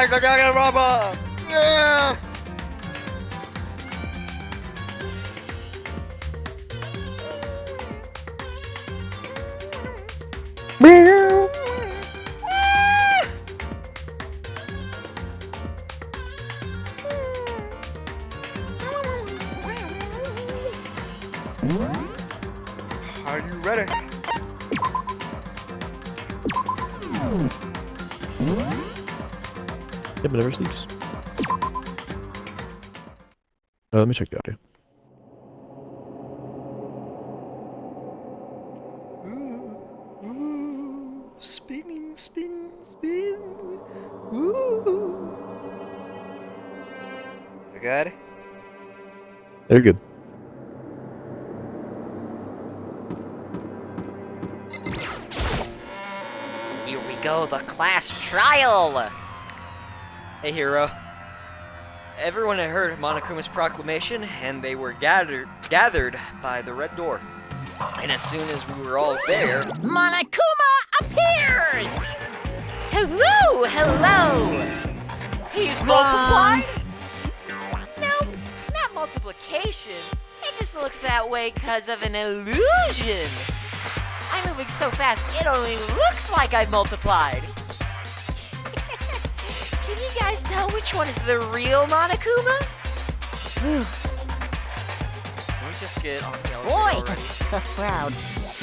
like a Danganronpa! Yeah! Are you ready? Yeah, but never sleeps. Let me check the audio. Spinning, spin, spin. Ooh. Is it good? They're good. Here we go, the class trial! Hey, hero. Everyone had heard Monokuma's proclamation, and they were gathered by the red door. And as soon as we were all there, Monokuma appears! hello, hello! He's multiplied? No, not multiplication. It just looks that way because of an illusion. I'm moving so fast, it only looks like I multiplied. Can you guys tell which one is the real Monokuma? Can we just get on the elevator Boy, already? tough crowd.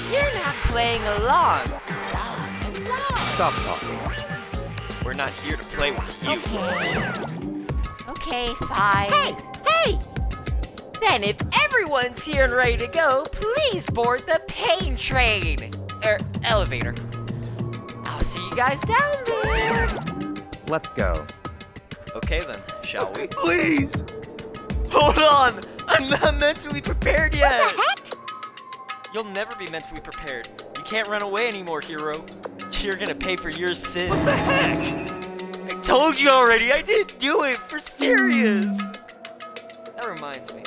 You're not playing along. Stop talking. We're not here to play with you. Okay. Okay, fine. Hey! Then if everyone's here and ready to go, please board the pain train. Elevator. I'll see you guys down there. Let's go. Okay then, shall we? Please! Hold on! I'm not mentally prepared yet! What the heck? You'll never be mentally prepared. You can't run away anymore, hero. You're gonna pay for your sins. What the heck? I told you already, I didn't do it, for serious! That reminds me,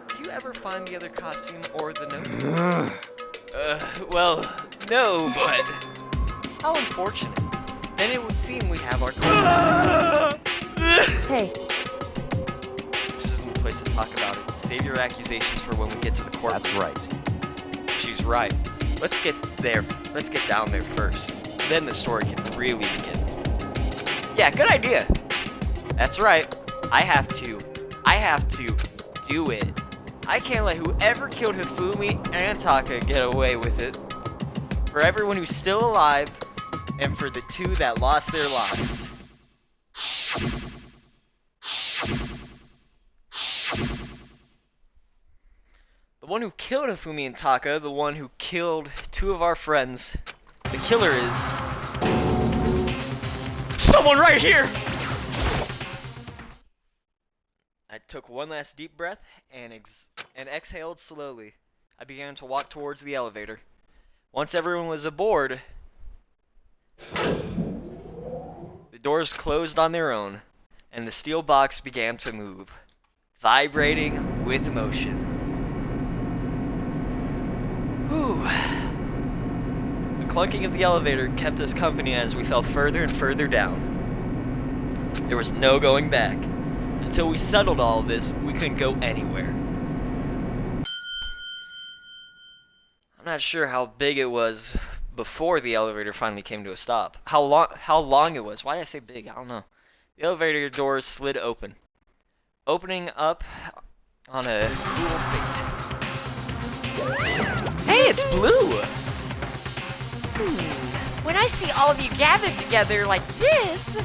did you ever find the other costume or the note? Well, no, but... How unfortunate. Then it would seem we have our... Hey, This isn't the place to talk about it. Save your accusations for when we get to the court. That's right. She's right. Let's get down there first. Then the story can really begin. Yeah, good idea. That's right. I have to do it. I can't let whoever killed Hifumi and Taka get away with it. For everyone who's still alive, and for the two that lost their lives. The one who killed Hifumi and Taka, the one who killed two of our friends. The killer is... someone right here! I took one last deep breath and exhaled slowly. I began to walk towards the elevator. Once everyone was aboard, the doors closed on their own, and the steel box began to move, vibrating with motion. Whew. The clunking of the elevator kept us company as we fell further and further down. There was no going back. Until we settled all of this, we couldn't go anywhere. I'm not sure how big it was before the elevator finally came to a stop. How long it was. Why did I say big? I don't know. The elevator doors slid open, opening up on a cool fate. Hey, it's Blue! When I see all of you gathered together like this,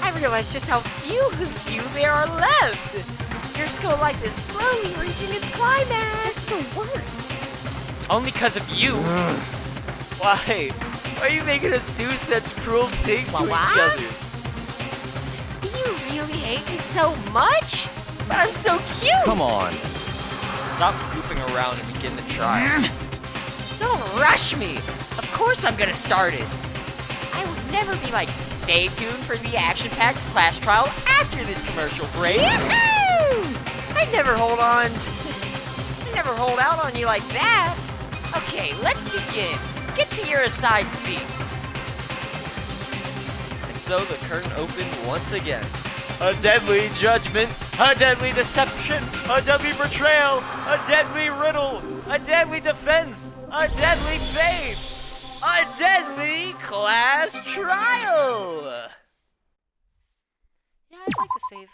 I realize just how few of you there are left. Your school life is slowly reaching its climax. just the worst. Only because of you. Why? Why are you making us do such cruel things to What? each other? You really hate me so much? But I'm so cute! Come on. Stop goofing around and begin the trial. Don't rush me! Of course I'm gonna start it. I would never be like, stay tuned for the action-packed class trial after this commercial break. I'd never hold on. I'd never hold out on you like that. Okay, let's begin. Get to your assigned seats. As so the curtain opened once again. A deadly judgment, a deadly deception, a deadly betrayal, a deadly riddle, a deadly defense, a deadly faith, a deadly class trial. Yeah, I'd like to save.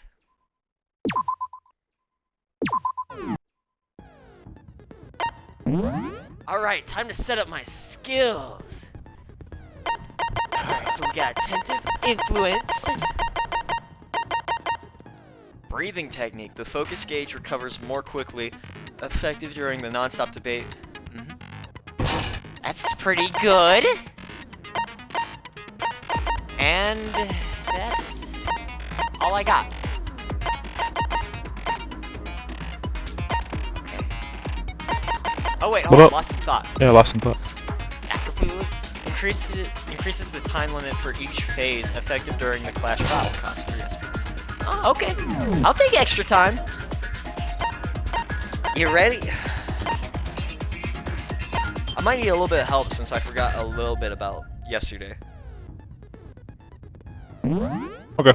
Alright, time to set up my skills. Alright, so we got attentive influence. Breathing technique. The focus gauge recovers more quickly. Effective during the non-stop debate. That's pretty good. And that's all I got. Okay. Oh wait, hold on, lost in thought. Yeah, lost in thought. After blue increases the time limit for each phase effective during the clash battle. Costs 3 SP. Oh, okay. I'll take extra time. You ready? I might need a little bit of help since I forgot a little bit about yesterday. Okay.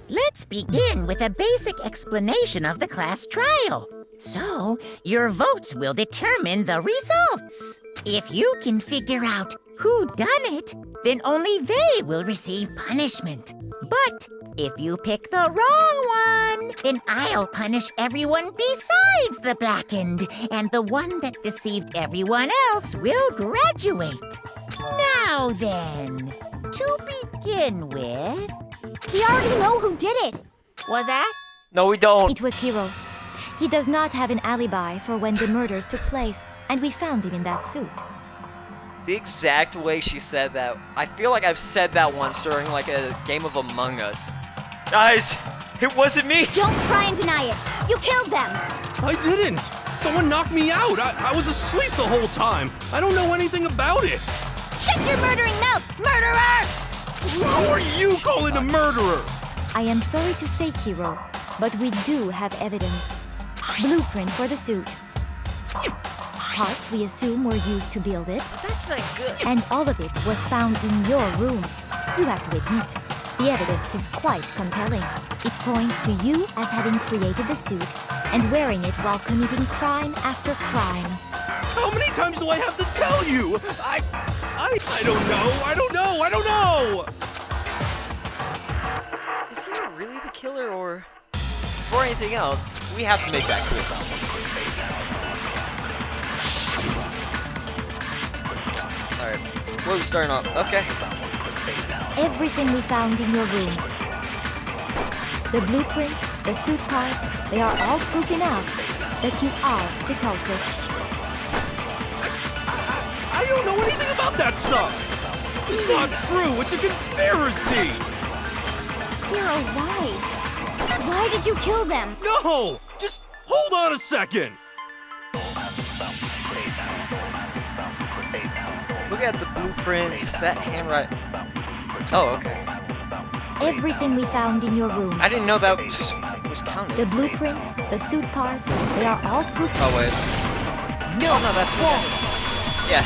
Let's begin with a basic explanation of the class trial. So, your votes will determine the results. If you can figure out who done it, then only they will receive punishment. But if you pick the wrong one, then I'll punish everyone besides the blackened, and the one that deceived everyone else will graduate. Now then, to begin with... We already know who did it. Was that? No, we don't. It was Hiro. He does not have an alibi for when the murders took place, and we found him in that suit. The exact way she said that, I feel like I've said that once during like a game of Among Us. Guys, it wasn't me! Don't try and deny it. You killed them. I didn't! Someone knocked me out! I was asleep the whole time! I don't know anything about it! Shut your murdering mouth, murderer! Who are you calling a murderer? I am sorry to say, Hiro, but we do have evidence. Blueprint for the suit. Parts we assume were used to build it. That's not good. And all of it was found in your room. You have to admit, the evidence is quite compelling. It points to you as having created the suit and wearing it while committing crime after crime. How many times do I have to tell you? I don't know! Is he really the killer, or... Before anything else, we have to make that clear. Alright, where are we starting off? Okay. Everything we found in your room. The blueprints, the suit parts, they are all proof enough that you are the culprit. I don't know anything about that stuff! It's not true! It's a conspiracy! Hiro, why? Why did you kill them? No! Just hold on a second! Look at the blueprints, that handwriting. Oh, okay. Everything we found in your room. I didn't know that was counted. The blueprints, the suit parts, they are all proof. Oh, wait. No, no, that's wrong. Yeah.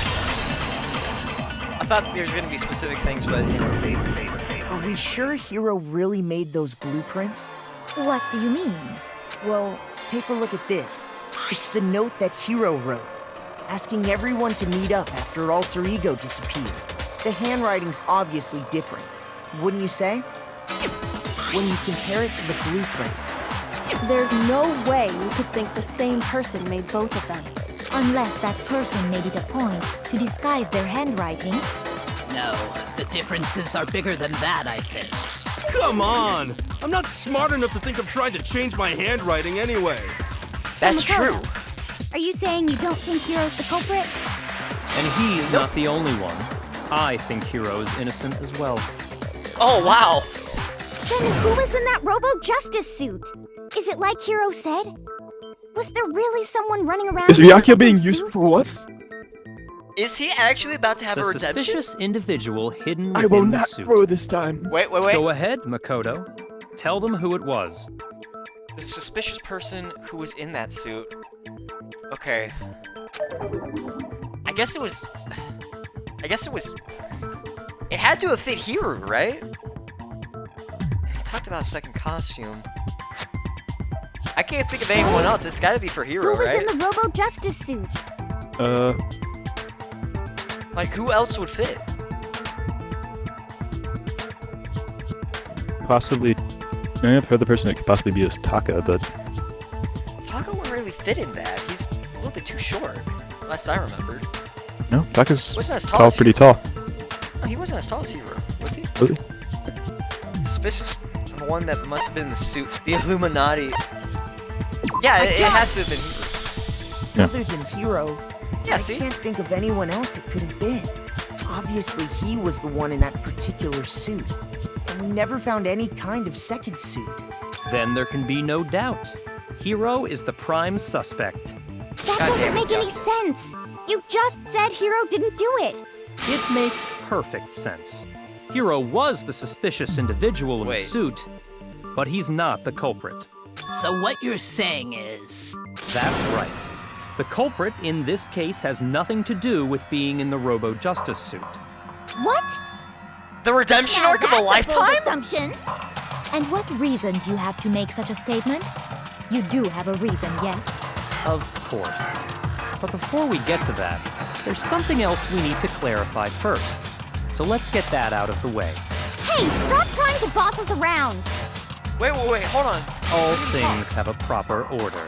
I thought there was going to be specific things, but, you know. Are we sure Hiro really made those blueprints? What do you mean? Well, take a look at this. It's the note that Hiro wrote, asking everyone to meet up after Alter Ego disappeared. The handwriting's obviously different, wouldn't you say? When you compare it to the blueprints. There's no way you could think the same person made both of them. Unless that person made it a point to disguise their handwriting. No, the differences are bigger than that, I think. Come on! I'm not smart enough to think of trying to change my handwriting anyway. That's Makoto, true. Are you saying you don't think Hiro's the culprit? And he is not the only one. I think Hiro is innocent as well. Oh, wow. Then who was in that Robo-Justice suit? Is it like Hiro said? Was there really someone running around? Is Ryakyo being used for what? Is he actually about to have The a redemption? suspicious individual hidden I will within the not suit. throw this time. Wait. Go ahead, Makoto. Tell them who it was. The suspicious person who was in that suit. Okay. I guess it was... I guess it was... It had to have fit Hiro, right? He talked about a second costume. I can't think of anyone else. It's gotta be for Who Hiro, was right? in the Robo Justice suit? Like, who else would fit? Possibly. The other person that could possibly be is Taka, but Taka wouldn't really fit in that. He's a little bit too short, last I remembered. no, Taka's Wasn't as tall tall, as pretty Hiro. tall. No, he wasn't as tall as Hiro, was he? Really? Suspicious. The one that must have been in the suit. The Illuminati. Yeah, it has to have been Hiro. Yeah. Other than Hiro, Yeah, I see? can't think of anyone else it could have been. Obviously, he was the one in that particular suit. And we never found any kind of second suit. Then there can be no doubt. Hiro is the prime suspect. That God doesn't damn it, make any Josh. sense. You just said Hiro didn't do it. It makes perfect sense. Hiro was the suspicious individual in Wait. the suit, but he's not the culprit. So what you're saying is... That's right. The culprit in this case has nothing to do with being in the Robo Justice suit. What? The redemption Now arc of a that's bold lifetime? assumption. And what reason do you have to make such a statement? You do have a reason, yes? Of course. But before we get to that, there's something else we need to clarify first. So let's get that out of the way. Hey, stop trying to boss us around. Wait, hold on. All things have a proper order.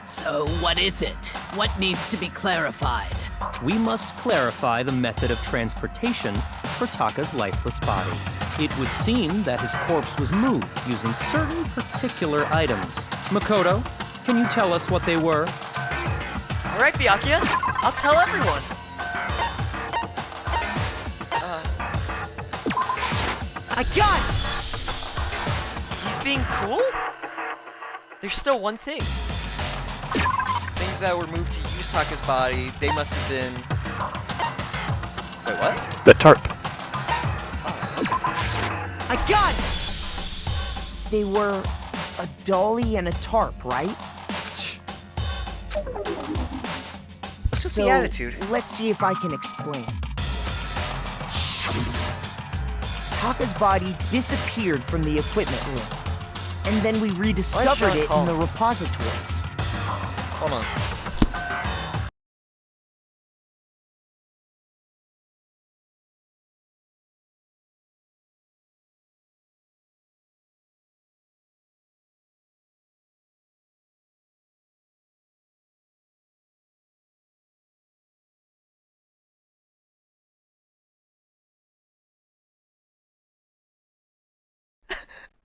So what is it? What needs to be clarified? We must clarify the method of transportation for Taka's lifeless body. It would seem that his corpse was moved using certain particular items. Makoto, can you tell us what they were? Alright, Byakuya. I'll tell everyone. I got it! He's being cool? There's still one thing. Things that were moved to use Taka's body, they must have been... Wait, what? That tarp. I got it! They were a dolly and a tarp, right? What's with So, the attitude? let's see if I can explain. Taka's body disappeared from the equipment room. And then we rediscovered it in calm? the repository. Hold on.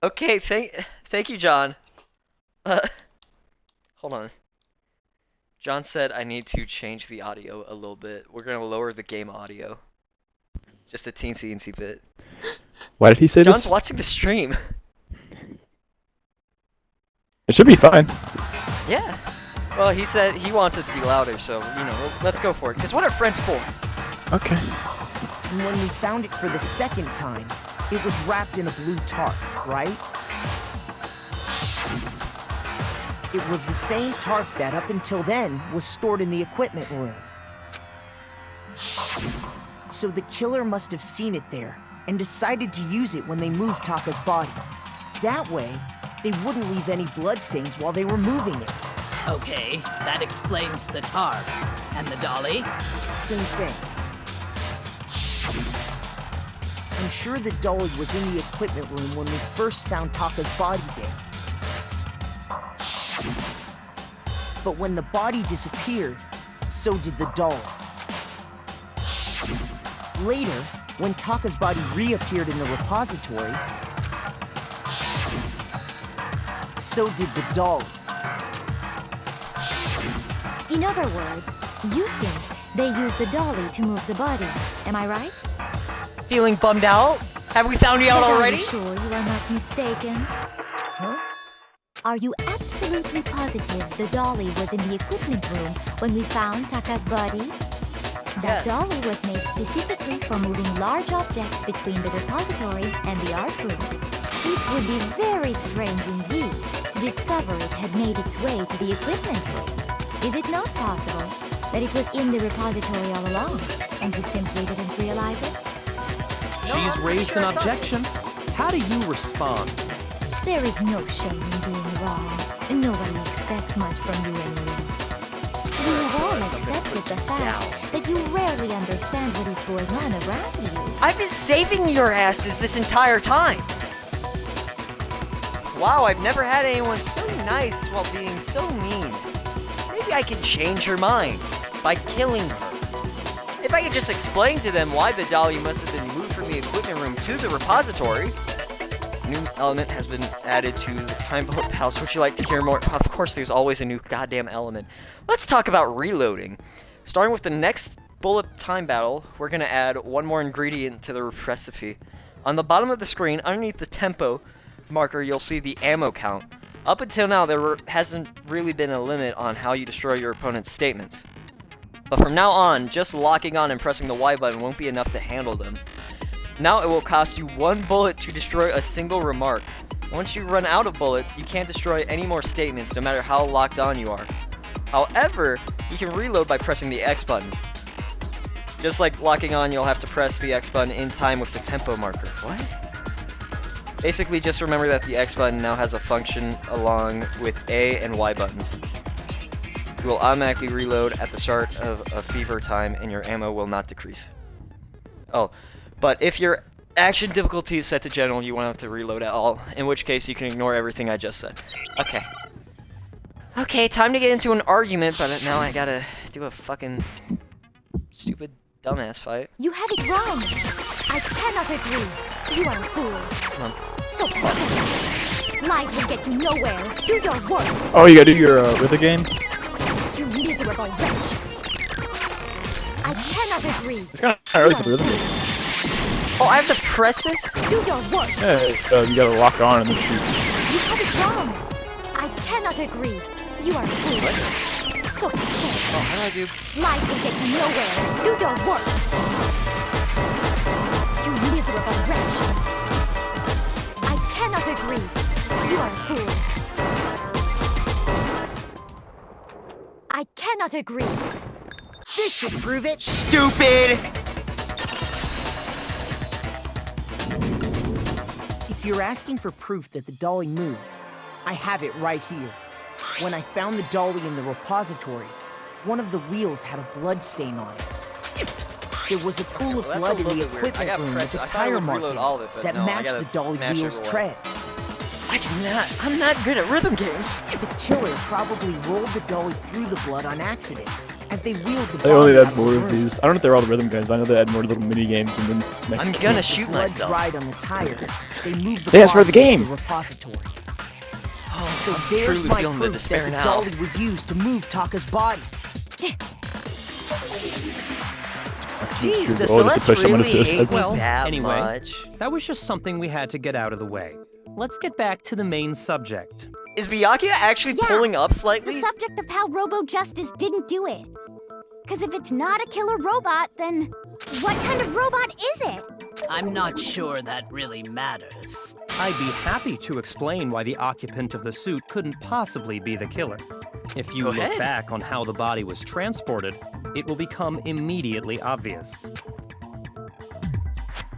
Okay, thank you, John. Hold on. John said I need to change the audio a little bit. We're gonna lower the game audio. Just a teensy bit. Why did he say John's this? watching the stream. It should be fine. Yeah. Well, he said he wants it to be louder, so, you know, let's go for it. Because what are friends for? Okay. And when we found it for the second time, it was wrapped in a blue tarp, right? It was the same tarp that, up until then, was stored in the equipment room. So the killer must have seen it there, and decided to use it when they moved Taka's body. That way, they wouldn't leave any bloodstains while they were moving it. Okay, that explains the tarp. And the dolly? Same thing. I'm sure the dolly was in the equipment room when we first found Taka's body there. But when the body disappeared, so did the dolly. Later, when Taka's body reappeared in the repository, so did the dolly. In other words, you think they used the dolly to move the body. Am I right? Feeling bummed out? Have we found you out But already? Are you sure you are not mistaken? Huh? Are you absolutely positive the dolly was in the equipment room when we found Taka's body? That Yes. dolly was made specifically for moving large objects between the repository and the art room. It would be very strange indeed to discover it had made its way to the equipment room. Is it not possible? That it was in the repository all along, and you simply didn't realize it? She's raised an objection. How do you respond? There is no shame in being wrong. Nobody expects much from you anyway. We have all accepted the fact that you rarely understand what is going on around you. I've been saving your asses this entire time! Wow, I've never had anyone so nice while being so mean. Maybe I could change her mind by killing her. If I could just explain to them why the dolly must have been moved from the equipment room to the repository. New element has been added to the time bullet pals. Would you like to hear more? Of course, there's always a new goddamn element. Let's talk about reloading. Starting with the next bullet time battle, we're gonna add one more ingredient to the recipe. On the bottom of the screen, underneath the tempo marker, you'll see the ammo count. Up until now, there hasn't really been a limit on how you destroy your opponent's statements. But from now on, just locking on and pressing the Y button won't be enough to handle them. Now it will cost you 1 bullet to destroy a single remark. Once you run out of bullets, you can't destroy any more statements no matter how locked on you are. However, you can reload by pressing the X button. Just like locking on, you'll have to press the X button in time with the tempo marker. What? Basically, just remember that the X button now has a function along with A and Y buttons. You will automatically reload at the start of a fever time and your ammo will not decrease. Oh. But if your action difficulty is set to general, you won't have to reload at all, in which case you can ignore everything I just said. Okay. Okay, time to get into an argument, but now I gotta do a fucking stupid dumbass fight. You have it wrong. I cannot agree. You are a fool. Come on. So pathetic. Lies will get you nowhere. Do your worst. Oh, you gotta do your rhythm game? You miserable wretch. I cannot agree. It's kind of early for the rhythm game. Oh, I have to press this? Do your worst. Yeah, you gotta lock on and then shoot. You have it wrong. I cannot agree. You are a fool. What? So pathetic. Oh, how do I do? Lies will get you nowhere. Do your worst. You miserable wretch. I cannot agree. You are a fool. I cannot agree. This should prove it. Stupid! If you're asking for proof that the dolly moved, I have it right here. When I found the dolly in the repository, one of the wheels had a blood stain on it. There was a pool of Well, blood that's a in the little bit weird. I equipment gotta room press with it. a I thought I tire would reload all of it, marking but that no, I matched gotta the dolly mash wheel's everywhere. tread. I'm not good at rhythm games. The killer probably rolled the dolly through the blood on accident as they wheeled the They only body out add of the more of room. these. I don't know if they're all the rhythm games, but I know they add more little mini games and then next I'm time. gonna As shoot the blood myself. dried on the tire, they moved the They asked for body the game. to the repository. Oh, So I'm there's truly my feeling the proof despair that the now. dolly was used to move Taka's body. Jeez, Sure, the oh, this is Celeste push someone really assist. hate me Well, that anyway. much. That was just something we had to get out of the way. Let's get back to the main subject. Is Byakuya actually Yeah, pulling up The slightly? subject of how Robo Justice didn't do it. Because if it's not a killer robot, then what kind of robot is it? I'm not sure that really matters. I'd be happy to explain why the occupant of the suit couldn't possibly be the killer. If you Go look ahead. back on how the body was transported, it will become immediately obvious.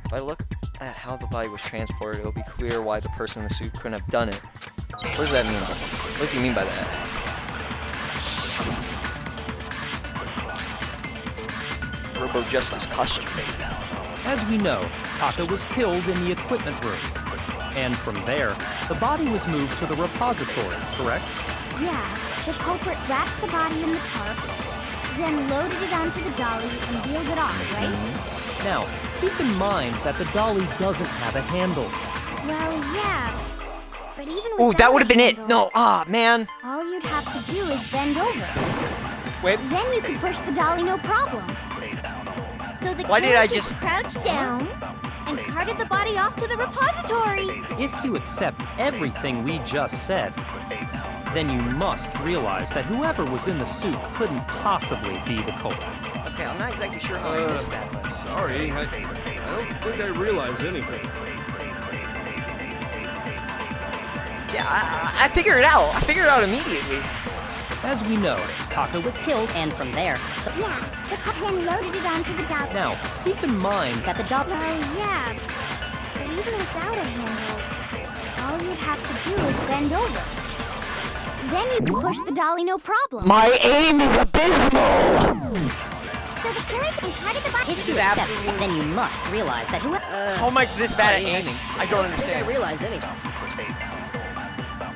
If I look at how the body was transported, it'll be clear why the person in the suit couldn't have done it. What does that mean? What does he mean by that? Robo Justice costume. As we know, Taka was killed in the equipment room. And from there, the body was moved to the repository, correct? Yeah, the culprit wrapped the body in the tarp, then loaded it onto the dolly and wheeled it off, right? Now, keep in mind that the dolly doesn't have a handle. Well, yeah. But even with Oh, that would have been it. No, man. All you'd have to do is bend over. Wait. Then you could push the dolly no problem. So the Why did killer I just crouched down and carted the body off to the repository? If you accept everything we just said, then you must realize that whoever was in the suit couldn't possibly be the culprit. Okay, I'm not exactly sure how I missed that, but... Sorry, I don't think I realize anything. Yeah, I figured it out. I figured it out immediately. As we know, Taka was killed, and from there, Yeah, the then loaded it onto the dolly. now, keep in mind that the dolly. Oh, yeah. But even without a handle, all you'd have to do is bend over. Then you could push the dolly no problem. My aim is abysmal! So the carriage and part of the body. If you accept it, then you must realize that whoever. How am I this bad at aiming? I don't understand. realize anything.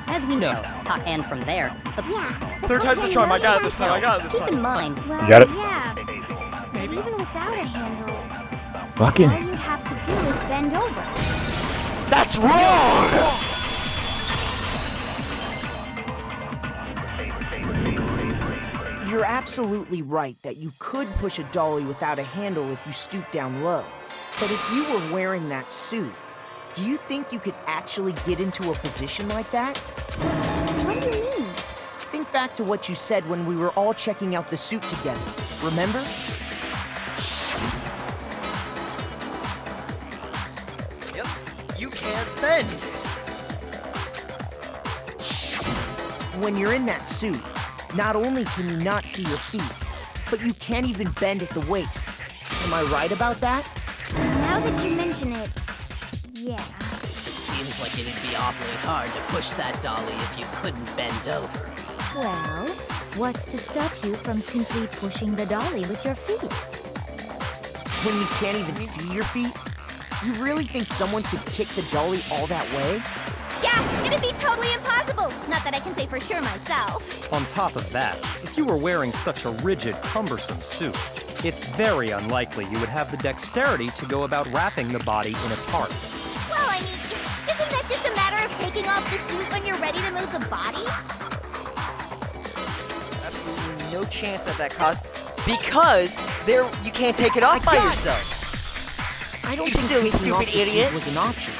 As we know, and from there, Yeah. Third time's the charm. I got it this time. I got it this keep in time. mind. Well, You got it? Yeah. But even without a handle, Fucking. all you'd have to do is bend over. That's wrong! You're absolutely right that you could push a dolly without a handle if you stoop down low. But if you were wearing that suit, do you think you could actually get into a position like that? What do you mean? Think back to what you said when we were all checking out the suit together. Remember? Yep. You can't bend. When you're in that suit, not only can you not see your feet, but you can't even bend at the waist. Am I right about that? Now that you mention it, yeah. It seems like it'd be awfully hard to push that dolly if you couldn't bend over. Well, what's to stop you from simply pushing the dolly with your feet? When you can't even see your feet? You really think someone could kick the dolly all that way? Yeah, it'd be totally impossible. Not that I can say for sure myself. on top of that, if you were wearing such a rigid, cumbersome suit, it's very unlikely you would have the dexterity to go about wrapping the body in a tarp. Well, I mean, isn't that just a matter of taking off the suit when you're ready to move the body? Absolutely no chance that caused, because there you can't take it off by yourself. I don't You think silly, taking off stupid the idiot. suit was an option.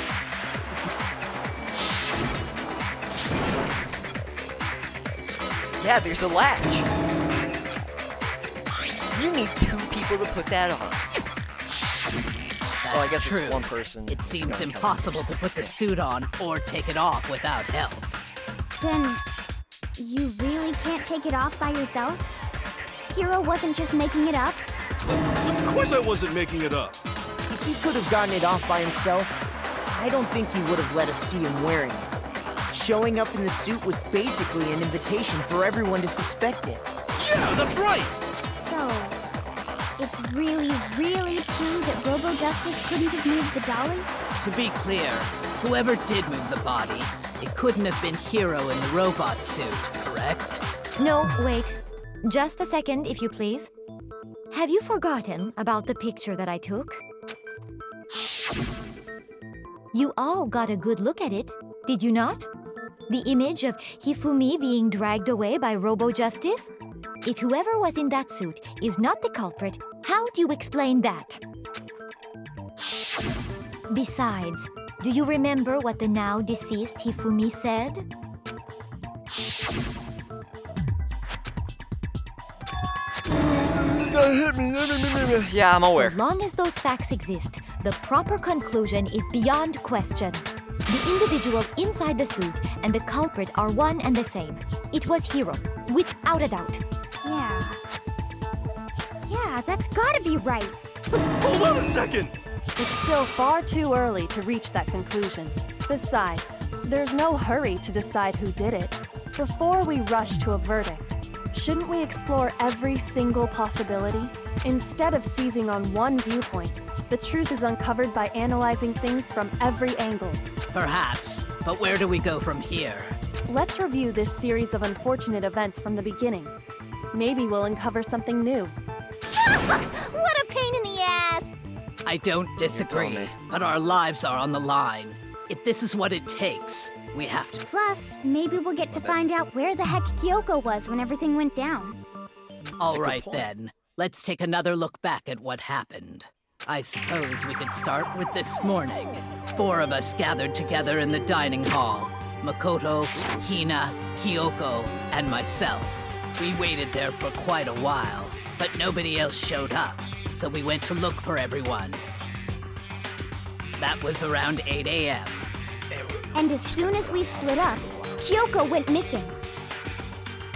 Yeah, there's a latch. You need 2 people to put that on. That's Well, I guess true. it's one person. It seems impossible to put the suit on or take it off without help. Then, you really can't take it off by yourself? Hero wasn't just making it up? Of course I wasn't making it up. If he could have gotten it off by himself, I don't think he would have let us see him wearing it. Showing up in the suit was basically an invitation for everyone to suspect it. Yeah, that's right. So, it's really, really true that Robo Justice couldn't have moved the dolly? To be clear, whoever did move the body, it couldn't have been Hero in the robot suit, correct? No, wait. Just a second, if you please. Have you forgotten about the picture that I took? You all got a good look at it, did you not? The image of Hifumi being dragged away by Robo Justice? If whoever was in that suit is not the culprit, how do you explain that? Besides, do you remember what the now deceased Hifumi said? Yeah, I'm aware. So long as those facts exist, the proper conclusion is beyond question. The individual inside the suit and the culprit are one and the same. It was Hero, without a doubt. Yeah. Yeah, that's gotta be right. Hold on a second. It's still far too early to reach that conclusion. Besides, there's no hurry to decide who did it. Before we rush to a verdict, shouldn't we explore every single possibility? Instead of seizing on one viewpoint, the truth is uncovered by analyzing things from every angle. Perhaps, but where do we go from here? Let's review this series of unfortunate events from the beginning. Maybe we'll uncover something new. What a pain in the ass! I don't disagree, but our lives are on the line. If this is what it takes, we have to. Plus, maybe we'll get to find out where the heck Kyoko was when everything went down. All good right point. then, let's take another look back at what happened. I suppose we could start with this morning. 4 of us gathered together in the dining hall. Makoto, Hina, Kyoko, and myself. We waited there for quite a while, but nobody else showed up, so we went to look for everyone. That was around 8 a.m. And as soon as we split up, Kyoko went missing.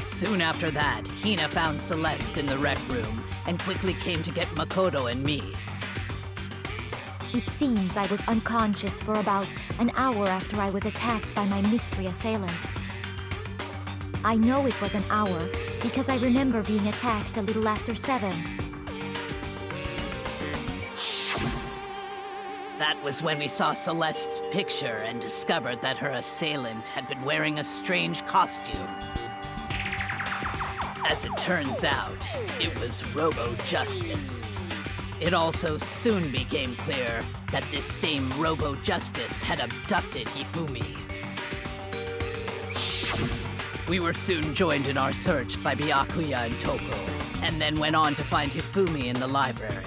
Soon after that, Hina found Celeste in the rec room and quickly came to get Makoto and me. It seems I was unconscious for about an hour after I was attacked by my mystery assailant. I know it was an hour because I remember being attacked a little after 7. That was when we saw Celeste's picture and discovered that her assailant had been wearing a strange costume. As it turns out, it was Robo-Justice. It also soon became clear that this same Robo-Justice had abducted Hifumi. We were soon joined in our search by Byakuya and Toko, and then went on to find Hifumi in the library.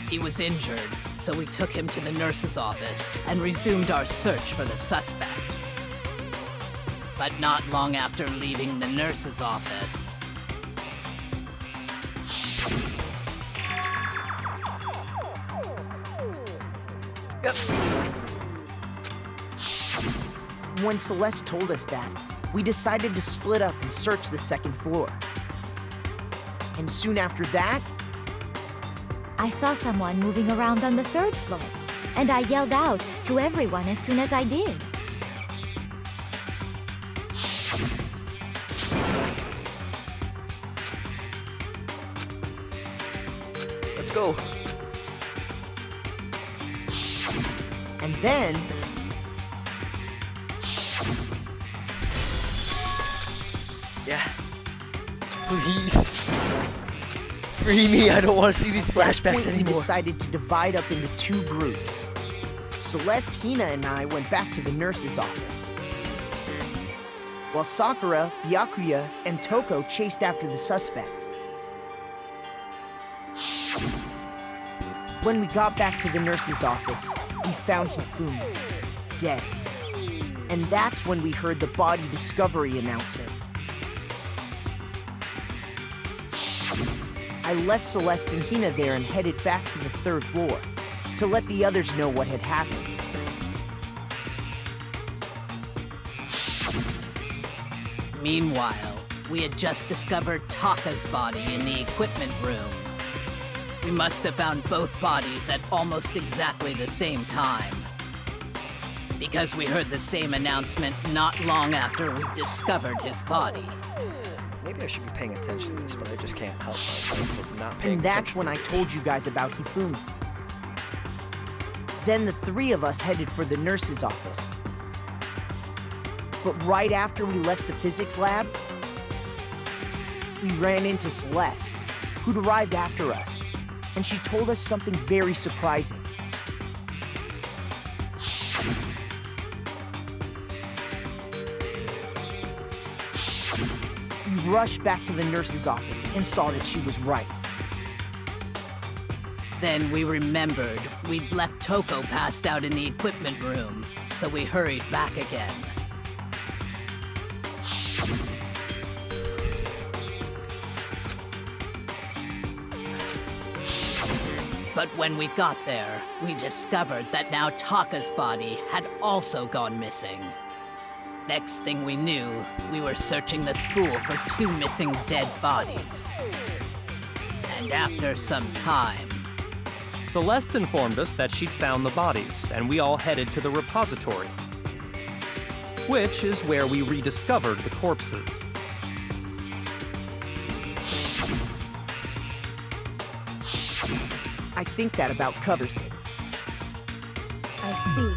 He was injured, so we took him to the nurse's office and resumed our search for the suspect. But not long after leaving the nurse's office, When Celeste told us that, we decided to split up and search the second floor. And soon after that, I saw someone moving around on the 3rd floor, and I yelled out to everyone as soon as I did. Let's go. and then Yeah. Please. Free me, I don't want to see these flashbacks we anymore. decided to divide up into 2 groups. Celeste, Hina, and I went back to the nurse's office, while Sakura, Byakuya, and Toko chased after the suspect. When we got back to the nurse's office, we found Hifumi, dead. And that's when we heard the body discovery announcement. I left Celeste and Hina there and headed back to the 3rd floor to let the others know what had happened. Meanwhile, we had just discovered Taka's body in the equipment room. We must have found both bodies at almost exactly the same time, because we heard the same announcement not long after we discovered his body. Maybe I should be paying attention to this, but I just can't help myself from not paying And that's attention. when I told you guys about Hifumi. Then the 3 of us headed for the nurse's office. But right after we left the physics lab, we ran into Celeste, who'd arrived after us, and she told us something very surprising. We rushed back to the nurse's office and saw that she was right. Then we remembered we'd left Toko passed out in the equipment room, so we hurried back again. But when we got there, we discovered that now Taka's body had also gone missing. Next thing we knew, we were searching the school for 2 missing dead bodies. And after some time, Celeste informed us that she'd found the bodies, and we all headed to the repository, which is where we rediscovered the corpses. I think that about covers it. I see.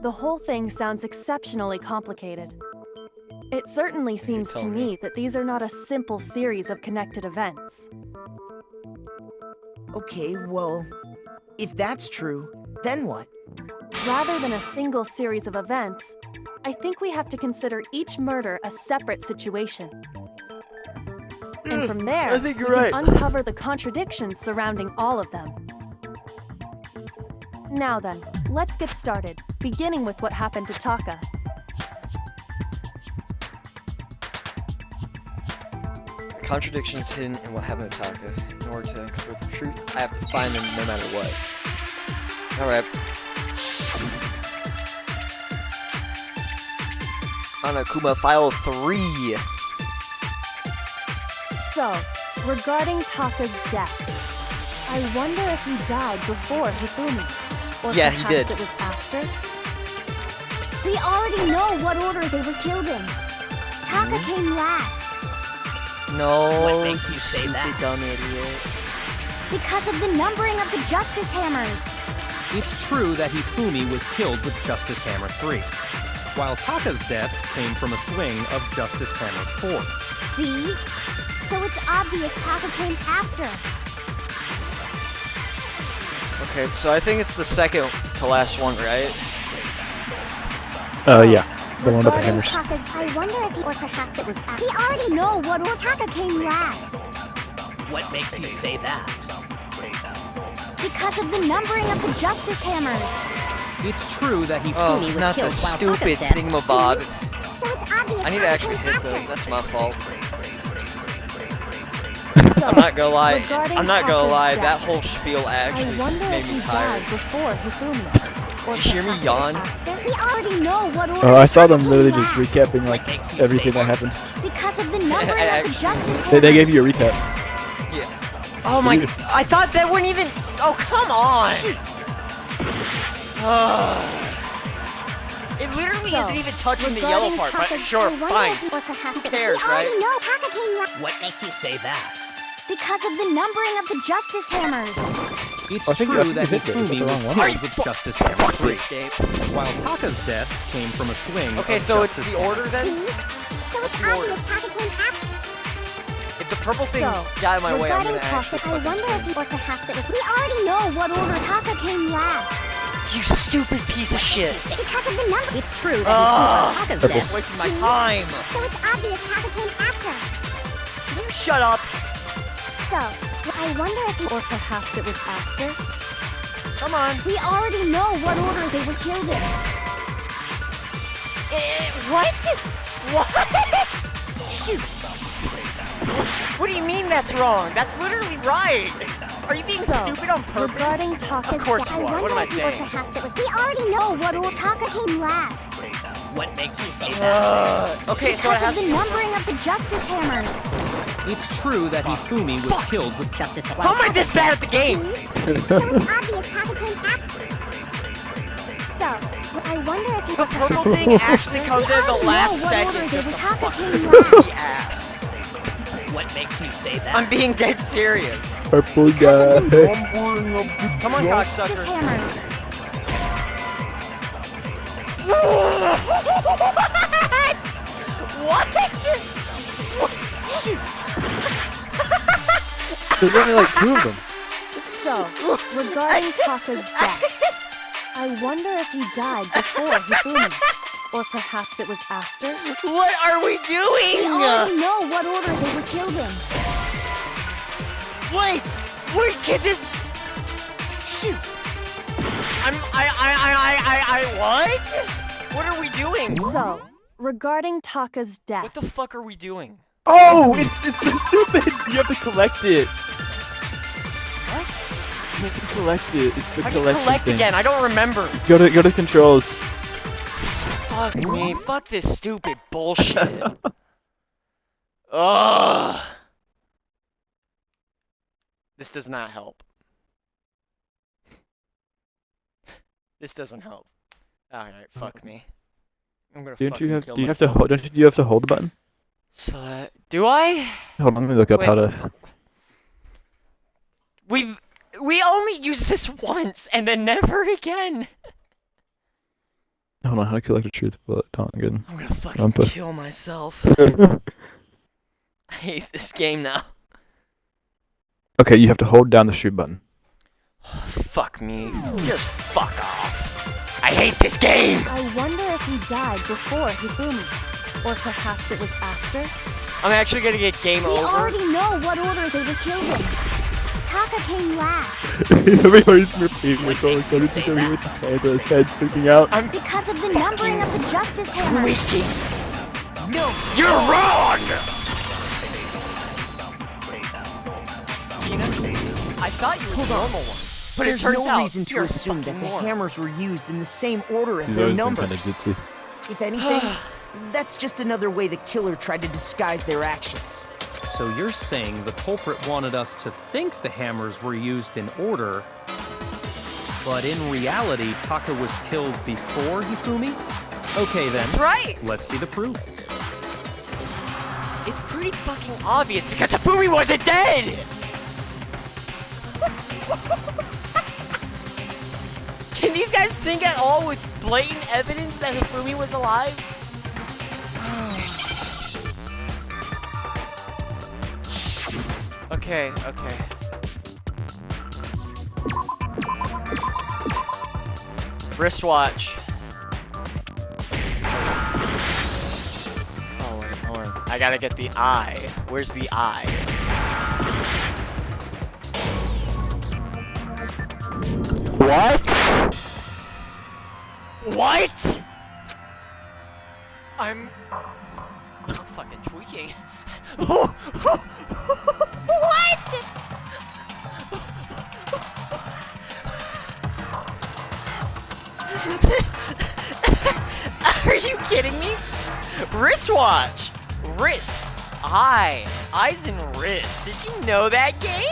The whole thing sounds exceptionally complicated. It certainly seems to me that these are not a simple series of connected events. Okay, well, if that's true, then what? Rather than a single series of events, I think we have to consider each murder a separate situation. And from there, I think you're we right. can uncover the contradictions surrounding all of them. Now then, let's get started, beginning with what happened to Taka. The contradictions hidden in what happened to Taka. In order to uncover the truth, I have to find them no matter what. Alright. on Akuma File 3. So, regarding Taka's death, I wonder if he died before Hifumi, or Yeah, he perhaps did. it was after. We already know what order they were killed in. Taka came last No. What makes you say stupid that? dumb idiot. because of the numbering of the Justice Hammers. It's true that Hifumi was killed with Justice Hammer 3, while Taka's death came from a swing of Justice Hammer 4. See? So it's obvious Taka came after. Okay, so I think it's the second to last one, right? Yeah. The one with the Regarding hammers. Taka's, I wonder if he, or perhaps it was after. We already know what order Taka came last. What makes you say that? Because of the numbering of the Justice Hammers. It's true that Oh, Hifumi was not the killed while stupid Taka's death. thingamabob. So it's obvious I need to Taka actually came hit after. those. That's my fault. So, I'm not gonna lie. regarding I'm not gonna Taka's lie. death, That whole spiel actually I wonder made if me he tired. died before Hifumi, or You hear me perhaps it was yawn? after. We already know what order Oh, I saw them Taka literally came just last. recapping like makes you everything say that happened. Because of the numbering of the actually- Justice Hammers. They gave you a recap. Yeah. Oh my! I thought that wouldn't even. Oh come on! It literally So, isn't even touching the yellow regarding part. But Taka's, sure, I wonder fine. if- or perhaps Who it was- cares, we already right? know Taka came last. What makes you say that? Because of the numbering of the Justice Hammers. It's I think- I true think that you hit it. Is that Hifumi the was wrong one? killed with Justice Hammer 3, Escape. while Taka's death came from a swing Okay, of so it's Justice the order then. See? So it's the order? obvious Taka came after. If the purple thing So, got in my way, I'm regarding gonna actually Taka, I fucking wonder if scream. he, or perhaps it was. We already know what order Taka came last. You stupid piece of shit! Because of the number. It's true that Ah, Taka's Purple. death. Wasting my time. So it's obvious Taka came after. Can you shut up? So, I wonder if he, or perhaps it was after. Come on. We already know what order they were killed in. What? What? Shoot. What do you mean that's wrong? That's literally right. Are you being So, stupid on purpose? regarding Taka's Of course death, you are. What am I if he, or saying? perhaps it was. We already know what order Taka came last. What makes you say that? Okay, so it Because has of to the be. numbering of the Justice Hammers. It's true that Hifumi was killed with Justice Hammer. How am I this bad at the game? So it's obvious Taka came after. So, I wonder if he, The or perhaps purple it thing was actually after. comes We in the already last know what second order they just were. to Taka fucking came whip last. the ass. What makes you say that? I'm being dead serious. Purple guy. Come on, Justice cocksucker. Hammers. What? There's only like two of them. So, regarding Taka's death, I wonder if he died before Hifumi, or perhaps it was after. What are we We doing? already know what order they were killed in. Wait, can this? Shoot. What? What are we doing? So, regarding Taka's death, What the fuck are we doing? Oh, it's stupid. You have to collect it. What? You have to collect it. It's the How do you collection collect thing. again? I don't remember. Go to controls. Fuck me. Fuck this stupid bullshit. Ugh. This does not help. This doesn't help. Alright, fuck me. I'm gonna Didn't fucking you have? kill Do you have myself. to? Don't you have to hold the button? So, do I? Hold on, let me look up Wait. how to. We only used this once and then never again. Hold on, how to collect a truth bullet? Oh, good. I'm gonna fucking Rampa. kill myself. I hate this game now. Okay, you have to hold down the shoot button. Fuck me. Just fuck off. I hate this game! I wonder if he died before Hifumi, or perhaps it was after. I'm actually gonna get game We over. already know what order they were killed in. Taka came last. Everybody's repeating. We're so excited to show you with his fans. His fans freaking out. I'm Because of the numbering of the Justice Hammers. tweaking. No, you're wrong! Tina, I thought you were the normal one. But There's it turns no out reason to you're assume that fucking the more. hammers were used in the same order as He's their always been numbers. kind of ditzy. If anything, That's just another way the killer tried to disguise their actions. So you're saying the culprit wanted us to think the hammers were used in order, but in reality, Taka was killed before Hifumi? Okay then. That's right! Let's see the proof. It's pretty fucking obvious because Hifumi wasn't dead! Can these guys think at all with blatant evidence that Hifumi was alive? Okay. Wristwatch. Oh wait, hold on. I gotta get the eye. Where's the eye? What? What? I'm fucking tweaking. What? Are you kidding me? Wristwatch. Wrist. Eye. Eyes and wrist. Did you know that game?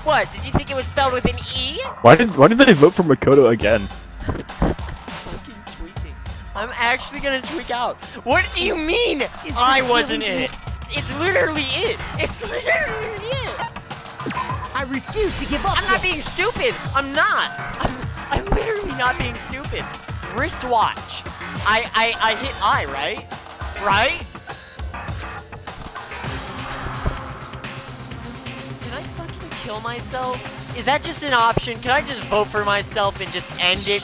What? Did you think it was spelled with an E? Why did they vote for Makoto again? Fucking tweaking. I'm actually gonna tweak out. What do you mean I wasn't really it? It's literally it. It's literally it. I refuse to give up. I'm not being stupid. I'm not. I'm literally not being stupid. Wristwatch. I hit I, right? Right? Can I fucking kill myself? Is that just an option? Can I just vote for myself and just end it?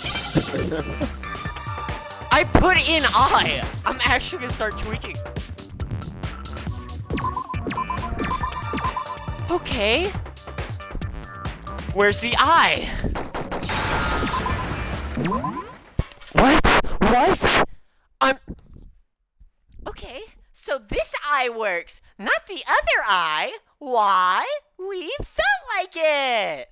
I put in I. I'm actually gonna start tweaking. Okay. Where's the eye? What? Okay, so this eye works, not the other eye. Why? We felt like it.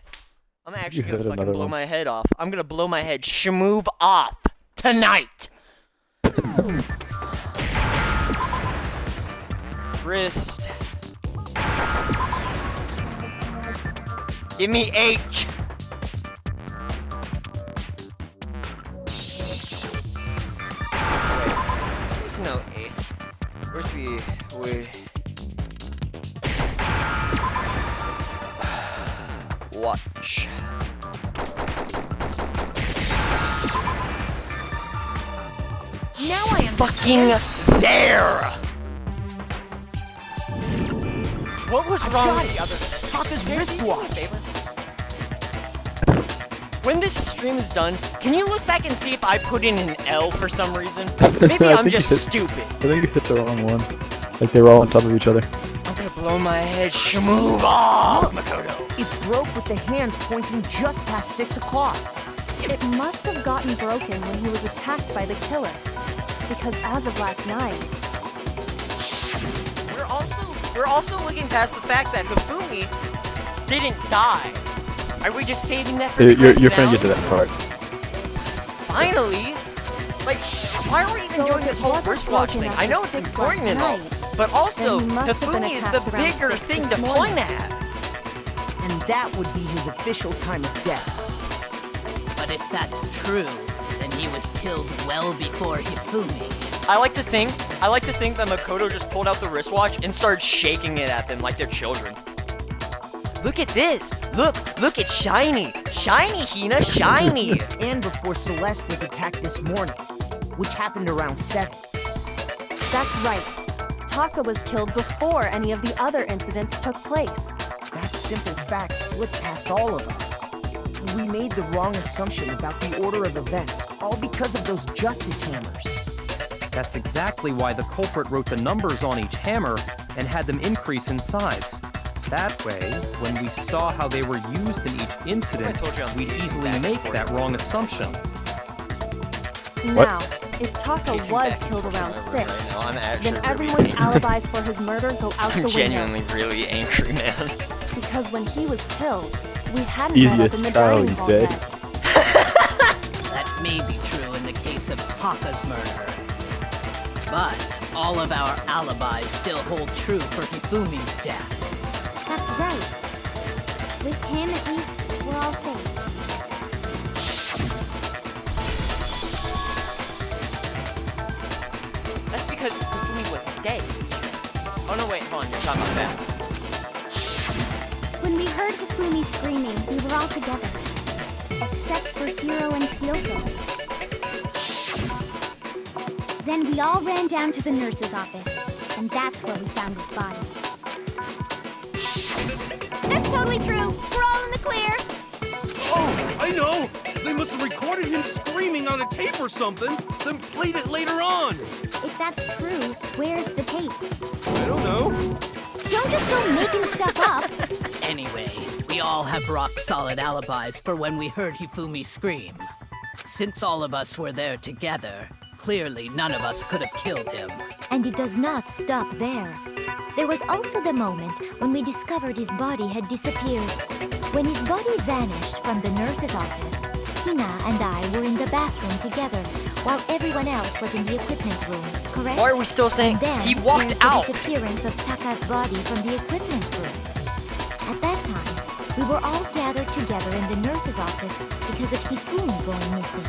I'm actually gonna fucking blow my head off. I'm gonna blow my head shmooভ off tonight. Wrist. Give me H. Wait, there's no A. Where's the watch? Now I understand. Fucking there. What was wrong with the other? Taka's wristwatch. When this stream is done, can you look back and see if I put in an L for some reason? Maybe I I'm think just you stupid. I think you hit the wrong one. Like they were all on top of each other. I'm gonna blow my head. Shmooভ off, Makoto. It broke with the hands pointing just past 6 o'clock. It must have gotten broken when he was attacked by the killer. Because as of last night, We're also looking past the fact that Hifumi didn't die. Are we just saving that for You're the trying to get to that part. Finally? Like, why are we even So doing if this it whole wasn't wristwatch broken thing? after I know it's 6 important and last all, night, but also, then he must have been Hifumi is the attacked around bigger 6 thing this to morning. point at. And that would be his official time of death. But if that's true, then he was killed well before Hifumi. I like to think that Makoto just pulled out the wristwatch and started shaking it at them like they're children. Look at this! Look, it's shiny! Shiny, Hina, shiny! And before Celeste was attacked this morning, which happened around 7. that's right. Taka was killed before any of the other incidents took place. That simple fact slipped past all of us. We made the wrong assumption about the order of events, all because of those justice hammers. That's exactly why the culprit wrote the numbers on each hammer and had them increase in size. That way, when we saw how they were used in each incident, we'd easily make that wrong assumption. Now, if Taka Pacing was back and killed forth around on my 6, right now. I'm actually then really everyone's angry. alibis for his murder go out the I'm window. genuinely really angry, man. Because when he was killed, we hadn't met up Easiest in the trial, dining you hall say? yet. That may be true in the case of Taka's murder. But all of our alibis still hold true for Hifumi's death. That's right. With him, at least, we're all safe. That's because Hifumi was dead. Oh no, wait, hold on, you're talking about that. When we heard Hifumi screaming, we were all together. Except for Hiro and Kyoko. Then we all ran down to the nurse's office, and that's where we found his body. That's totally true! We're all in the clear! Oh, I know! They must have recorded him screaming on a tape or something, then played it later on! If that's true, where's the tape? I don't know. Don't just go making stuff up! Anyway, we all have rock-solid alibis for when we heard Hifumi scream. Since all of us were there together, clearly none of us could have killed him. And it does not stop there. There was also the moment when we discovered his body had disappeared. When his body vanished from the nurse's office, Hina and I were in the bathroom together, while everyone else was in the equipment room, correct? Why are we still saying And then he walked there's out? the disappearance of Taka's body from the equipment room. At that time, we were all gathered together in the nurse's office because of Hifumi going missing.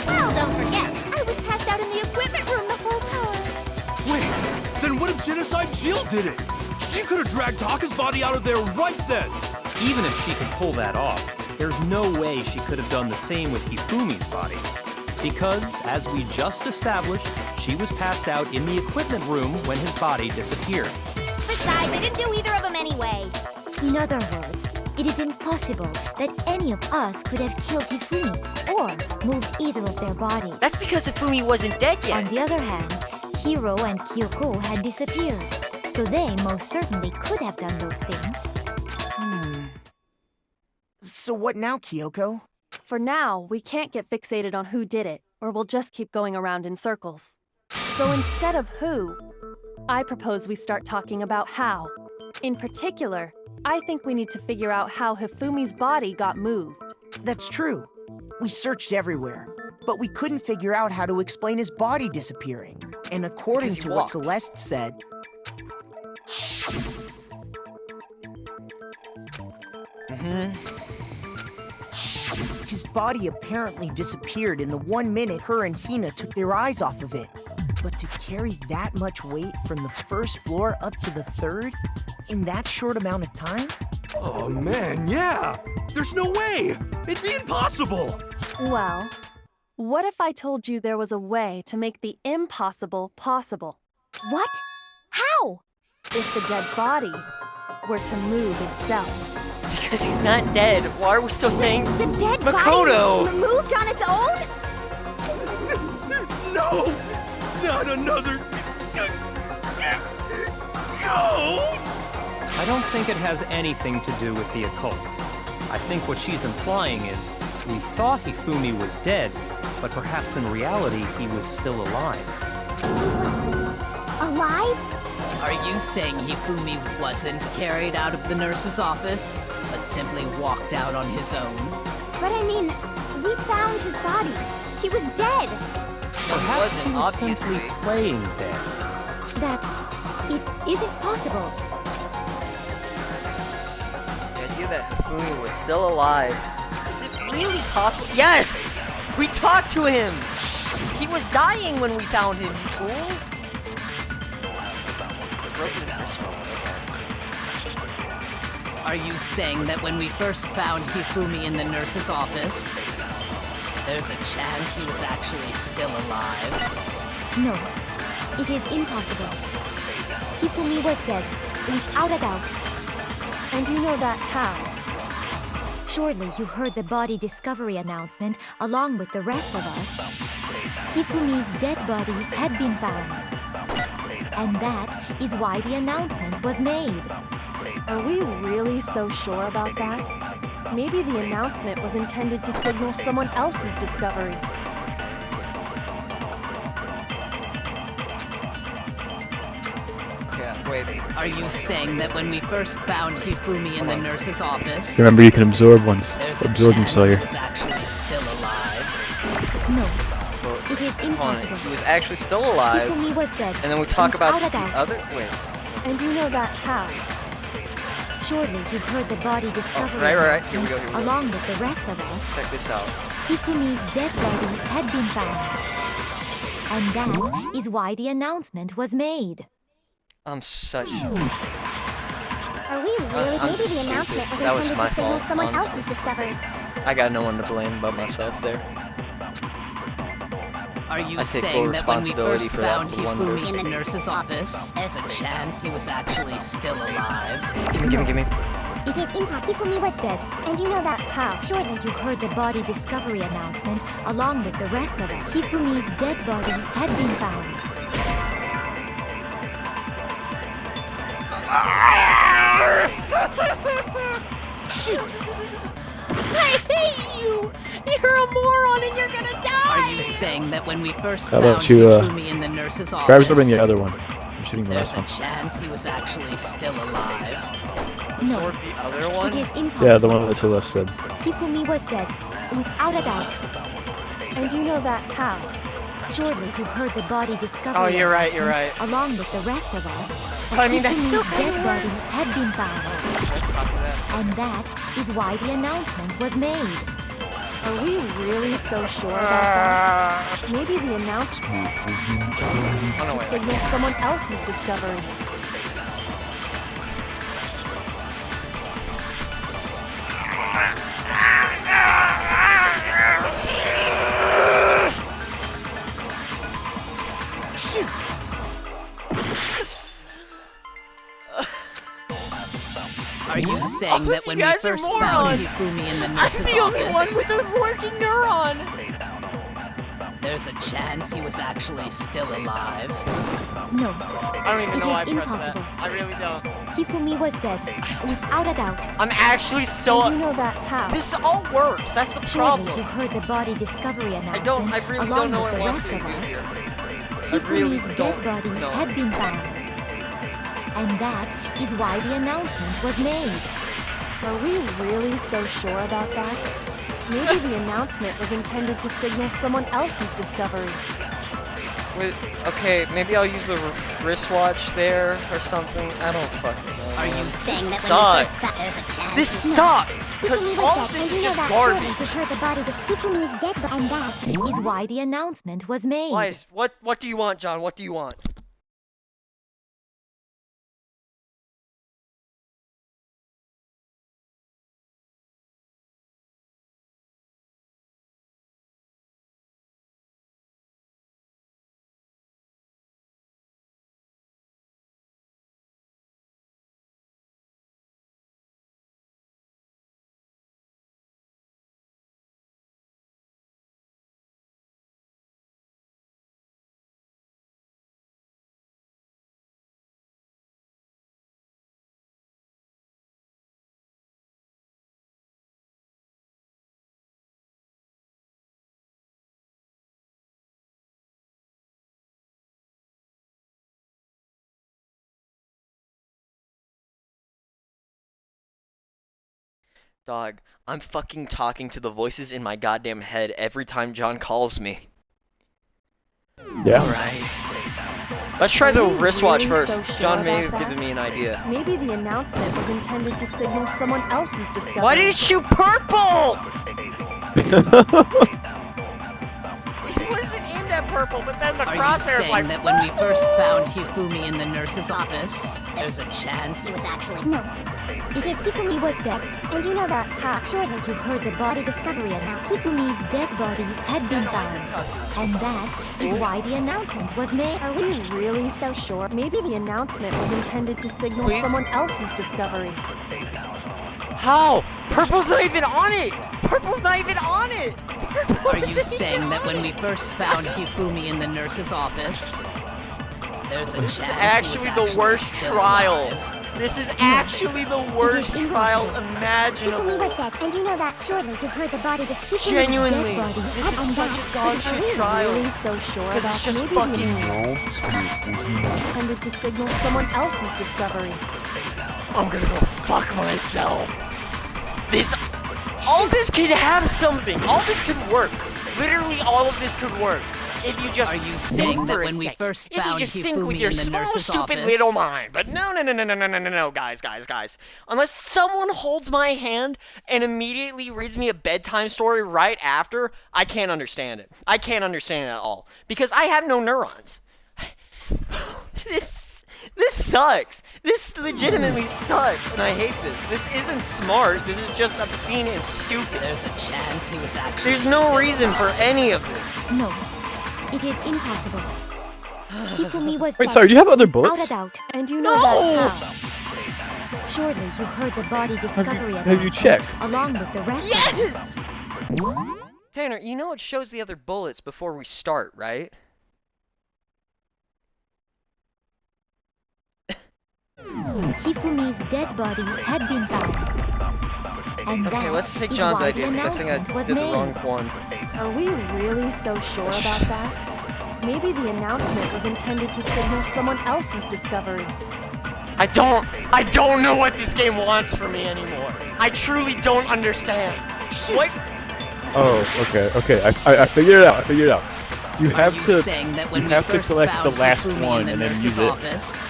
Well, don't forget, I was passed out in the equipment room the whole time. Wait, then what if Genocide Jill did it? She could have dragged Taka's body out of there right then! Even if she could pull that off, there's no way she could have done the same with Hifumi's body. Because, as we just established, she was passed out in the equipment room when his body disappeared. Besides, I didn't do either of them anyway. In other words, it is impossible that any of us could have killed Hifumi or moved either of their bodies. That's because Hifumi wasn't dead On yet. the other hand, Hiro and Kyoko had disappeared, so they most certainly could have done those things. So what now, Kyoko? For now, we can't get fixated on who did it, or we'll just keep going around in circles. So instead of who, I propose we start talking about how. In particular, I think we need to figure out how Hifumi's body got moved. That's true. We searched everywhere, but we couldn't figure out how to explain his body disappearing. And according Because he to what walked. Celeste said, his body apparently disappeared in the 1 minute her and Hina took their eyes off of it. But to carry that much weight from the first floor up to the third in that short amount of time? Oh man, yeah! There's no way! It'd be impossible! Well, what if I told you there was a way to make the impossible possible? What? How? If the dead body were to move itself. Because he's not dead. Why are we still saying The dead Makoto? body moved on its own? No! Not another... ghost! I don't think it has anything to do with the occult. I think what she's implying is, we thought Hifumi was dead, but perhaps in reality he was still alive. Alive? Are you saying Hifumi wasn't carried out of the nurse's office, but simply walked out on his own? But I mean, we found his body. He was dead. Perhaps wasn't, he was simply obviously. playing dead. It isn't possible. The idea that Hifumi was still alive. Is it really possible? Yes! We talked to him! He was dying when we found him, you fool! Broken crystal. Are you saying that when we first found Hifumi in the nurse's office, there's a chance he was actually still alive? No, it is impossible. Hifumi was dead, without a doubt. And you know that how? Surely you heard the body discovery announcement along with the rest of us. Hifumi's dead body had been found. And that is why the announcement was made. Are we really so sure about that? Maybe the announcement was intended to signal someone else's discovery. Yeah, wait. Are you saying that when we first found Hifumi in the nurse's office, Remember, you can absorb once. there's a Absorb him, chance he Sawyer. was actually still alive? No, Well, It is hold on, impossible. he was actually still alive, Hifumi was dead. and then we talk about without a the doubt. other. Wait. And you know that how? Surely you've heard the body discovery right. Here we go. announcement, along with the rest of us. Check this out. Hifumi's dead body had been found. And that is why the announcement was made. I'm such. Are we really? I'm Maybe stupid. the announcement was That was intended my to signal fault, someone honestly. else's discovery. I got no one to blame but myself there. Are you I take full saying that when we responsibility first for that found blunder. Hifumi in the nurse's office, there's a chance he was actually still alive? Give me. It is impossible. Hifumi was dead. And you know that how? Surely you heard the body discovery announcement, along with the rest of us. Hifumi's dead body had been found. Shoot! I hate you! You're a moron and you're gonna die! Are you saying that when we first How found about you, Hifumi in the nurse's office, Grab the other one. I'm shooting the there's last a one. chance he was actually still alive? No, Or the other it one? is impossible. Yeah, the one that Celeste said. Hifumi was dead, without a doubt. And you know that how? Surely you heard the body discovery Oh, you're right. announcement, along with the rest of us. But I mean, that's still Hifumi's dead body had been found. And that is why the announcement was made. Are we really so sure about that? Maybe the announcement Oh, no, to wait. signal someone else's discovery. Shoot! Are you saying that when we guys are first found morons. Hifumi in the I'm nurse's the only one office, with a working neuron! there's a chance he was actually still alive? No, I don't even It know why I is pressed that. impossible. I really don't. Hifumi was dead, without a doubt. I'm actually so. And you know that how? This all works. That's the Surely problem. you heard the body discovery I announcement, really along don't know with what the it wants rest me of to do us. here. I really Hifumi's don't dead body know. had been found. And that is why the announcement was made. Are we really so sure about that? Maybe the announcement was intended to signal someone else's discovery. Wait, okay, maybe I'll use the wristwatch there or something. I don't fucking know. Are you Saying that when Sucks. we first got there's a chance. This sucks! Because Hifumi all was of dead, this and is you know just that garbage. surely you heard the body was Hifumi's dead, and that. Is why the announcement was made. Why is, what do you want, John? What do you want? Dog, I'm fucking talking to the voices in my goddamn head every time John calls me. Yeah. Alright. Let's try the Are we wristwatch really first. so sure John may about have given that? me an idea. Maybe the announcement was intended to signal someone else's discovery. Why did it shoot purple? It wasn't aimed at purple, but then the Are you crosshair saying like. that when we first found Hifumi in the nurse's office, there's a chance He was actually no. It is Hifumi was dead, and you know that how? Surely You heard the body body discovery announcement. Hifumi's dead body had been found. And that is why the announcement was made. Are we really so sure? Maybe the announcement was intended to signal Please? someone else's discovery. How? Purple's not even on it! Purple's not even on it! Are you saying that when we first found Hifumi in the nurse's office, there's a chance he was Actually, the actually worst still trial. alive? This is actually the worst impossible. trial Hifumi imaginable. was dead, and you know that. Surely you heard the body was Hifumi's Genuinely, dead body, this is and such that. a dog Are shit we trial. really so sure Because about it's just maybe fucking. the intended to signal someone else's discovery? I'm gonna go fuck myself. This. All this could have something. All this could work. Literally all of this could work. If you just Are you think saying that for a when we second. first If you found just think with Hifumi your in the small, nurse's stupid office? little mind. But no, guys. Unless someone holds my hand and immediately reads me a bedtime story right after, I can't understand it. I can't understand it at all. Because I have no neurons. This sucks. This legitimately sucks, and I hate this. This isn't smart. This is just obscene and stupid. There's a chance he was actually There's no still reason for alive. any of this. No, it is impossible. Hifumi was Wait, dead, sorry, do you have other without bullets? a doubt. And you know that how? Surely you heard the body discovery have you announcement checked? along with the rest of Yes! us. Tanner, you know it shows the other bullets before we start, right? Hifumi's dead body had been found. And Okay, that let's take is John's why idea, the because I think I announcement was did the wrong made. one. Are we really so sure about that? Maybe the announcement was intended to signal someone else's discovery. I don't know what this game wants from me anymore. I truly don't understand. What? Oh, okay. I figured it out. You have Are you to saying that when you we have to first collect the found last Hifumi one in the and then nurse's use it. office,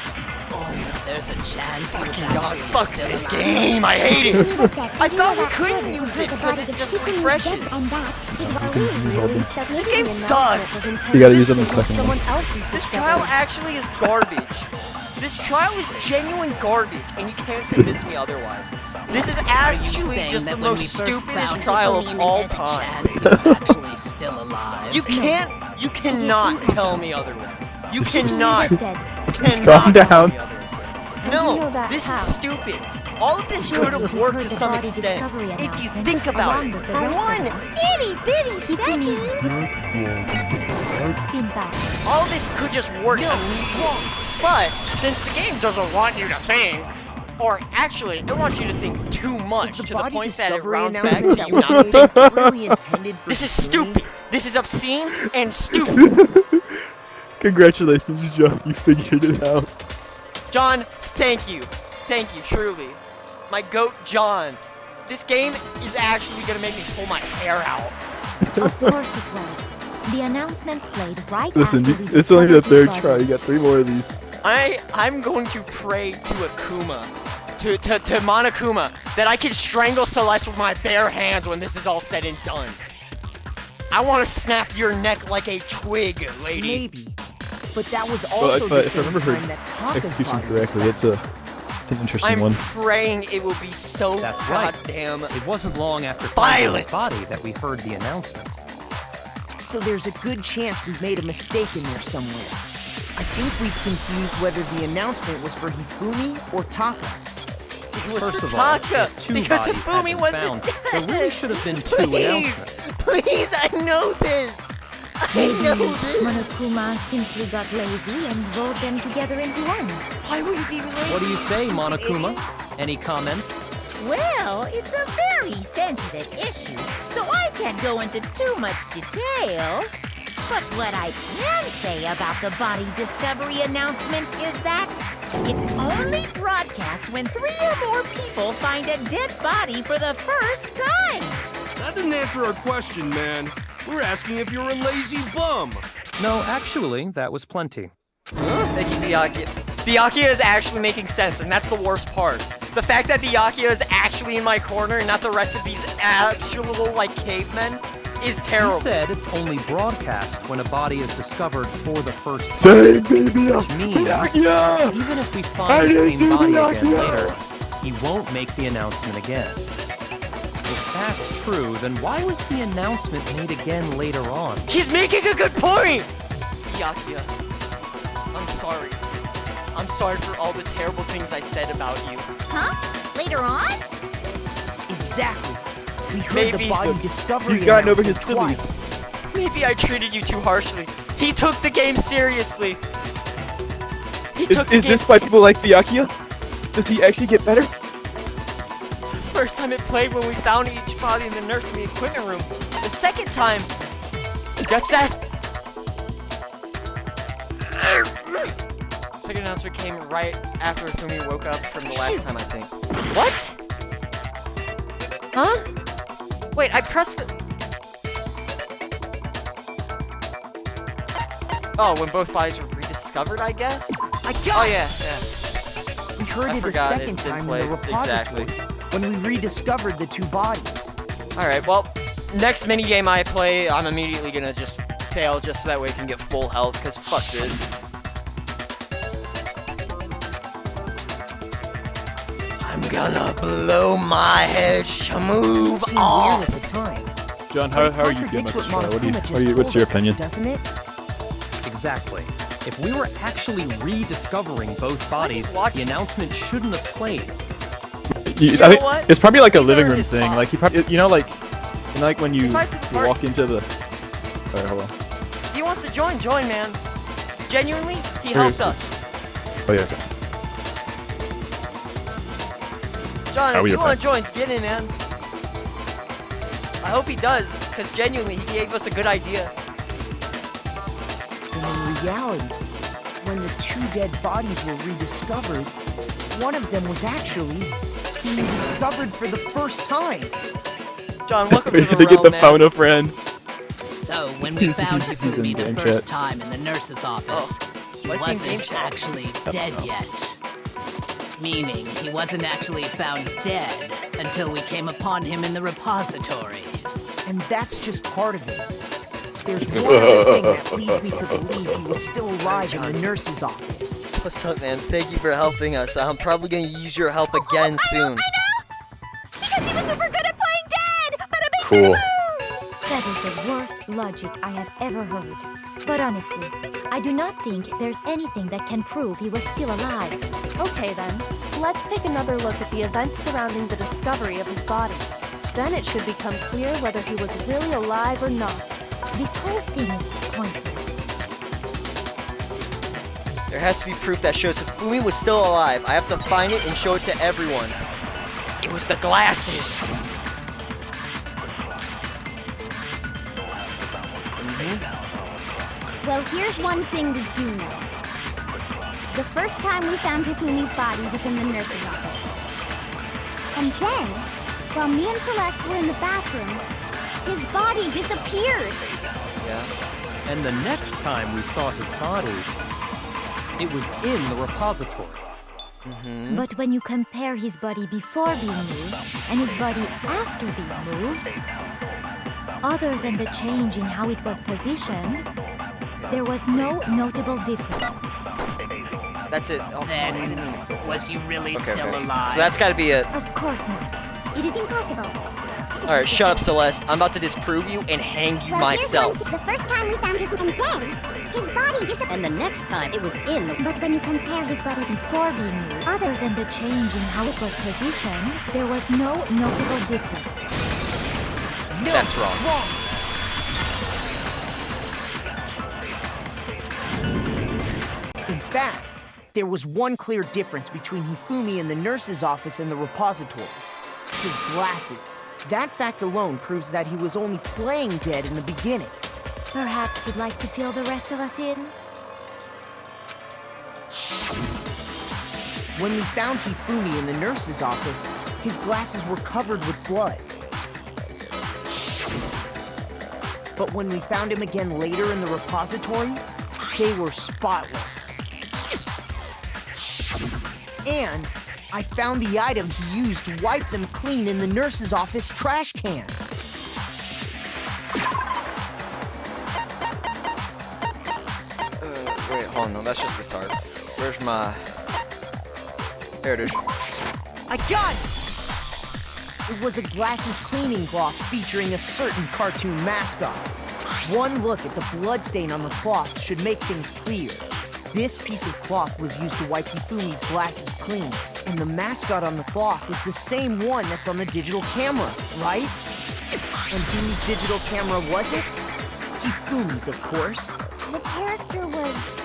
there's a chance he was God, actually fuck still this alive. game. I hate it. Hifumi was dead, I and you thought know we that couldn't surely use you it heard the because body it of just Hifumi's refreshes. dead, and that is why We we really said This maybe game the sucks. announcement was intended You gotta to use it on the signal second someone one. else's This trial discovery. actually is garbage. This trial is genuine garbage, and you can't convince me otherwise. This is Are you actually saying just that the when we most first stupidest found trial Hifumi of and all there's a time. chance he was actually still alive? You cannot tell me otherwise. You cannot, was dead. Just cannot calm tell down. me otherwise. And you No, know that this how? is stupid. All of this Surely could have you worked heard to the some body extent discovery if you announcement think about along it. with the For rest of one us. itty bitty Hifumi's second, been found. all of this could just work to But since the game doesn't want you to think, or actually, it wants you to think too much Is the to the body point that it discovery rounds back announcement to that you was not made thinking. really intended for This is Hifumi? stupid. This is obscene and stupid. Congratulations, John. You figured it out. John, thank you. Thank you, truly. My goat, John. This game is actually gonna make me pull my hair out. Of course it was. The announcement played right Listen, after we it's only the discovered his third try. body. You got 3 more of these. I'm going to pray to Akuma, to Monokuma, that I can strangle Celeste with my bare hands when this is all said and done. I want to snap your neck like a twig, lady. Maybe. But that was Well, also if the I same remember time her that Taka's execution body was correctly, found. it's an interesting I'm one. praying it will be so That's right. goddamn. It wasn't long after finding Violent. his body that we heard the announcement. So there's a good chance we've made a mistake in there somewhere. I think we've confused whether the announcement was for Hifumi or Taka. It was First for of all, Taka, if 2 because bodies had Hifumi been wasn't found, dead. there really should have been 2 Please. announcements. Please, I know this. I know this. Monokuma simply got lazy and rolled them together into one. Why would he be late? What do you say, Monokuma? Any comment? Well, it's a very sensitive issue, so I can't go into too much detail. But what I can say about the body discovery announcement is that it's only broadcast when 3 or more people find a dead body for the first time. That didn't answer our question, man. We're asking if you're a lazy bum. No, actually, that was plenty. Thank you, Byakuya. Byakuya is actually making sense, and that's the worst part. The fact that Byakuya is actually in my corner and not the rest of these actual, like, cavemen is terrible. He said it's only broadcast when a body is discovered for the first time. Say, baby, Which means, Byakuya! even if we I find the didn't same do body again Byakuya! later, he won't make the announcement again. If that's true, then why was the announcement made again later on? He's making a good point! Byakuya, I'm sorry. I'm sorry for all the terrible things I said about you. Huh? Later on? Exactly. We heard Maybe. the body discovery He's gotten over his announcement sillies. twice. Maybe I treated you too harshly. He took the game seriously. He took the Is game this why people like Byakuya? Does he actually get better? First time it played when we found each body in the nurse in the equipment room. The second time, just that. Second announcement came right after Fumi woke up from the last time, I think. What? Huh? Wait, I pressed the. Oh, when both bodies were rediscovered, I guess? I got Oh, it! yeah. We heard I it a forgot second it didn't time play in the repository exactly. when we rediscovered the two bodies. Alright, well, next minigame I play, I'm immediately gonna just fail just so that way I can get full health, because fuck this. I'm gonna blow my head, move It seemed off! weird at the time. John, But how it are you feeling contradicts about what this show? Monokuma just What's your told us, opinion? Doesn't it? Exactly. If we were actually rediscovering both bodies, watch- the announcement shouldn't have played. You I know think what? it's probably like a These living are room his thing. fault. Like he probably, you know, like when you Invite to the party. walk into the. Alright, hold on. He wants to join, man. Genuinely, he Where helped is us. Oh yeah. Sorry. John, How if we you your want to join, get in, man. I hope he does, because genuinely, he gave us a good idea. And in reality, when the two dead bodies were rediscovered, one of them was actually being discovered for the first time. John, welcome We to had the to get realm, the man. phone a friend. So, when we found he's Hifumi in the game first chat. time in the nurse's office, he why is he in game wasn't chat? actually dead yet. Meaning, he wasn't actually found dead until we came upon him in the repository. And that's just part of it. There's one other thing that leads me to believe he was still alive in the nurse's office. What's up, man? Thank you for helping us. I'm probably gonna use your help again soon. Because he was super good at playing dead! But a big Cool. That is the worst logic I have ever heard. But honestly, I do not think there's anything that can prove he was still alive. Okay then, let's take another look at the events surrounding the discovery of his body. Then it should become clear whether he was really alive or not. This whole thing is pointless. There has to be proof that shows Hifumi was still alive. I have to find it and show it to everyone. It was the glasses. Well, here's one thing we do know. The first time we found Hifumi's body was in the nurse's office. And then, while me and Celeste were in the bathroom, his body disappeared. Yeah. And the next time we saw his body, it was in the repository. But when you compare his body before being moved and his body after being moved, other than the change in how it was positioned, there was no notable difference. That's it. Oh, Then, was he really still alive? So that's gotta be it. Of course not. It is impossible. Alright, shut up, Celeste. I'm about to disprove you and hang you myself. The first time we found him, and then his body disappeared. And the next time it was in the... But when you compare his body Before being moved, other than the change in how it was positioned, there was no notable difference. No, That's wrong. it's wrong. In fact, there was one clear difference between Hifumi in the nurse's office and the repository. His glasses. That fact alone proves that he was only playing dead in the beginning. Perhaps you'd like to fill the rest of us in? When we found Hifumi in the nurse's office, his glasses were covered with blood. But when we found him again later in the repository, they were spotless. And I found the item he used to wipe them clean in the nurse's office trash can. Wait, hold on. No, that's just the tarp. Where's my... There it is. I got it! It was a glasses cleaning cloth featuring a certain cartoon mascot. One look at the bloodstain on the cloth should make things clear. This piece of cloth was used to wipe Hifumi's glasses clean, and the mascot on the cloth is the same one that's on the digital camera, right? And whose digital camera was it? Hifumi's, of course. The character was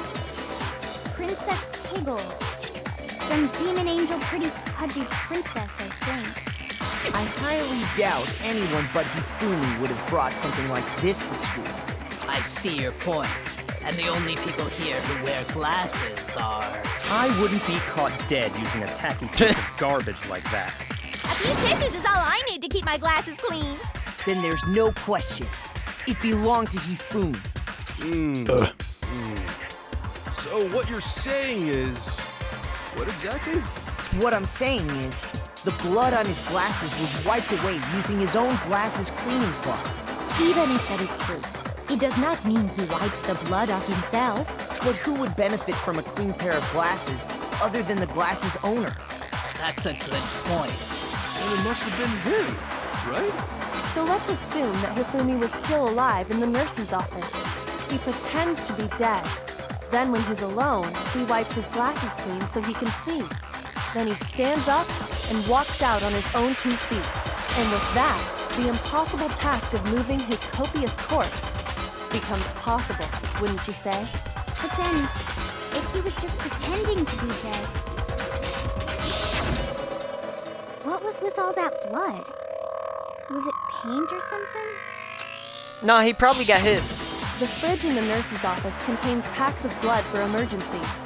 Princess Piggles from Demon Angel Pretty Pudgy Princess, I think. I highly doubt anyone but Hifumi would have brought something like this to school. I see your point. And the only people here who wear glasses are... I wouldn't be caught dead using a tacky piece of garbage like that. A few tissues is all I need to keep my glasses clean. Then there's no question. It belonged to Hifumi. So what you're saying is... What exactly? What I'm saying is, the blood on his glasses was wiped away using his own glasses cleaning cloth. Even if that is true, it does not mean he wiped the blood off himself. But who would benefit from a clean pair of glasses other than the glasses owner? That's a good point. And it must have been him, right? So let's assume that Hifumi was still alive in the nurse's office. He pretends to be dead. Then when he's alone, he wipes his glasses clean so he can see. Then he stands up and walks out on his own 2 feet. And with that, the impossible task of moving his copious corpse becomes possible, wouldn't you say? But then, if he was just pretending to be dead, what was with all that blood? Was it paint or something? Nah, he probably got hit. The fridge in the nurse's office contains packs of blood for emergencies.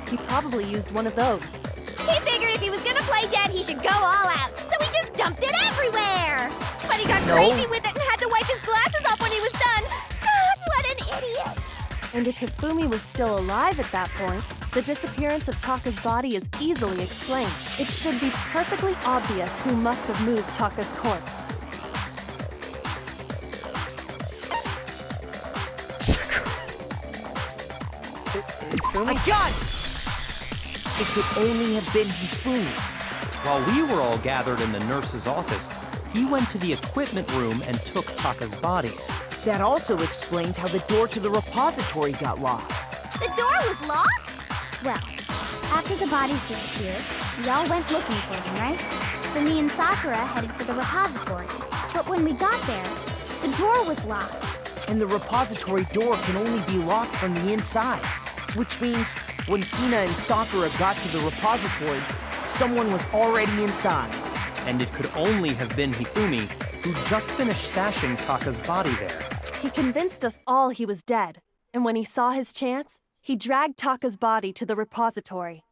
He probably used one of those. He figured if he was gonna play dead, he should go all out, so he just dumped it everywhere! But he got crazy with it and had to wipe his glasses off when he was done! God, what an idiot! And if Hifumi was still alive at that point, the disappearance of Taka's body is easily explained. It should be perfectly obvious who must have moved Taka's corpse. I got it! It could only have been Hifumi. While we were all gathered in the nurse's office, he went to the equipment room and took Taka's body. That also explains how the door to the repository got locked. The door was locked? Well, after the bodies disappeared, we all went looking for them, right? So me and Sakura headed for the repository. But when we got there, the door was locked. And the repository door can only be locked from the inside. Which means when Hina and Sakura got to the repository, someone was already inside. And it could only have been Hifumi, who just finished stashing Taka's body there. He convinced us all he was dead, and when he saw his chance, he dragged Taka's body to the repository.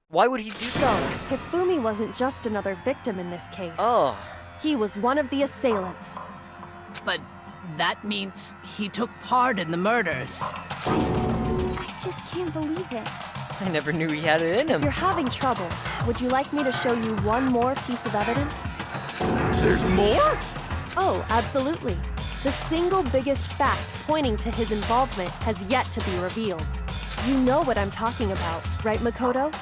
Why would he do So, that? Hifumi wasn't just another victim in this case. Oh. He was one of the assailants. But that means he took part in the murders. I just can't believe it. I never knew he had it in If him. you're having trouble, would you like me to show you one more piece of evidence? There's more? Oh, absolutely. The single biggest fact pointing to his involvement has yet to be revealed. You know what I'm talking about, right, Makoto?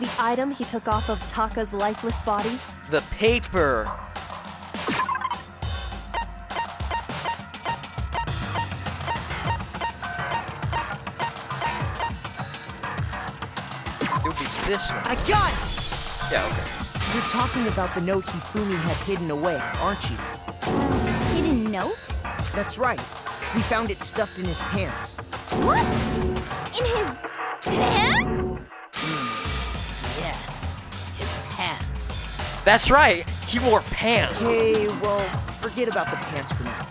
The item he took off of Taka's lifeless body? The paper. It would be this one. I got it! Yeah, okay. You're talking about the note Hifumi had hidden away, aren't you? Hidden note? That's right. We found it stuffed in his pants. What? In his pants? Yes, his pants. That's right. He wore pants. Okay, well, forget about the pants for now.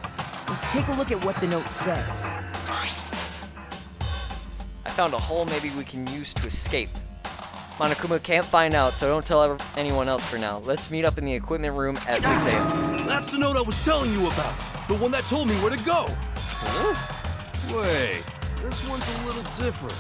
Take a look at what the note says. I found a hole maybe we can use to escape. Monokuma can't find out, so don't tell anyone else for now. Let's meet up in the equipment room at 6 a.m. That's the note I was telling you about. The one that told me where to go. Wait, this one's a little different.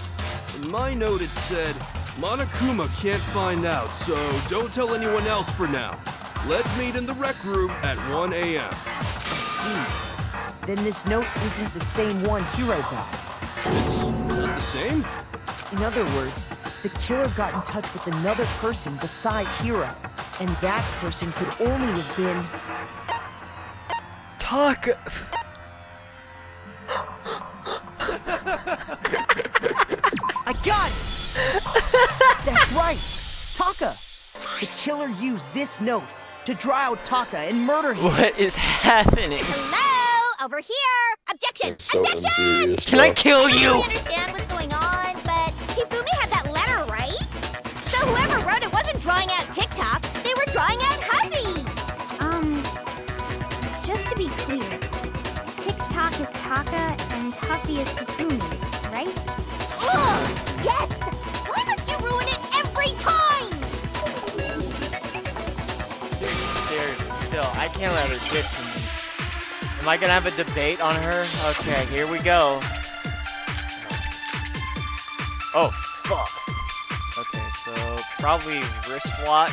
In my note it said, Monokuma can't find out, so don't tell anyone else for now. Let's meet in the rec room at 1 a.m. I see. Then this note isn't the same one Hiro got. It's not the same? In other words, the killer got in touch with another person besides Hiro. And that person could only have been... Taka. I got it! That's right! Taka! The killer used this note to draw out Taka and murder him. What is happening? Hello? Over here! Objection! So Objection! unserious, Can I bro. kill I don't you? really understand what's going on, but Hifumi had that letter, right? So whoever wrote it wasn't drawing out TikTok, they were drawing out Huffy! Just to be clear, TikTok is Taka and Huffy is Hifumi, right? Ugh! Yes! Why must you ruin it every time? Seriously scared. Still, I can't let her get to me. Am I gonna have a debate on her? Okay, here we go. Oh, fuck. Okay, so probably wristwatch.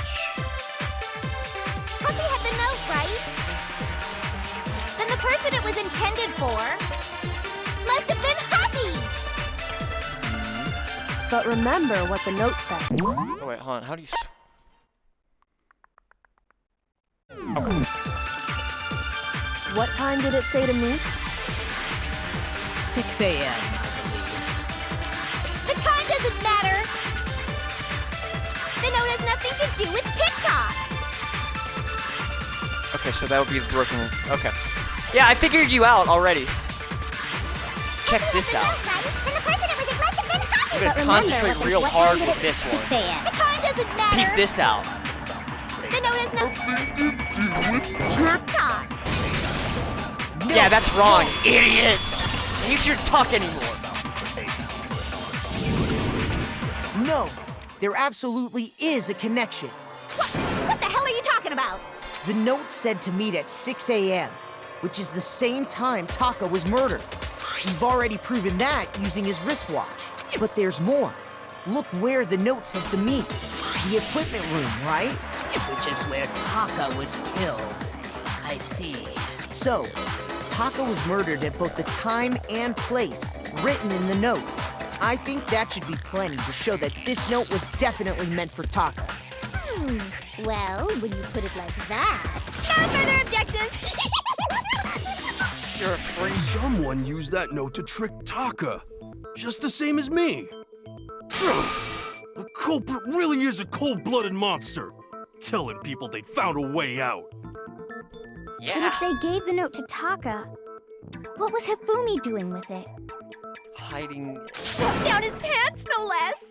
Puppy had the note, right? Then the person it was intended for must have been Happy! But remember what the note said. Oh, wait, hold on. How do you... Okay. What time did it say to me? 6 a.m. The time doesn't matter! The note has nothing to do with TikTok! Okay, so that would be the broken... Okay. Yeah, I figured you out already. Check this out. Then the person it was in must have been Happy! I'm gonna concentrate real hard with this one. 6 a.m. The time doesn't matter! Peep this out. The note has nothing to do with TikTok! Yeah, that's wrong, idiot! You shouldn't talk anymore. No, there absolutely is a connection. What the hell are you talking about? The note said to meet at 6 a.m., which is the same time Taka was murdered. We've already proven that using his wristwatch. But there's more. Look where the note says to meet. The equipment room, right? Which is where Taka was killed. I see. So, Taka was murdered at both the time and place written in the note. I think that should be plenty to show that this note was definitely meant for Taka. Well, when you put it like that... No further objections! You're a freak. Someone used that note to trick Taka. Just the same as me. The culprit really is a cold-blooded monster. Telling people they found a way out. But Yeah. if they gave the note to Taka, what was Hifumi doing with it? Hiding... Down his pants, no less!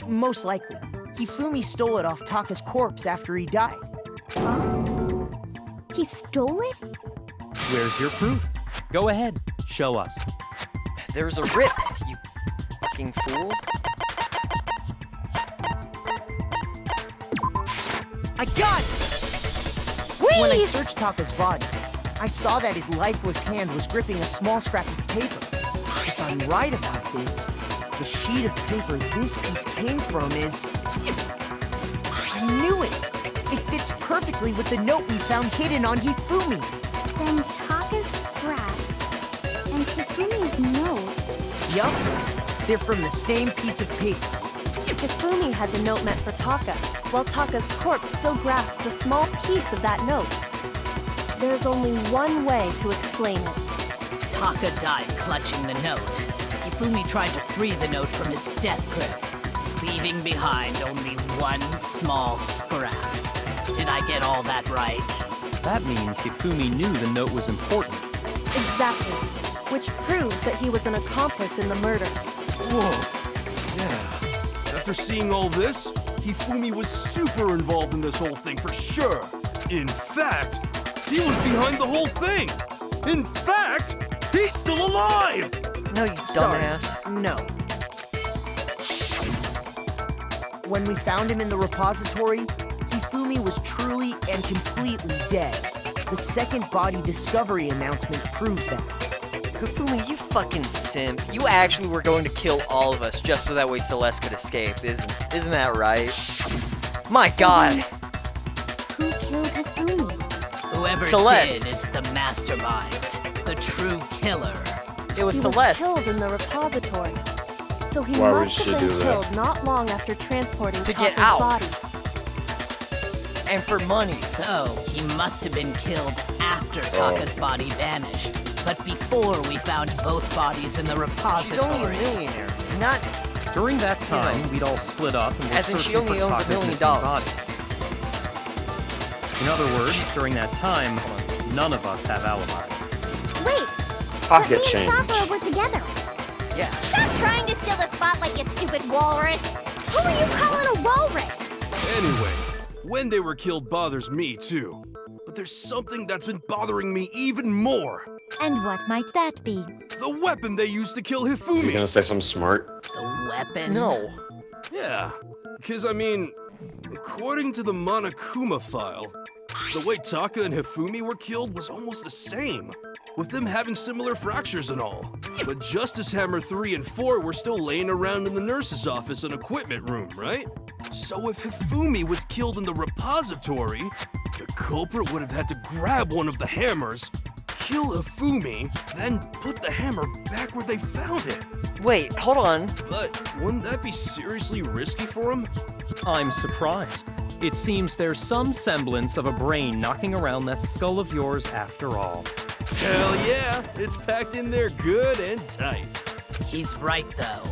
Most likely, Hifumi stole it off Taka's corpse after he died. He stole it? Where's your proof? Go ahead, show us. There's a rip, you fucking fool. I got it! When I searched Taka's body, I saw that his lifeless hand was gripping a small scrap of paper. If I'm right about this, the sheet of paper this piece came from is... I knew it! It fits perfectly with the note we found hidden on Hifumi. Then Taka's scrap and Hifumi's note. Yup, they're from the same piece of paper. Hifumi had the note meant for Taka, while Taka's corpse still grasped a small piece of that note. There's only one way to explain it. Taka died clutching the note. Hifumi tried to free the note from its death grip, leaving behind only one small scrap. Did I get all that right? That means Hifumi knew the note was important. Exactly. Which proves that he was an accomplice in the murder. Whoa. Yeah. After seeing all this, Hifumi was super involved in this whole thing for sure. In fact, he was behind the whole thing. In fact, he's still alive! No, you Sorry, dumbass. no. When we found him in the repository, Hifumi was truly and completely dead. The second body discovery announcement proves that. Hifumi, you fucking simp. You actually were going to kill all of us just so that way Celeste could escape, isn't that right? My god! Who killed Hifumi? Whoever Celeste. did is the mastermind, the true killer. It was He Celeste. was killed in the repository. So he Why would must she have do been that? killed not long after transporting To get Taka's out. body. And for money. So, he must have been killed after Taka's body vanished, but before we found both bodies in the She's repository. only a millionaire. Not... During that time, we'd all split up and were As in she searching only for owns $1 Taka's million. missing body. In other words, during that time, none of us have alibis. Wait, Pocket but me and change. Sakura were together. Yeah. Stop trying to steal the spotlight, you stupid walrus! Who are you calling a walrus? Anyway, when they were killed bothers me too. But there's something that's been bothering me even more. And what might that be? The weapon they used to kill Is he Hifumi. gonna say something smart? The weapon? No. Yeah, because I mean, according to the Monokuma file, the way Taka and Hifumi were killed was almost the same, with them having similar fractures and all. But Justice Hammer 3 and 4 were still laying around in the nurse's office and equipment room, right? So if Hifumi was killed in the repository, the culprit would have had to grab one of the hammers, kill Hifumi, then put the hammer back where they found it. Wait, hold on. But wouldn't that be seriously risky for him? I'm surprised. It seems there's some semblance of a brain knocking around that skull of yours after all. Hell yeah, it's packed in there good and tight. He's right, though.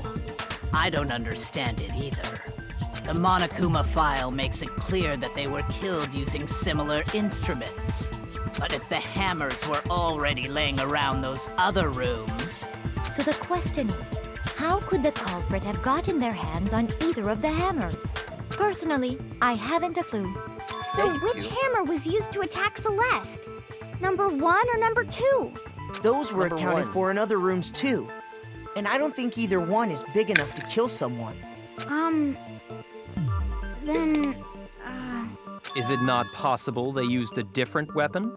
I don't understand it either. The Monokuma file makes it clear that they were killed using similar instruments. But if the hammers were already laying around those other rooms... So the question is, how could the culprit have gotten their hands on either of the hammers? Personally, I haven't a clue. So Thank which you. hammer was used to attack Celeste? Number 1 or number 2? Those were Number accounted one. for in other rooms too. And I don't think either one is big enough to kill someone. Then, Is it not possible they used a different weapon?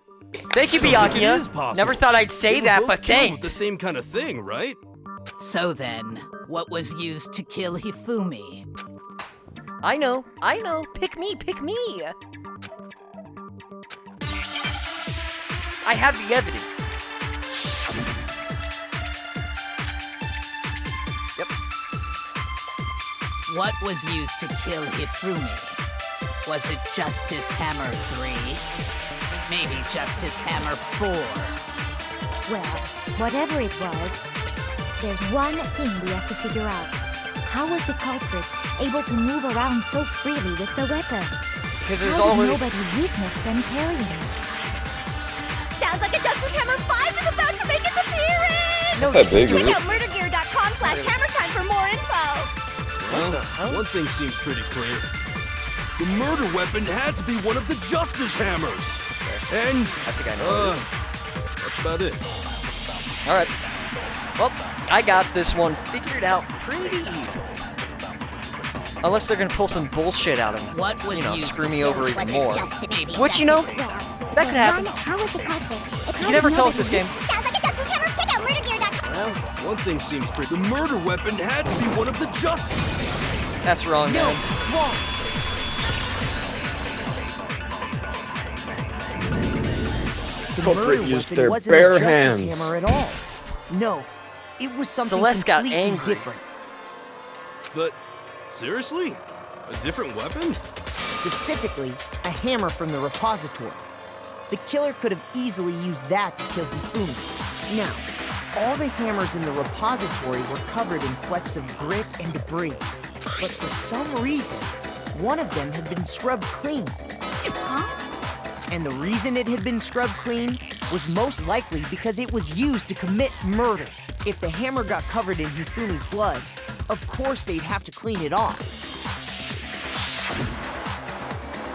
Thank you, So it is Byakuya. possible. Never thought I'd say They were that, both but killed with the thanks. same kind of thing, right? So then, what was used to kill Hifumi? I know. Pick me. I have the evidence. Yep. What was used to kill Hifumi? Was it Justice Hammer 3? Maybe Justice Hammer 4? Well, whatever it was, there's one thing we have to figure out. How was the culprit able to move around so freely with the weapon? Because there's How did already. nobody witness them carrying it? Sounds like a Justice Hammer 5 is about to make its appearance! No, That big, Check is it? out murdergear.com/hammertime for more info! Well, one thing seems pretty clear. The murder weapon had to be one of the Justice Hammers. And, I think I know. that's about it. All right. Well, I got this one figured out pretty easily. Unless they're gonna pull some bullshit out of me. What was You know, used screw to me kill over even Was it more. just maybe What you know? Justice? That could happen. How was the culprit? You can never tell with this game. Sounds like a Justice Hammer! Check out murdergear.com! Well, one thing seems pretty. The murder weapon had to be one of the Justice. That's wrong, No, man. it's wrong. The Culprit murder used weapon their wasn't bare a Justice hands. Hammer at all. No, it was something Celeste got completely angry. different. But, seriously? A different weapon? Specifically, a hammer from the repository. The killer could have easily used that to kill Hifumi. Now, all the hammers in the repository were covered in flecks of grit and debris. But for some reason, one of them had been scrubbed clean. And the reason it had been scrubbed clean was most likely because it was used to commit murder. If the hammer got covered in Hifumi's blood, of course they'd have to clean it off.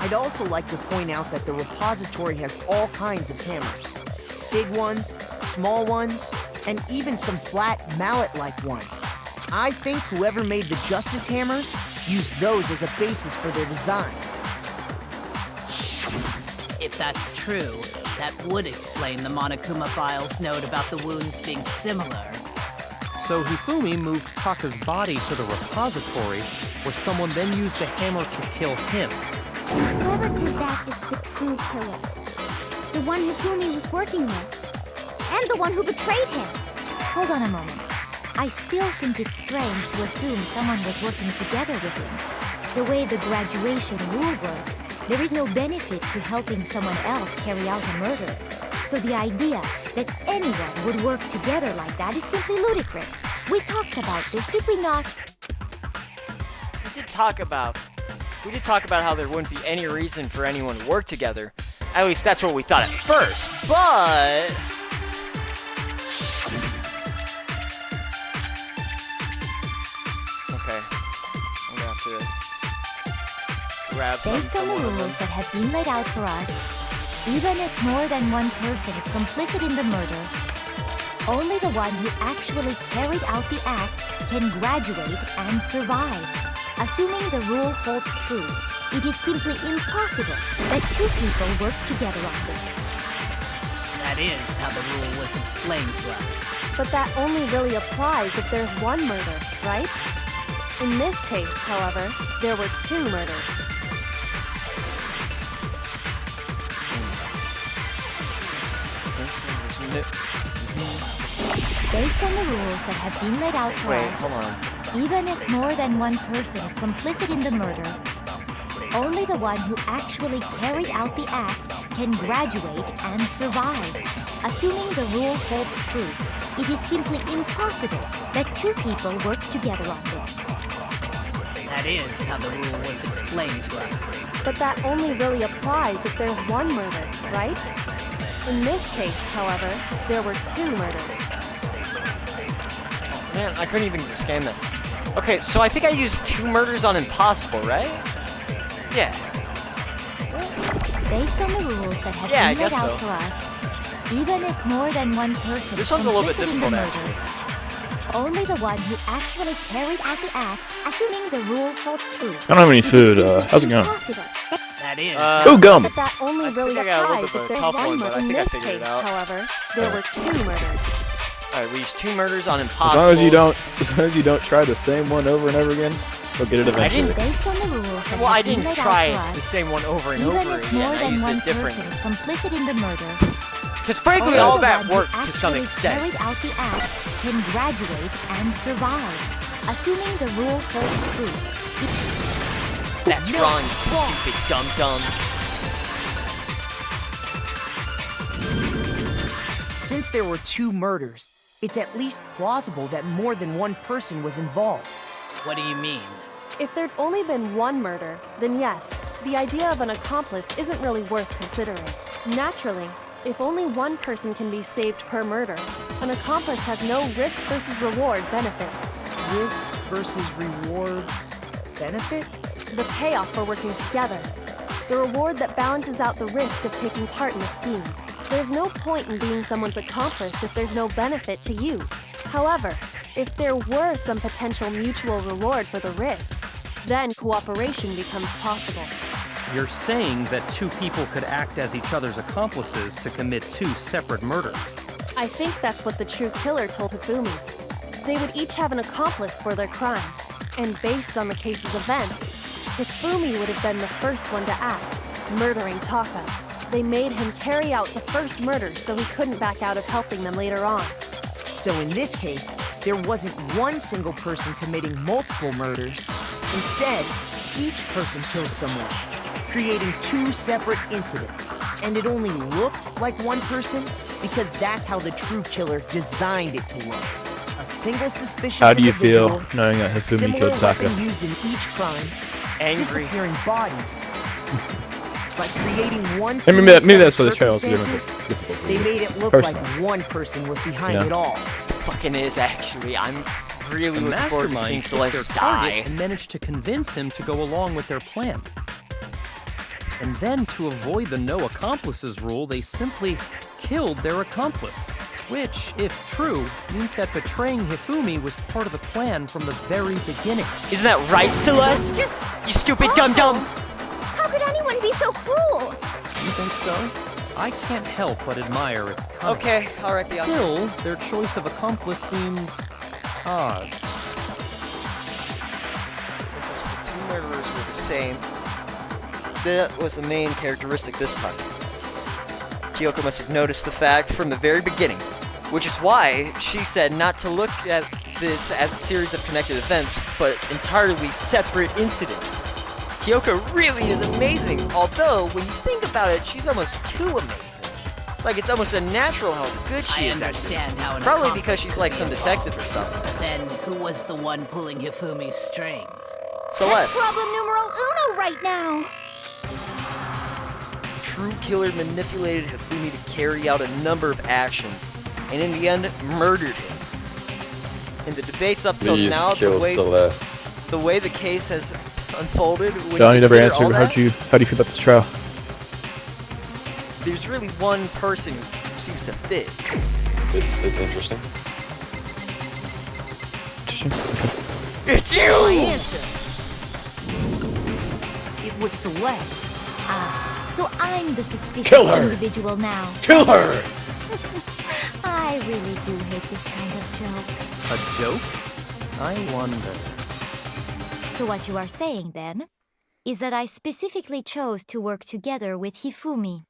I'd also like to point out that the repository has all kinds of hammers. Big ones, small ones, and even some flat mallet-like ones. I think whoever made the Justice Hammers used those as a basis for their design. If that's true, that would explain the Monokuma file's note about the wounds being similar. So Hifumi moved Taka's body to the repository, where someone then used the hammer to kill him. Whoever did that is the true killer. The one Hifumi was working with. And the one who betrayed him. Hold on a moment. I still think it's strange to assume someone was working together with him. The way the graduation rule works, there is no benefit to helping someone else carry out a murder. So the idea that anyone would work together like that is simply ludicrous. We talked about this, did we not? We did talk about how there wouldn't be any reason for anyone to work together. At least that's what we thought at first. But okay, I'm gonna have to grab some Based on from the one of them. rules that have been laid out for us, even if more than one person is complicit in the murder, only the one who actually carried out the act can graduate and survive. Assuming the rule holds true, it is simply impossible that two people work together on this. That is how the rule was explained to us. But that only really applies if there's one murder, right? In this case, however, there were 2 murders. Based on the rules that have been laid out for Wait, us, hold on. even if more than one person is complicit in the murder, only the one who actually carried out the act can graduate and survive. Assuming the rule holds true, it is simply impossible that 2 people work together on this. That is how the rule was explained to us. But that only really applies if there's one murder, right? In this case, however, there were 2 murders. Man, I couldn't even scan that. Okay, so I think I used 2 murders on Impossible, right? Yeah. Based on the rules that have Yeah, I been laid guess out so. for us, even if more than one person This is one's a little bit complicit in the difficult, murder, only the one who actually carried out the act, assuming the rule holds true. I don't have any food. How's it going? Impossible. That is. Ooh, gum! But that only really I got a little applies bit of if a there's tough one one, but murder. I In think I this figured it case, out. however, there were 2 murders. Alright, we used 2 murders on As Impossible. long as you don't try the same one over and over again, you'll get it eventually. didn't- Based on the rules that Well, have I been didn't laid try out for the us, same one over and even over if again. more I than used one it different. person is complicit in the murder, Because frankly, only all the that one who worked to some actually extent. carried out the act can graduate and survive, assuming the rule holds true. That's wrong, you stupid dum-dum. Since there were 2 murders, it's at least plausible that more than one person was involved. What do you mean? If there'd only been one murder, then yes, the idea of an accomplice isn't really worth considering. Naturally, if only one person can be saved per murder, an accomplice has no risk versus reward benefit. Risk versus reward benefit? The payoff for working together. The reward that balances out the risk of taking part in the scheme. There's no point in being someone's accomplice if there's no benefit to you. However, if there were some potential mutual reward for the risk, then cooperation becomes possible. You're saying that 2 people could act as each other's accomplices to commit 2 separate murders. I think that's what the true killer told Hifumi. They would each have an accomplice for their crime. And based on the case's events, Hifumi would have been the first one to act, murdering Taka. They made him carry out the first murder so he couldn't back out of helping them later on. So in this case, there wasn't one single person committing multiple murders. Instead, each person killed someone, creating 2 separate incidents. And it only looked like one person because that's how the true killer designed it to look. A single suspicious How do you feel individual, knowing that Hifumi similar killed Taka? weapon used in each crime, Angry. disappearing bodies. By creating one And single maybe set that's of why the trial is circumstances, difficult. they made it look Personally. like one person was behind Yeah. it all. Fucking is, actually. I'm really The looking forward to seeing mastermind hit their Celeste target die. and managed to convince him to go along with their plan. And then, to avoid the no accomplices rule, they simply killed their accomplice. Which, if true, means that betraying Hifumi was part of the plan from the very beginning. Isn't that right, Celeste? Just You stupid dum-dum! how could anyone be so cruel? You think so? I can't help but admire its cunning. Okay, alright, yeah. Still, their choice of accomplice seems odd. The 2 murderers were the same. That was the main characteristic this time. Kyoko must have noticed the fact from the very beginning, which is why she said not to look at this as a series of connected events, but entirely separate incidents. Kyoko really is amazing, although when you think about it, she's almost too amazing. Like, it's almost unnatural how good she I is at understand this. how an Probably accomplice because she's could like be some involved. detective or something. Then who was the one pulling Hifumi's strings? Celeste. Problem numero uno right now. The true killer manipulated Hifumi to carry out a number of actions, and in the end, murdered him. In the debates up till Please now, kill Celeste. the way the case has unfolded, when John, you never consider all answered. that, How do you feel about this trial? there's really one person who seems to fit. It's interesting. Interesting. Okay. It's My you! answer. It was Celeste. So I'm the suspicious Kill her! individual now. Kill her! I I really do hate this kind of joke. A joke? I wonder. So what you are saying, then, is that I specifically chose to work together with Hifumi.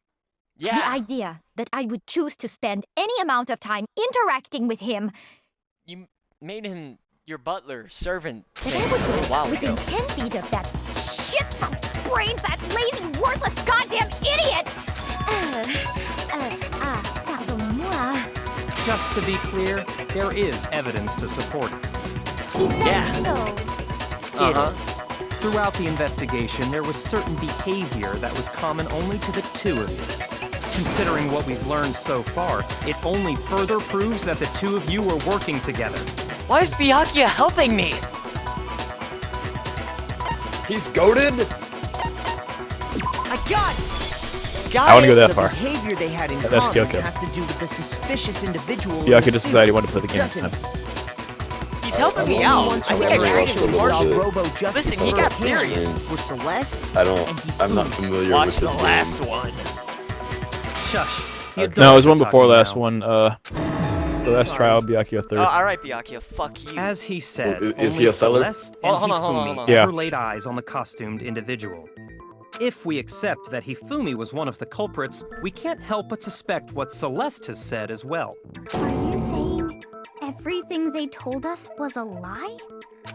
The Yeah. idea that I would choose to spend any amount of time interacting with him, You made him your butler, servant that thing I would a little while go within ago. 10 feet of that shit brain fat, lazy, worthless, goddamn idiot! Pardonnez-moi. Just to be clear, there is evidence to support it. Is that Yeah. so? It is. Throughout the investigation, there was certain behavior that was common only to the two of you. Considering what we've learned so far, it only further proves that the two of you were working together. Why is Byakuya helping me? He's goaded? I got it! I wanna go that The far. behavior they had in That's common Kyoko. has to do with the suspicious individual in Byakuya the decided he suit, wanted to play the game this doesn't time. it? He's helping me The out. only ones I who think I ever treated watched him a saw little bit. Robo Justice Listen, he got firsthand serious. were Celeste I and don't. I'm not Hifumi. familiar Watch with the this last game. one. Shush. The Okay. No, it was adults one are before talking last now. one. The last Sorry. trial, Byakuya third. Oh, alright, Byakuya, fuck you. As he said, Well, is only he a seller? Celeste and Hold on, hold on, Hifumi hold on. Yeah. ever laid eyes on the costumed individual. If we accept that Hifumi was one of the culprits, we can't help but suspect what Celeste has said as well. Are you saying everything they told us was a lie?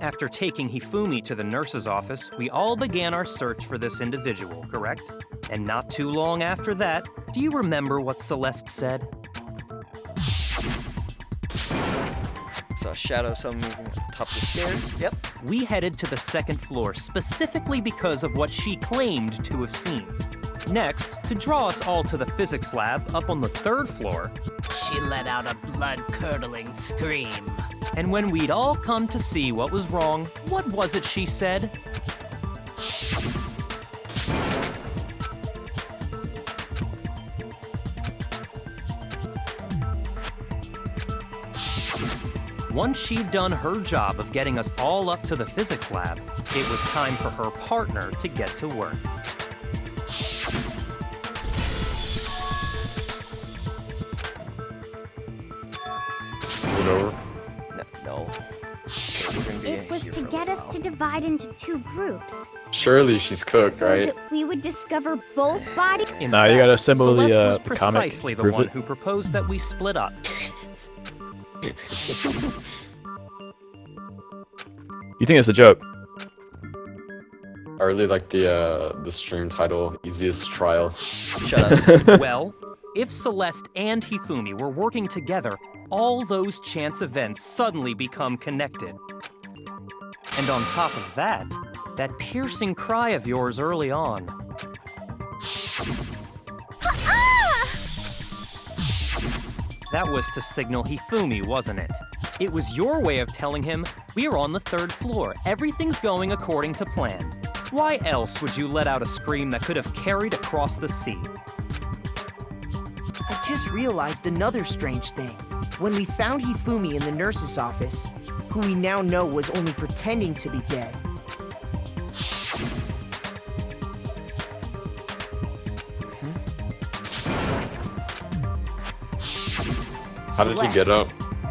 After taking Hifumi to the nurse's office, we all began our search for this individual, correct? And not too long after that, do you remember what Celeste said? Saw shadow some moving at the top of the stairs. Yep. We headed to the second floor specifically because of what she claimed to have seen. Next, to draw us all to the physics lab up on the third floor, She let out a blood-curdling scream. and when we'd all come to see what was wrong, what was it she said? Once she'd done her job of getting us all up to the physics lab, it was time for her partner to get to work. Is it over? No. We're gonna be It was here to for a get us while. to divide into two groups. Surely she's cooked, So right? that we would discover both bodies. In Nah, you fact, gotta assemble Celeste was the comic. precisely the prove one it. who proposed that we split up. You think it's a joke? I really like the stream title, Easiest Trial. Shut up. Well, if Celeste and Hifumi were working together, all those chance events suddenly become connected. And on top of that, that piercing cry of yours early on. That was to signal Hifumi, wasn't it? It was your way of telling him, we're on the third floor, everything's going according to plan. Why else would you let out a scream that could have carried across the sea? I just realized another strange thing. When we found Hifumi in the nurse's office, who we now know was only pretending to be dead, How did you get up?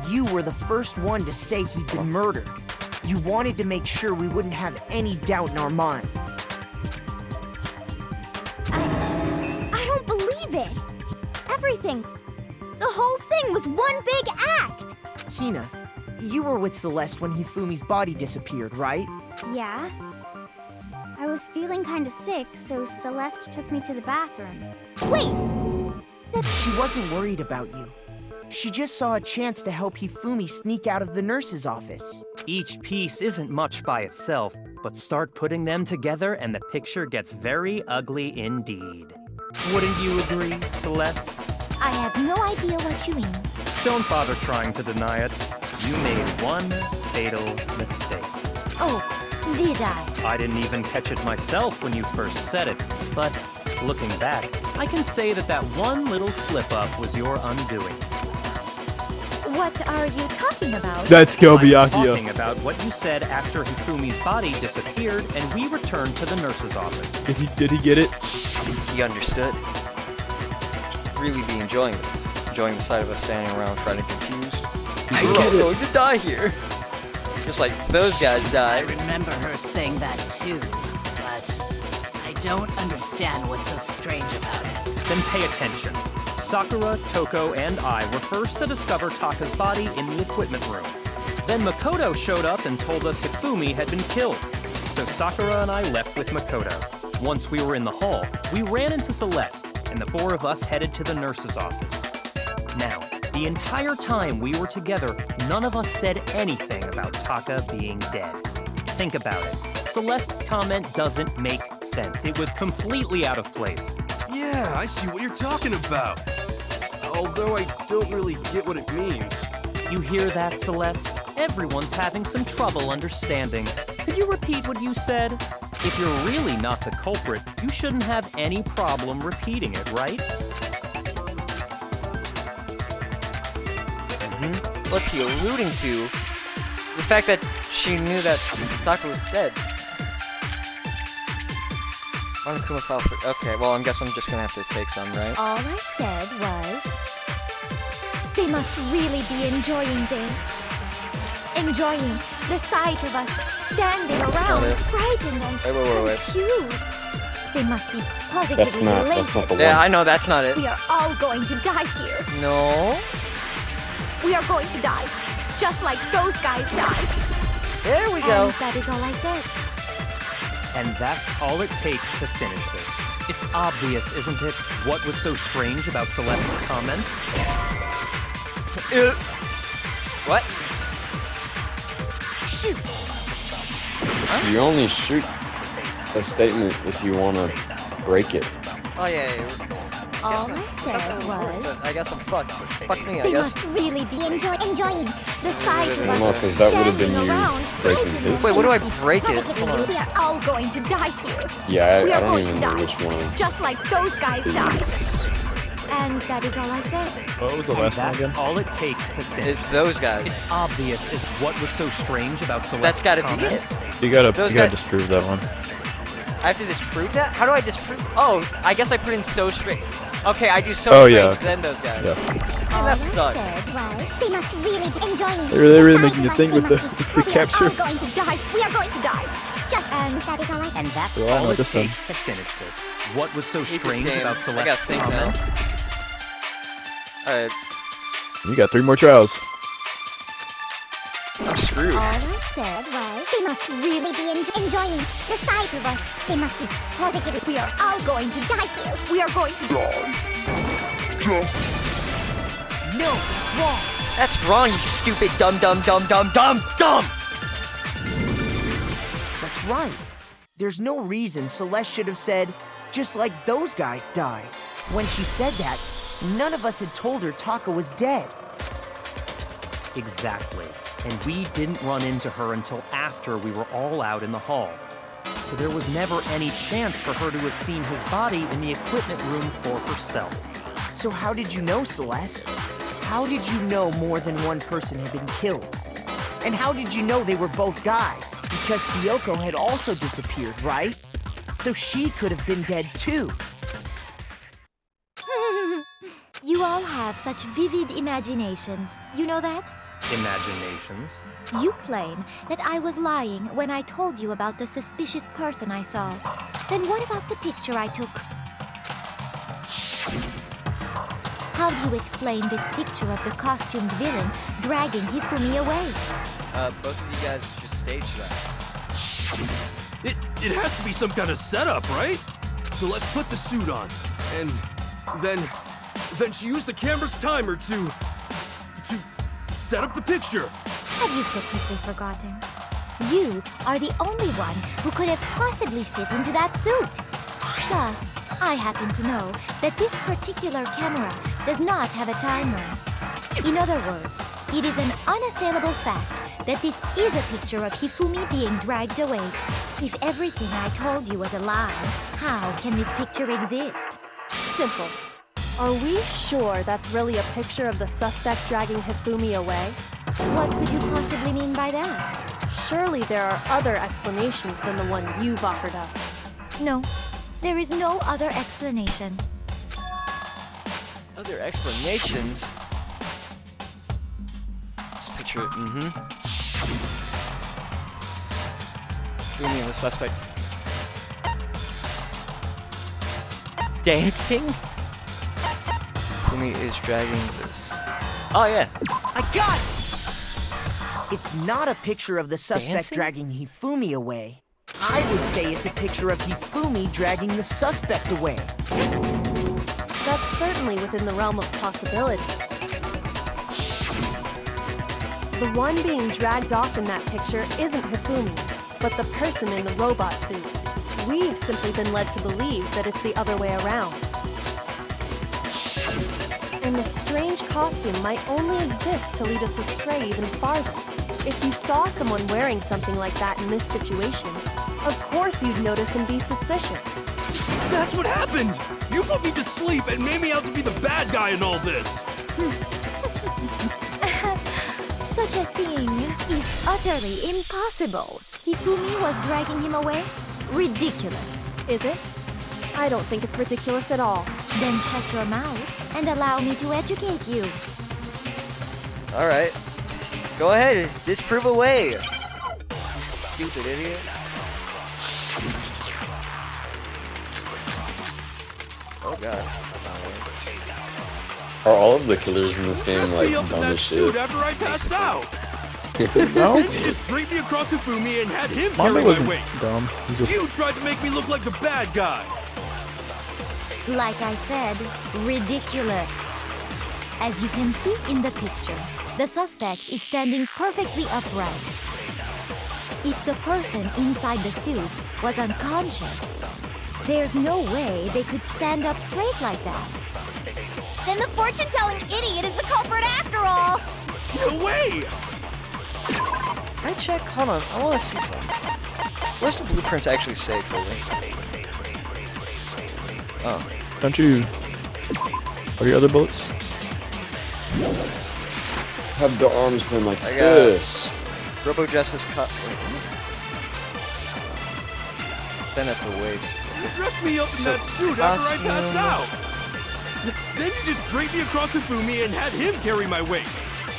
you were the first one to say he'd been murdered. You wanted to make sure we wouldn't have any doubt in our minds. I don't believe it. Everything. The whole thing was one big act. Hina, you were with Celeste when Hifumi's body disappeared, right? Yeah. I was feeling kinda sick, so Celeste took me to the bathroom. Wait! She wasn't worried about you. She just saw a chance to help Hifumi sneak out of the nurse's office. Each piece isn't much by itself, but start putting them together and the picture gets very ugly indeed. Wouldn't you agree, Celeste? I have no idea what you mean. Don't bother trying to deny it. You made one fatal mistake. Oh, did I? I didn't even catch it myself when you first said it, but looking back, I can say that that one little slip-up was your undoing. What are you talking about? Let's go, I'm Byakuya. talking about what you said after Hifumi's body disappeared and we returned to the nurse's office. Did he get it? He understood. Really be enjoying this. enjoying the sight of us standing around trying to confuse. I We're get all it. going to die here. Just like those guys I died. remember her saying that too, but I don't understand what's so strange about it. Then pay attention. Sakura, Toko, and I were first to discover Taka's body in the equipment room. Then Makoto showed up and told us Hifumi had been killed. So Sakura and I left with Makoto. Once we were in the hall, we ran into Celeste, and the four of us headed to the nurse's office. Now, the entire time we were together, none of us said anything about Taka being dead. Think about it. Celeste's comment doesn't make sense. It was completely out of place. Yeah, I see what you're talking about. Although I don't really get what it means. You hear that, Celeste? Everyone's having some trouble understanding. Could you repeat what you said? If you're really not the culprit, you shouldn't have any problem repeating it, right? What's he alluding to? The fact that she knew that Taka was dead. Okay, well, I guess I'm just gonna have to take some, right? All I said was, they must really be enjoying this. Enjoying the sight of us standing not around, it. frightened and Wait. confused. They must be positively That's not elated. the Yeah, I one. know that's not it. We are all going to die here. No. We are going to die, just like those guys died. There we go. And that is all I said. And that's all it takes to finish this. It's obvious, isn't it? What was so strange about Celeste's comment? What? Shoot! You only shoot a statement if you want to break it. Oh yeah. All I said was, I guess I'm fucked. Fuck me, I they guess. must really be enjoying the sight of No, us 'cause that would've been standing you around, breaking frightened his. Wait, what do I and break it? positively Hold on. We are all going to die here. Yeah, We I are don't going even to know die, which one just like those guys died. is. And that is all I said. What was the And last one that's again? all it takes to finish. It's those guys. It's obvious is what was so strange about Celeste's That's gotta be comment. it. You gotta Those disprove that one. I have to disprove that? How do I disprove? Oh, I guess I put in so strange. Okay, I do so Oh, strange, yeah. then those guys. Yeah. All That I sucks. said was, they must really be enjoying They're really the making you sight think of with us. the We capture. are all going to die. We are going to die. Just, and that is all I said. And that's Well, I All know it this one. takes to finish this. What was so Hate this strange game. about I got Celeste's think comment? now. Alright, You got 3 more trials. I'm screwed. All I said was, they must really be enjoying the sight of us. They must be positive. We are all going to die here. We are going to die. No, it's wrong. That's wrong, you stupid dumb. That's right. There's no reason Celeste should have said, just like those guys died. When she said that, none of us had told her Taka was dead. Exactly. And we didn't run into her until after we were all out in the hall. So there was never any chance for her to have seen his body in the equipment room for herself. So how did you know, Celeste? How did you know more than one person had been killed? And how did you know they were both guys? Because Kyoko had also disappeared, right? So she could have been dead too. You all have such vivid imaginations. You know that? Imaginations. You claim that I was lying when I told you about the suspicious person I saw. Then what about the picture I took? How do you explain this picture of the costumed villain dragging Hifumi away? Both of you guys just staged that. It has to be some kind of setup, right? So let's put the suit on, and then she used the camera's timer to set up the picture. Have you so quickly forgotten? You are the only one who could have possibly fit into that suit. Plus, I happen to know that this particular camera does not have a timer. In other words, it is an unassailable fact that this is a picture of Hifumi being dragged away. If everything I told you was a lie, how can this picture exist? Simple. Are we sure that's really a picture of the suspect dragging Hifumi away? What could you possibly mean by that? Surely there are other explanations than the one you've offered up. No, there is no other explanation. Other explanations? This picture, Fumi and the suspect dancing? Fumi is dragging this. Oh yeah. I got it! It's not a picture of the suspect Dancing? dragging Hifumi away. I would say it's a picture of Hifumi dragging the suspect away. That's certainly within the realm of possibility. The one being dragged off in that picture isn't Hifumi, but the person in the robot suit. We've simply been led to believe that it's the other way around. And the strange costume might only exist to lead us astray even farther. If you saw someone wearing something like that in this situation, of course you'd notice and be suspicious. That's what happened! You put me to sleep and made me out to be the bad guy in all this! Such a thing is utterly impossible. Hifumi was dragging him away? Ridiculous. Is it? I don't think it's ridiculous at all. Then shut your mouth and allow me to educate you. Alright. Go ahead, disprove away. You stupid idiot. Oh god. Are all of the killers in this game Dressed like me up in dumb that as shit? suit after I passed out! No? Then you just draped me across Hifumi and had him Mondo carry my wasn't weight! dumb. He just You tried to make me look like the bad guy! Like I said, ridiculous. As you can see in the picture, the suspect is standing perfectly upright. If the person inside the suit was unconscious, there's no way they could stand up straight like that. Then the fortune-telling idiot is the culprit after all! No way! Can I check? Hold on, I want to see something. What does the blueprints actually say for Link? Oh. don't you? Are your other bullets? Have the arms been like I got this? Robo Justice cut. Then at the waist. You dressed me up in So, that suit after I passed costume. out! Then you just draped me across Hifumi and had him carry my weight!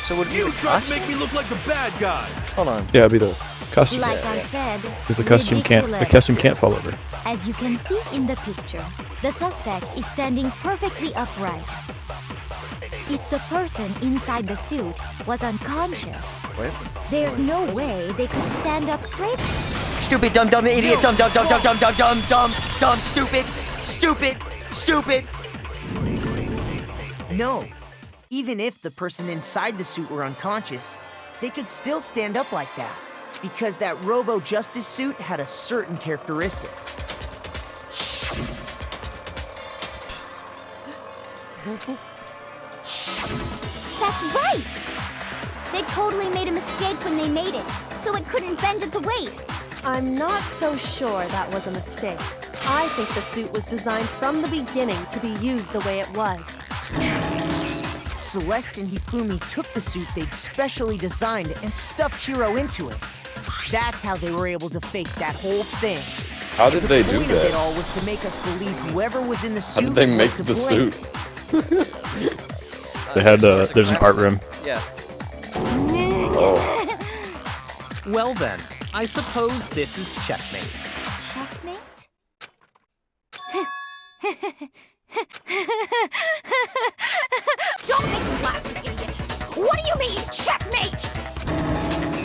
So would You you tried to make me look like the bad guy! Hold on. Yeah, it'd be the costume. Like I said, Because the costume can't. The ridiculous. costume can't fall over. As you can see in the picture, the suspect is standing perfectly upright. If the person inside the suit was unconscious, Wait. there's no way they could stand up straight. Stupid, dumb, dumb, idiot, dumb, dumb, dumb, dumb, dumb, dumb, dumb, dumb, dumb, stupid, stupid, stupid. No. Even if the person inside the suit were unconscious, they could still stand up like that. Because that Robo Justice suit had a certain characteristic. That's right! They totally made a mistake when they made it, so it couldn't bend at the waist. I'm not so sure that was a mistake. I think the suit was designed from the beginning to be used the way it was. Celeste and Hifumi took the suit they'd specially designed and stuffed Hiro into it. That's how they were able to fake that whole thing. How did they The do point of it that? all was to make us believe whoever was in the How suit did they was make to the blame. suit? They had there's an art room. Yeah. Oh. Well then, I suppose this is checkmate. Checkmate? Don't make me laugh, you idiot! What do you mean, checkmate?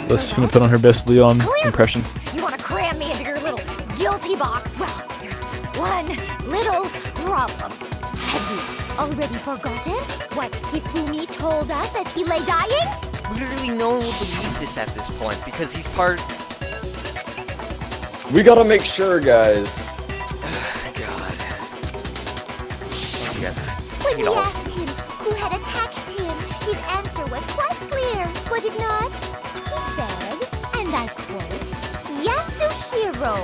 Let's gonna put on her best Leon Clearly, impression. You want to cram me into your little guilty box? Well, there's one little problem. Have you already forgotten what Hifumi told us as he lay dying? Literally no one will believe this at this point because he's part. We gotta make sure, guys. God. Oh, God. When You we know. asked him who had attacked him, his answer was quite clear, was it not? He said, and I quote, Yasuhiro.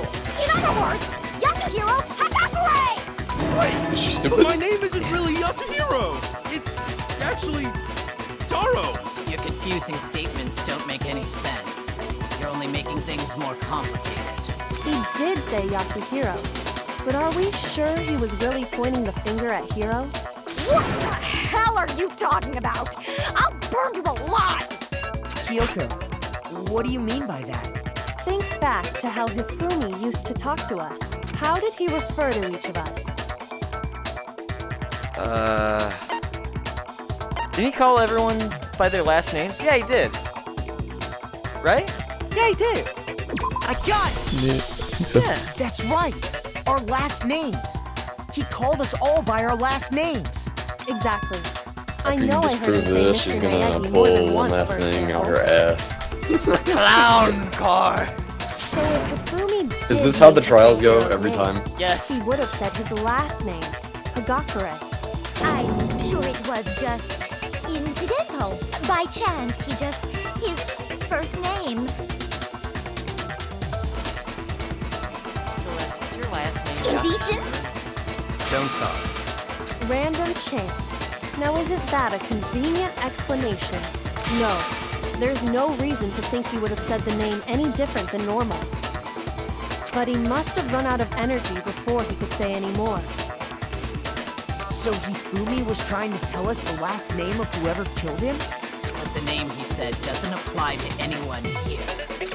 In other words, Yasuhiro Hagakure! Wait! Is she But stupid? my name isn't really Yasuhiro! It's actually Taro! Your confusing statements don't make any sense. You're only making things more complicated. He did say Yasuhiro, but are we sure he was really pointing the finger at Hiro? What the hell are you talking about? I'll burn you alive! Kyoko, what do you mean by that? Think back to how Hifumi used to talk to us. How did he refer to each of us? Did he call everyone by their last names? Yeah, he did. Right? Yeah, he did. I got it! Yeah, I think so. Yeah. That's right! Our last names! He called us all by our last names! Exactly. I After you know I heard him disprove say this, Mr. she's gonna Miyagi more than pull one once, last for thing out example. her ass. Clown car. So if Hifumi Is did this how the need to trials say go Hiro's every name, time? Yes. he would have said his last name, Hagakure. I'm sure it was just incidental. By chance, his first name. Celeste, is your last name Indecent? Don't talk. Random chance. Now isn't that a convenient explanation? No. There's no reason to think he would have said the name any different than normal. But he must have run out of energy before he could say any more. So Hifumi was trying to tell us the last name of whoever killed him? But the name he said doesn't apply to anyone here.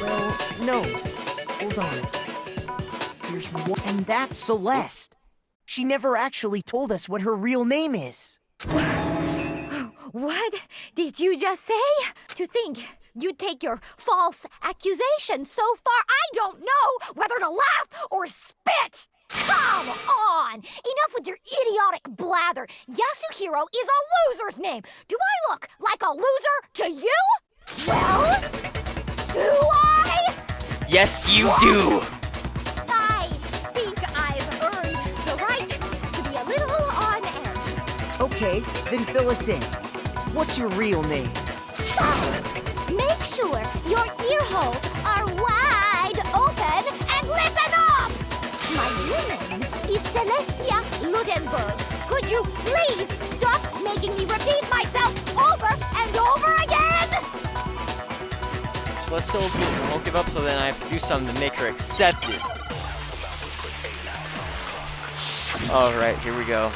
Well, no. Hold on. There's one, and that's Celeste. She never actually told us what her real name is. What did you just say? To think you'd take your false accusation so far, I don't know whether to laugh or spit! Come on! Enough with your idiotic blather! Yasuhiro is a loser's name! Do I look like a loser to you? Well, do I? Yes, you do. I think I've earned the right to be a little on edge. Okay, then fill us in. What's your real name? Fine. Make sure your ear holes are wide open and listen up! My real name is Celestia Ludenberg. Could you please stop making me repeat myself over and over again? Celeste still won't give up, so then I have to do something to make her accept it. Alright, here we go.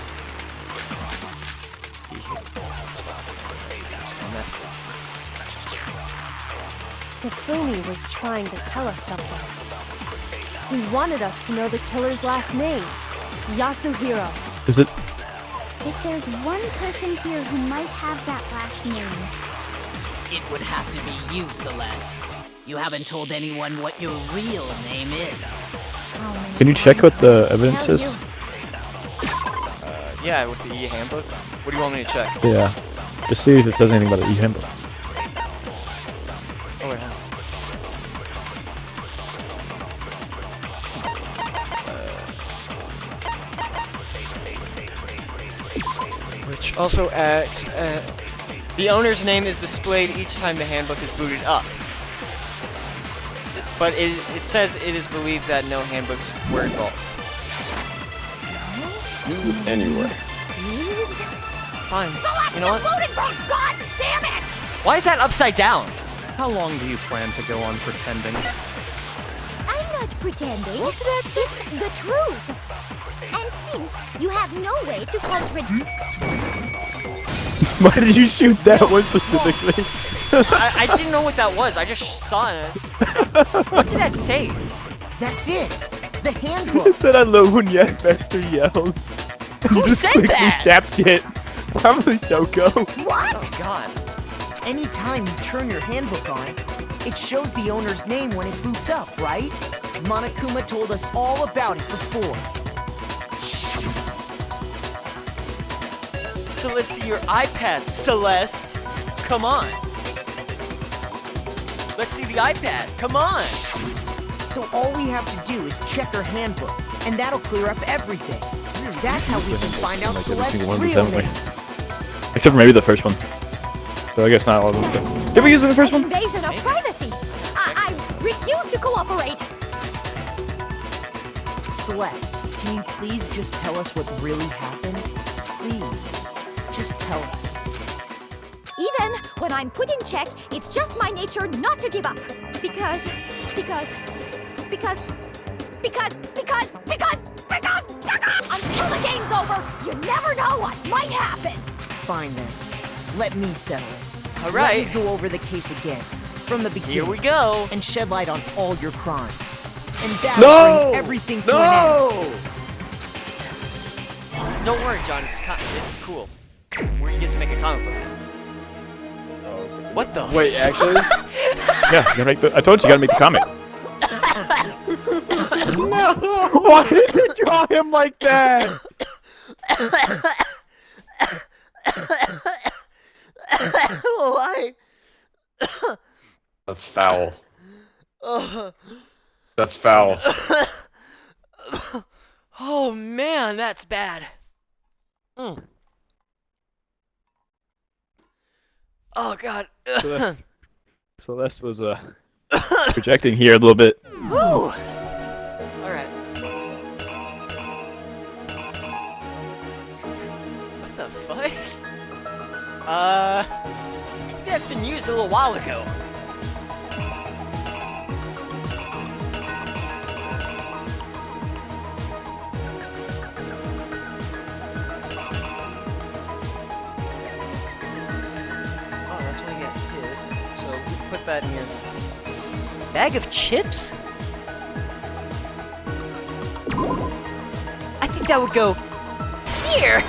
Hifumi was trying to tell us something. He wanted us to know the killer's last name, Yasuhiro. Is it? If there's one person here who might have that last name, It would have to be you, Celeste. You haven't told anyone what your real name is. Can you check what the evidence Tell is? you. Yeah, with the e-handbook. What do you want me to check? Yeah. Just see if it says anything about the e-handbook. Oh, wait, hold on. Which also acts, the owner's name is displayed each time the handbook is booted up. But it says it is believed that no handbooks were involved. Use it anywhere. Fine. You know what? Ludenberg, God damn it! Why is that upside down? How long do you plan to go on pretending? I'm not pretending. It's the truth. And since you have no way to contradict... Why did you shoot that one specifically? I didn't know what that was. I just saw it. What did that say? That's it! The It handbook! said I love when Master yells. Who You just said quickly that? tapped it. Probably Toko. What? Oh god. Anytime you turn your handbook on, it shows the owner's name when it boots up, right? Monokuma told us all about it before. So let's see your iPad, Celeste. Come on. Let's see the iPad. Come on. So all we have to do is check her handbook, and that'll clear up everything. That's how we can find out Like every Celeste's single one of these, real haven't we? name. Except for maybe the first one. So I guess not all of them. Did we use it in the first one? Invasion of privacy. I refuse to cooperate. Celeste, can you please just tell us what really happened? Please, just tell us. Even when I'm put in check, it's just my nature not to give up. Because... Until the game's over, you never know what might happen. Fine then. Let me settle it. All Let right. me go over the case again, from the beginning. Here we go. And shed light on all your crimes. And that No! will bring everything to an end. No! Don't worry, John. It's cool. Where you get to make a comic book. What the? Wait, actually? Yeah, you gotta make the, I told you, you gotta make the comment. No! Why did you draw him like that? Why? That's foul. Oh. That's foul. Oh man, that's bad. Oh god. Celeste was projecting here a little bit. Whew. All right. What the fuck? That's been used a little while ago. Oh, that's what I got hit. So we put that in here. Bag of chips? I think that would go here.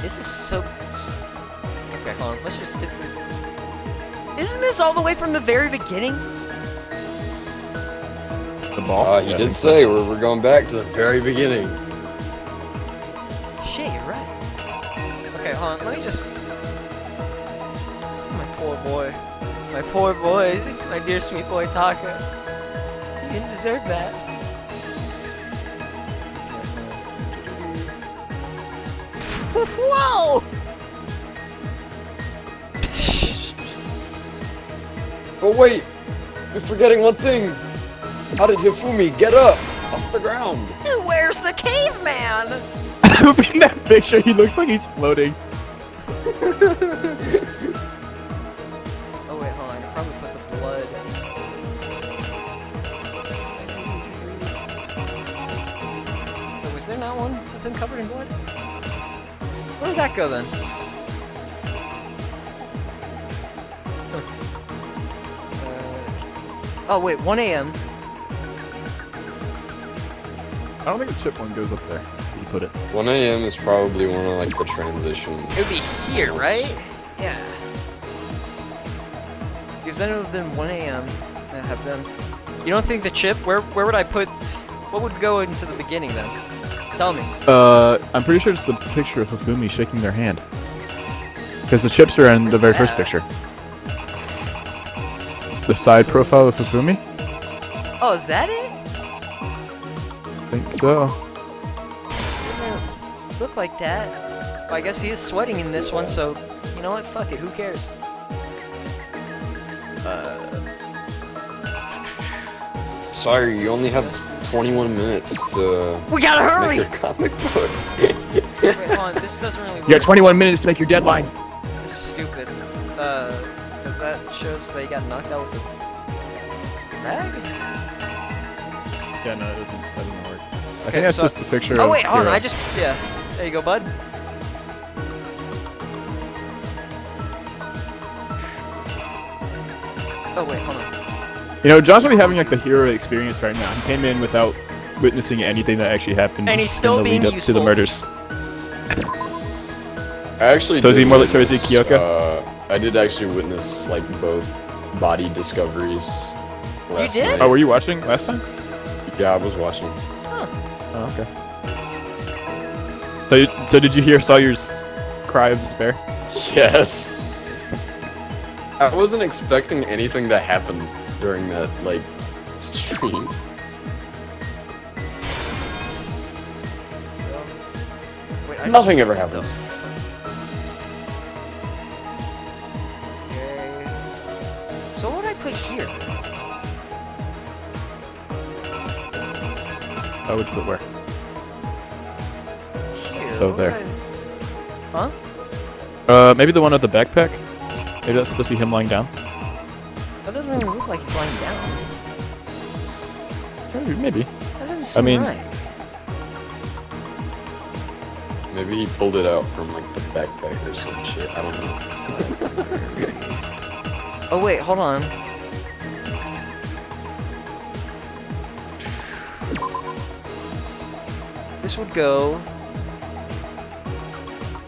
This is so. Okay, hold on. Let's just get through. Isn't this all the way from the very beginning? The ball? He did say we're going back to the very beginning. Shit, you're right. Okay, hold on. Let me just. My poor boy. My poor boy. My dear sweet boy Taka. You didn't deserve that. Whoa! But wait! You're forgetting one thing! How did Hifumi get up off the ground? Where's the caveman? In that picture, he looks like he's floating. Oh wait, hold on. I probably put the blood. Oh, was there not one with him covered in blood? Where did that go then? Oh wait, 1 a.m. I don't think the chip one goes up there. You put it. 1 a.m. is probably one of like the transition. It would be here, right? Yeah. Because then it would have been 1 a.m. and have them. You don't think the chip? Where would I put? What would go into the beginning then? Tell me. I'm pretty sure it's the picture of Hifumi shaking their hand. Because the chips are in the very first picture. The side profile of Hifumi? Oh, is that it? I think so. Doesn't look like that. Well, I guess he is sweating in this one, so you know what? Fuck it. Who cares? Sorry, you only have 21 minutes to We gotta hurry! make your comic book. Wait, hold on. This doesn't really work. You got 21 minutes to make your deadline. This is stupid. Because that shows that he got knocked out with the bag? Yeah, no, that doesn't work. I Okay, think that's so- just the picture Oh of wait, hold on. Hero. Yeah. There you go, bud. Oh wait, hold on. You know, John's really having like the hero experience right now. He came in without witnessing anything that actually happened And he's still in the being lead up to the useful. murders. I actually So is did he more like- so is he witness, Kyoka? I did actually witness like both body discoveries last did? night. Oh, were you watching last time? Yeah, I was watching. Oh, okay. So did you hear Sawyer's cry of despair? Yes. I wasn't expecting anything to happen during that like stream. Wait, Nothing ever happens. Okay. So what would I put here? Oh, which foot where? Here. So what there. would I- Huh? Maybe the one with the backpack? Maybe that's supposed to be him lying down? That doesn't really look like he's lying down. Maybe. That doesn't doesn't I seem mean, right. Maybe he pulled it out from like the backpack or some shit. I don't know. Oh wait, hold on. This would go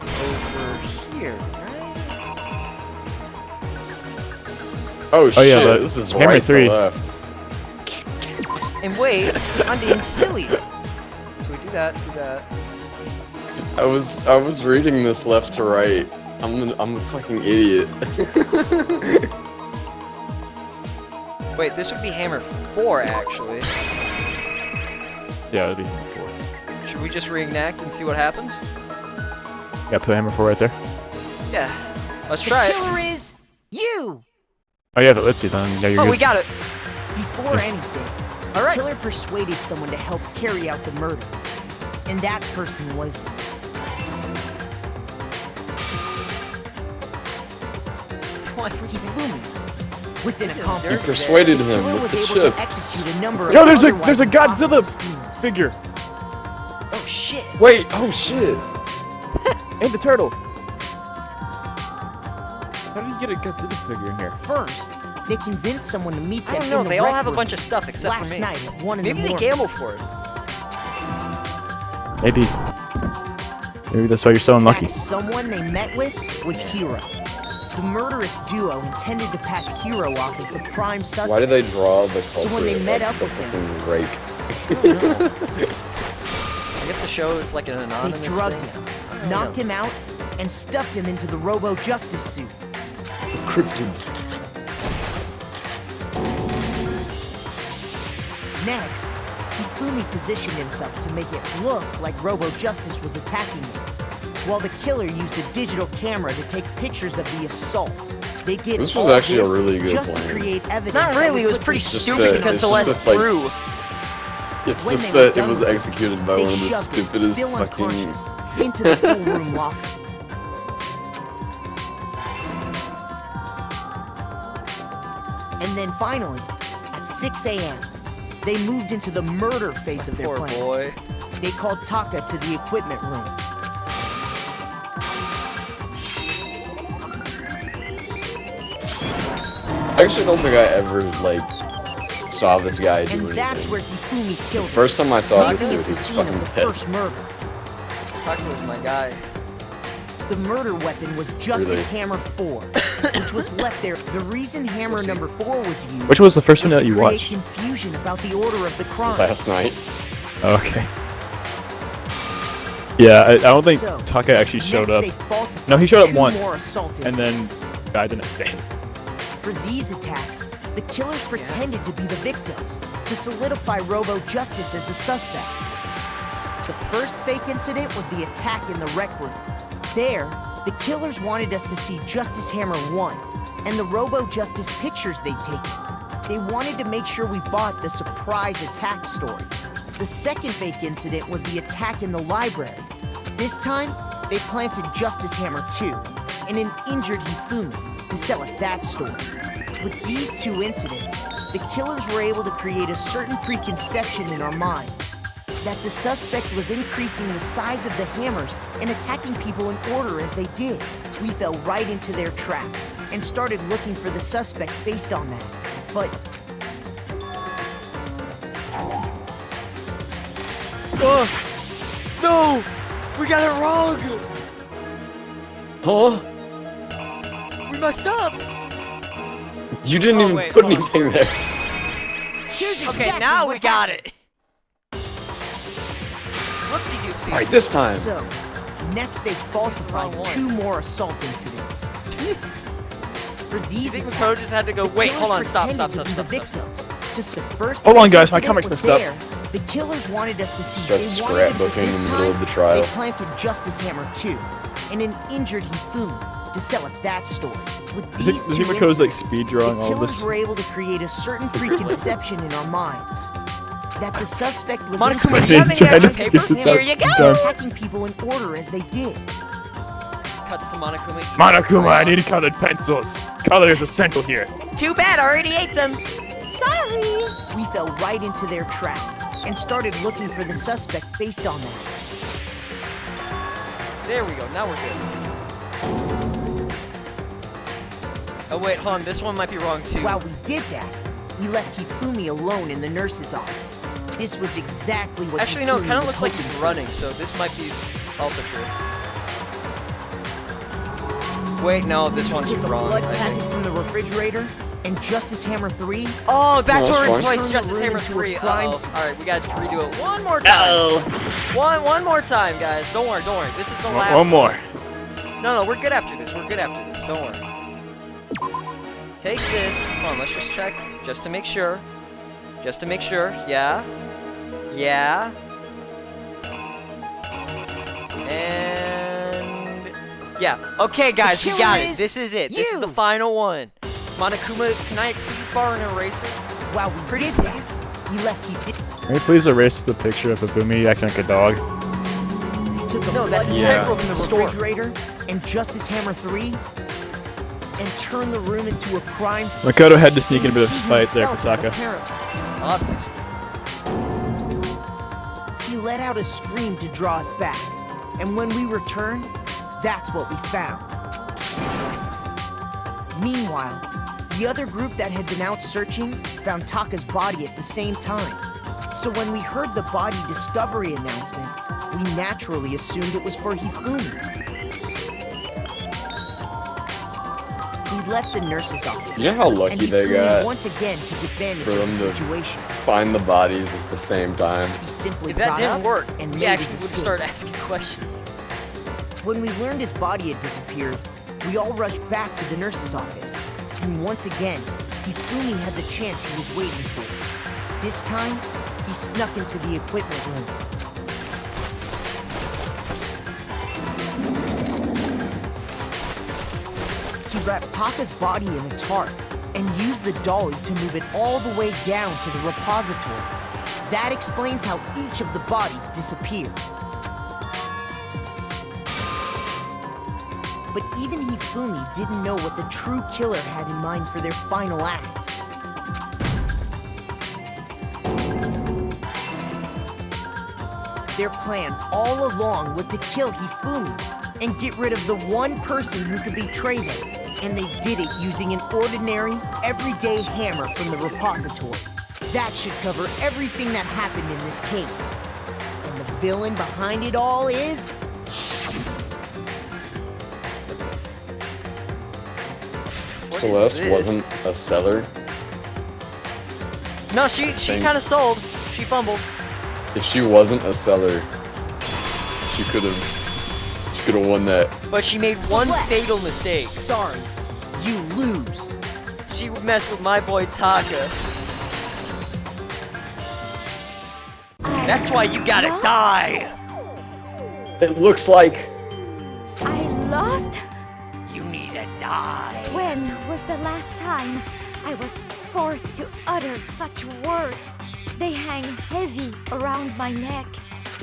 over here, right? Oh shit! yeah, but This is hammer right 3. to left. And wait, I'm being silly. So we do that, do that. I was reading this left to right. I'm a fucking idiot. Wait, this would be hammer 4 actually. Yeah, it'd be hammer 4. Should we just reenact and see what happens? Yeah, put hammer 4 right there. Yeah, let's The try it. killer is you! Oh yeah, let's see then. Yeah, you're Oh, good. we got it. Before anything, All right. the killer persuaded someone to help carry out the murder. And that person was... Hifumi. With an You accomplice, persuaded the him killer with was the able chips. to execute a number of Yo, there's a otherwise Godzilla impossible schemes. figure Oh shit. Wait! Oh shit! and the turtle. How did you get a Godzilla figure in here? First, they convinced someone to meet them I don't know, in the they all rec have a room bunch of stuff except last for me. night at 1 in Maybe the they morning. gamble for it. Maybe that's why you're so unlucky. That someone they met with was Hiro. The murderous duo intended to pass Hiro off as the prime suspect. Why did they draw the culprit? So when they met like up the with him- fucking rake? I guess the show is like an They anonymous drugged thing. him, knocked him out, and stuffed him into the Robo-Justice suit. Cryptid. Next, Hifumi positioned himself to make it look like Robo-Justice was attacking him, while the killer used a digital camera to take pictures of the assault. They did This was all actually a this really good just plan. to create evidence. Not that really, it would was put pretty this just stupid that- because it's just Celeste that, like, threw. It's When just they were that it done was with it, executed by they one of the shoved him, stupidest still fucking. unconscious, into the pool room locker. And then finally, at 6 a.m., they moved into the murder phase of their Poor plan. boy. They called Taka to the equipment room. I actually don't think I ever like saw this guy do And anything. that's where Hifumi The killed him. first time I saw this Taka dude, at the he was scene of fucking the dead. first murder. Taka was my guy. The murder weapon was Justice Really? Hammer 4, which was left there. The reason Hammer number 4 was used Which was the first one was that to you create watched? confusion about the order of the crime. Last night. Oh, okay. Yeah, I don't think So, Taka actually showed next up. they falsified No, he showed up 2 once, more assault and then incidents. died the next day. For these attacks, the killers pretended to be the victims to solidify Robo-Justice as the suspect. The first fake incident was the attack in the rec room. There, the killers wanted us to see Justice Hammer 1 and the Robo-Justice pictures they'd taken. They wanted to make sure we bought the surprise attack story. The second fake incident was the attack in the library. This time, they planted Justice Hammer 2 and an injured Hifumi to sell us that story. With these 2 incidents, the killers were able to create a certain preconception in our minds that the suspect was increasing the size of the hammers and attacking people in order as they did. We fell right into their trap and started looking for the suspect based on that. But Oh, no! We got it wrong! Huh? We messed up! You didn't Oh, even wait, put hold on. anything there. here's Okay, exactly now what we got happened. it! Whoopsie doopsie. Alright, this time. So, next they falsified Wrong one. 2 more assault incidents. For You these think attacks, Makoto just had to go, the wait, killers hold on, stop, pretended stop, to stop, be stop, the victims. Just the first Hold on, fake guys, my incident comic's was messed up. there. The killers wanted us to see Start they wanted to, but scrapbooking this in the time, middle of the trial. They planted Justice Hammer 2 and an injured Hifumi to sell us that story. With You these think 2 Makoto's, like, incidents, speed drawing the all killers this? were able to create a certain preconception in our minds that the suspect was Monokuma, increasing do you have any the extra size of paper? the Here hammers you and go. attacking people in order as they did. Cuts to Monokuma. Monokuma, I need colored pencils. Color is essential here. Too bad, I already ate them. Sorry. We fell right into their trap and started looking for the suspect based on that. There we go, now we're good. Oh wait, hold on, this one might be wrong too. While we did that, we left Hifumi alone in the nurse's office. This was exactly what Actually, no, it Hifumi kind of was looks like hoping he's for. running, so this might be also true. Wait, no, this one's Took a wrong, blood I packet think. from the refrigerator, and Justice Hammer 3. Oh, that's No, where that's we fine. placed Justice Turned the Hammer room into a 3. crime Uh-oh. scene. Alright, we gotta redo it one more time. One more time, guys. Don't worry. This is the last One more. No, we're good after this. Don't worry. Take this. Come on, let's just check. Just to make sure. Yeah. And... yeah. Okay, guys, we got it. This is it. This is the final one. Monokuma, can I please borrow an eraser? While we Pretty did please. that, we left Hifumi. Can you please erase the picture of Hifumi acting like a dog? Took a No, that's blood Yeah. packet from the Store. refrigerator, and Justice Hammer 3, and turned the room into a crime scene. Makoto had to sneak in a bit of He spite there for himself, Taka. apparently. Obviously. He let out a scream to draw us back, and when we returned, that's what we found. Meanwhile, the other group that had been out searching found Taka's body at the same time. So when we heard the body discovery announcement, we naturally assumed it was for Hifumi. We left the nurse's office. You know how lucky and they Hifumi got once again took advantage for of them the to situation. find the bodies at the same time? He simply If that got didn't up work, and we made actually his would escape. start asking questions. When we learned his body had disappeared, we all rushed back to the nurse's office. And once again, Hifumi had the chance he was waiting for. This time, he snuck into the equipment room. He wrapped Taka's body in a tarp and used the dolly to move it all the way down to the repository. That explains how each of the bodies disappeared. But even Hifumi didn't know what the true killer had in mind for their final act. Their plan all along was to kill Hifumi and get rid of the one person who could betray them. And they did it using an ordinary, everyday hammer from the repository. That should cover everything that happened in this case. And the villain behind it all is... Celeste wasn't a seller. No, she kind of sold. She fumbled. If she wasn't a seller, she could have won that. But she made one Celeste. fatal mistake. Sorry, you lose. She messed with my boy Taka. That's why you gotta Lost? die. It looks like I lost? You need to die. When was the last time I was forced to utter such words? They hang heavy around my neck.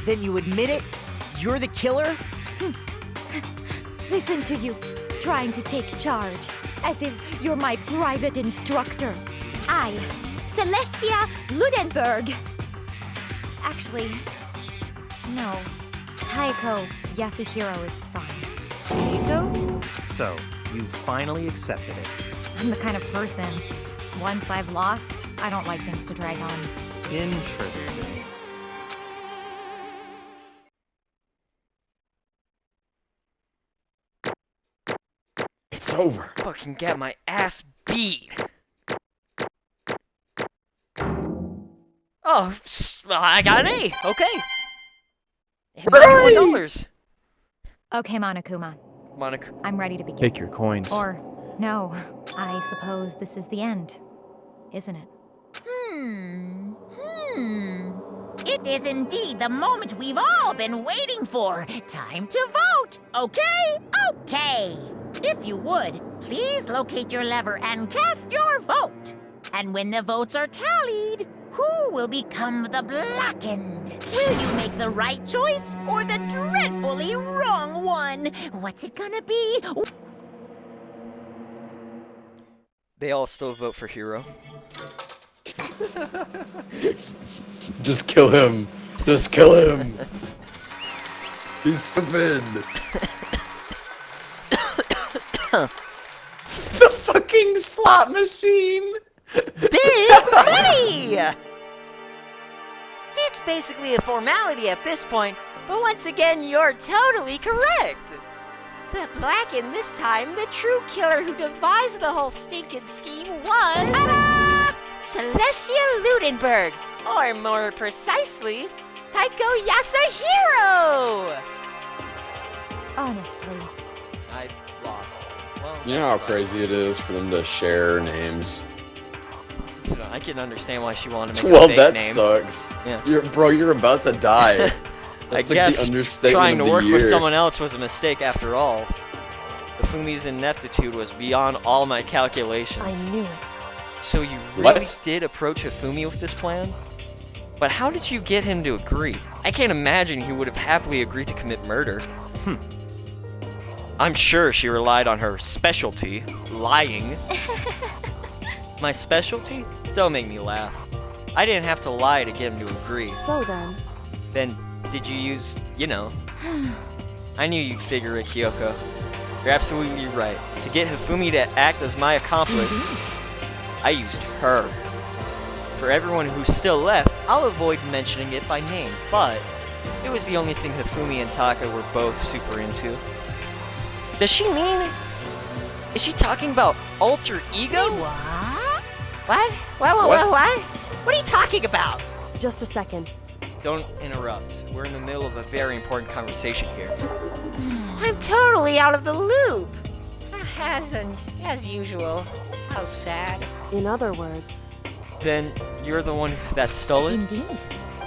Then you admit it? You're the killer? Listen to you, trying to take charge, as if you're my private instructor. I, Celestia Ludenberg. Actually, no. Taiko Yasuhiro is fine. Taiko? So, you finally accepted it. I'm the kind of person, once I've lost, I don't like things to drag on. Interesting. it's over. Fucking get my ass beat. Oh, well, I got an A. Okay. And $94. Okay, Monokuma, Monica. I'm ready to begin. Take your coins. Or, no, I suppose this is the end, isn't it? It is indeed the moment we've all been waiting for. Time to vote. Okay? Okay. If you would, please locate your lever and cast your vote. And when the votes are tallied, who will become the blackened? Will you make the right choice or the dreadfully wrong one? What's it gonna be? They all still vote for Hero. Just kill him. Just kill him. He's stupid. The fucking slot machine. Big money! It's basically a formality at this point, but once again, you're totally correct. But Blacken, this time, the true killer who devised the whole stinking scheme was... Ta-da! Celestia Ludenberg, or more precisely, Taiko Yasuhiro! Honestly, I lost. Well, You know how crazy it is for them to share names? So I can understand why she wanted to make Well, a fake that name. sucks. Yeah. You're about to die. That's I like guess the understatement trying to of the work year. with someone else was a mistake after all. The Fumi's ineptitude was beyond all my calculations. I knew it. So you really What? did approach Hifumi with this plan? But how did you get him to agree? I can't imagine he would have happily agreed to commit murder. I'm sure she relied on her specialty, lying. My specialty? Don't make me laugh. I didn't have to lie to get him to agree. So then, Then, did you use, I knew you'd figure it, Kyoko. You're absolutely right. To get Hifumi to act as my accomplice, I used her. For everyone who's still left, I'll avoid mentioning it by name, but it was the only thing Hifumi and Taka were both super into. Does she mean... Is she talking about alter ego? What? What? What are you talking about? just a second. Don't interrupt. We're in the middle of a very important conversation here. I'm totally out of the loop. As usual. How sad. In other words, Then you're the one that stole it? indeed.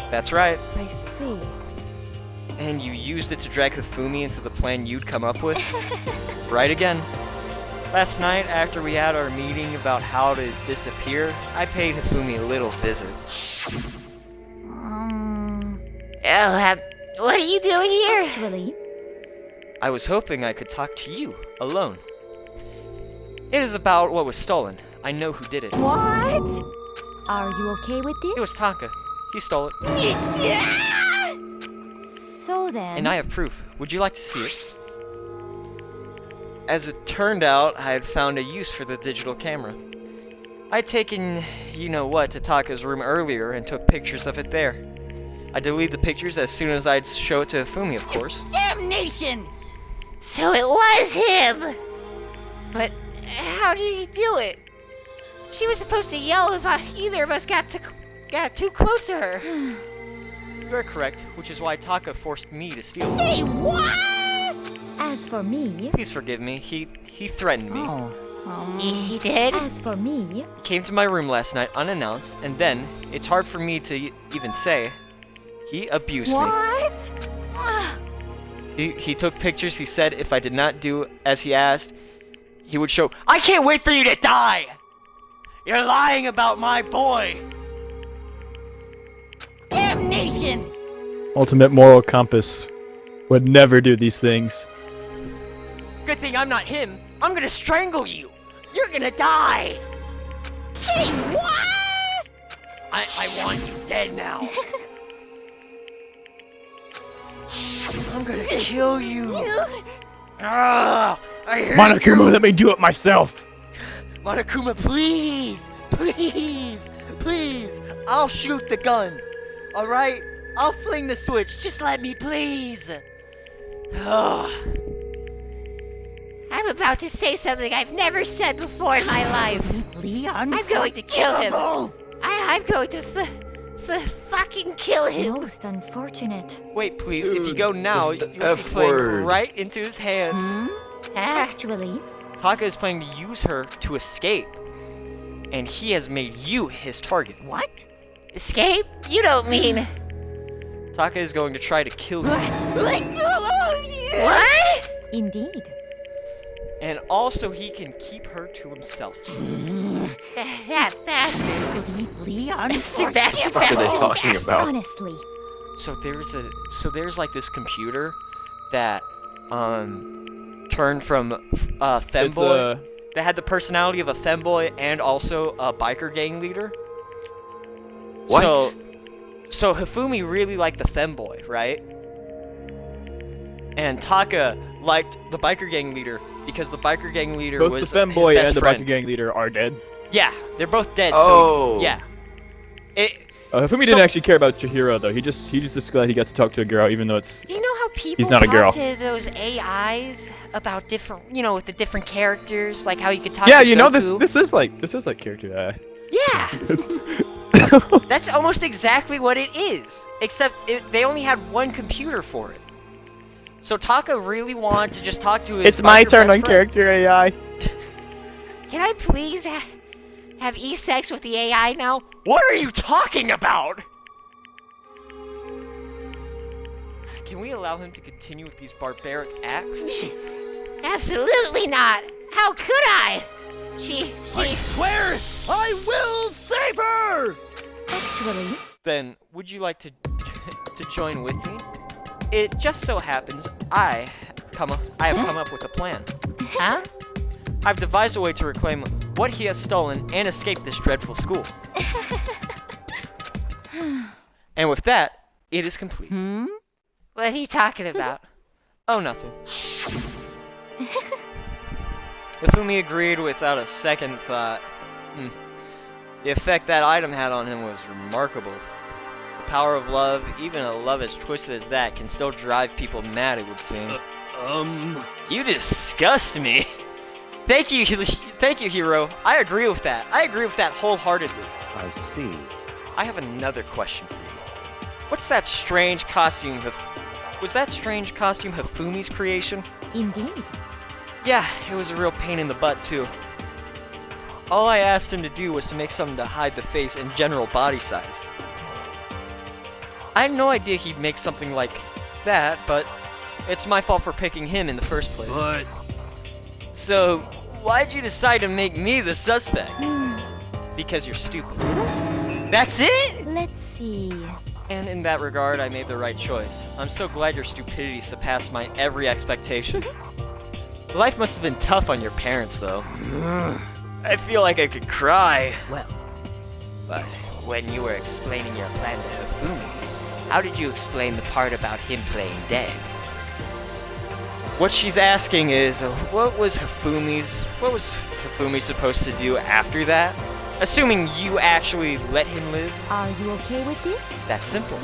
That's right. I see. And you used it to drag Hifumi into the plan you'd come up with? Right again. Last night, after we had our meeting about how to disappear, I paid Hifumi a little visit. What are you doing here? Actually, I was hoping I could talk to you, alone. It is about what was stolen. I know who did it. What? are you okay with this? It was Tonka. He stole it. So then... And I have proof. Would you like to see it? As it turned out, I had found a use for the digital camera. I'd taken you-know-what to Taka's room earlier and took pictures of it there. I deleted the pictures as soon as I'd show it to Hifumi, of course. Damnation! So it was him! But how did he do it? She was supposed to yell if either of us got too close to her. You're correct, which is why Taka forced me to steal it. Say what? As for me... Please forgive me. He threatened me. He did? As for me... He came to my room last night unannounced, and then, it's hard for me to even say, he abused me. What? He took pictures. He said if I did not do as he asked, he would show. I can't wait for you to die! You're lying about my boy! Damnation! Ultimate moral compass would never do these things. Good thing I'm not him. I'm gonna strangle you! You're gonna die! Say what? I want you dead now. I'm gonna kill you. Ah, I hate Monokuma, you. let me do it myself! Monokuma, please! Please! Please! I'll shoot the gun! Alright? I'll fling the switch. Just let me, please! Ah. I'm about to say something I've never said before in my life. Leon, I'm going to kill him. I'm going to fucking kill him. Most unfortunate. Wait, please. If you Dude, go now, that's the you'll be F playing word. right into his hands. Ah, Actually, Taka is planning to use her to escape. And he has made you his target. What? escape? You don't mean... Taka is going to try to kill you. What? indeed. And also he can keep her to himself. That bastard. Leon, Bastard, What are they bastard. talking about? Honestly, So there's like this computer that turned from It's femboy that had the personality of a femboy and also a biker gang leader. What? So Hifumi really liked the femboy, right? And Taka liked the biker gang leader because the biker gang leader Both was the femboy his best and the friend. biker gang leader are dead. Yeah, they're both dead. Oh. So, yeah. Hifumi didn't actually care about Chihiro though. He just glad he got to talk to a girl, even though it's. Do you know how people He's not a talk girl. to those AIs about different, with the different characters, like how you could talk Yeah, to you know Goku? this is like character AI. Yeah. That's almost exactly what it is. Except they only had one computer for it. So Taka really wanted to just talk to his It's my biker turn best on friend. character AI. Can I please have e-sex with the AI now? What are you talking about? Can we allow him to continue with these barbaric acts? Absolutely not. How could I? She. I swear I will save her! Actually, Then, would you like to join with me? It just so happens I have come up with a plan. Huh? I've devised a way to reclaim what he has stolen and escape this dreadful school. And with that, it is complete. What are you talking about? Oh, nothing. Hifumi agreed without a second thought. The effect that item had on him was remarkable. The power of love, even a love as twisted as that, can still drive people mad, it would seem. You disgust me. Thank you, Hero. I agree with that. I agree with that wholeheartedly. I see. I have another question for you. What's that strange costume? Was that strange costume Hifumi's creation? indeed. Yeah, it was a real pain in the butt too. All I asked him to do was to make something to hide the face and general body size. I had no idea he'd make something like that, but it's my fault for picking him in the first place. But So, why'd you decide to make me the suspect? Because you're stupid. That's it? Let's see. And in that regard, I made the right choice. I'm so glad your stupidity surpassed my every expectation. Life must have been tough on your parents, though. I feel like I could cry. Well, But when you were explaining your plan to Hifumi, how did you explain the part about him playing dead? What she's asking is, what was Hifumi supposed to do after that? Assuming you actually let him live, Are you okay with this? that's simple.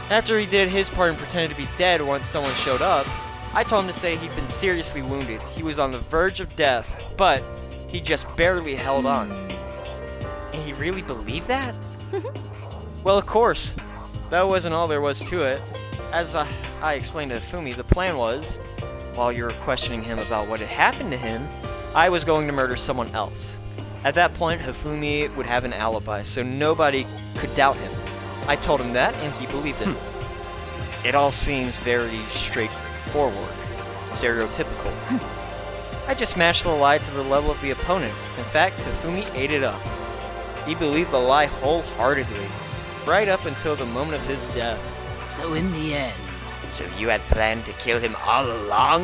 After he did his part and pretended to be dead once someone showed up, I told him to say he'd been seriously wounded. He was on the verge of death, but he just barely held on. And he really believed that? Well, of course. That wasn't all there was to it. As I explained to Hifumi, the plan was, while you were questioning him about what had happened to him, I was going to murder someone else. At that point, Hifumi would have an alibi, so nobody could doubt him. I told him that, and he believed it. It all seems very straightforward, stereotypical. I just matched the lie to the level of the opponent. In fact, Hifumi ate it up. He believed the lie wholeheartedly, right up until the moment of his death. so in the end, So you had planned to kill him all along?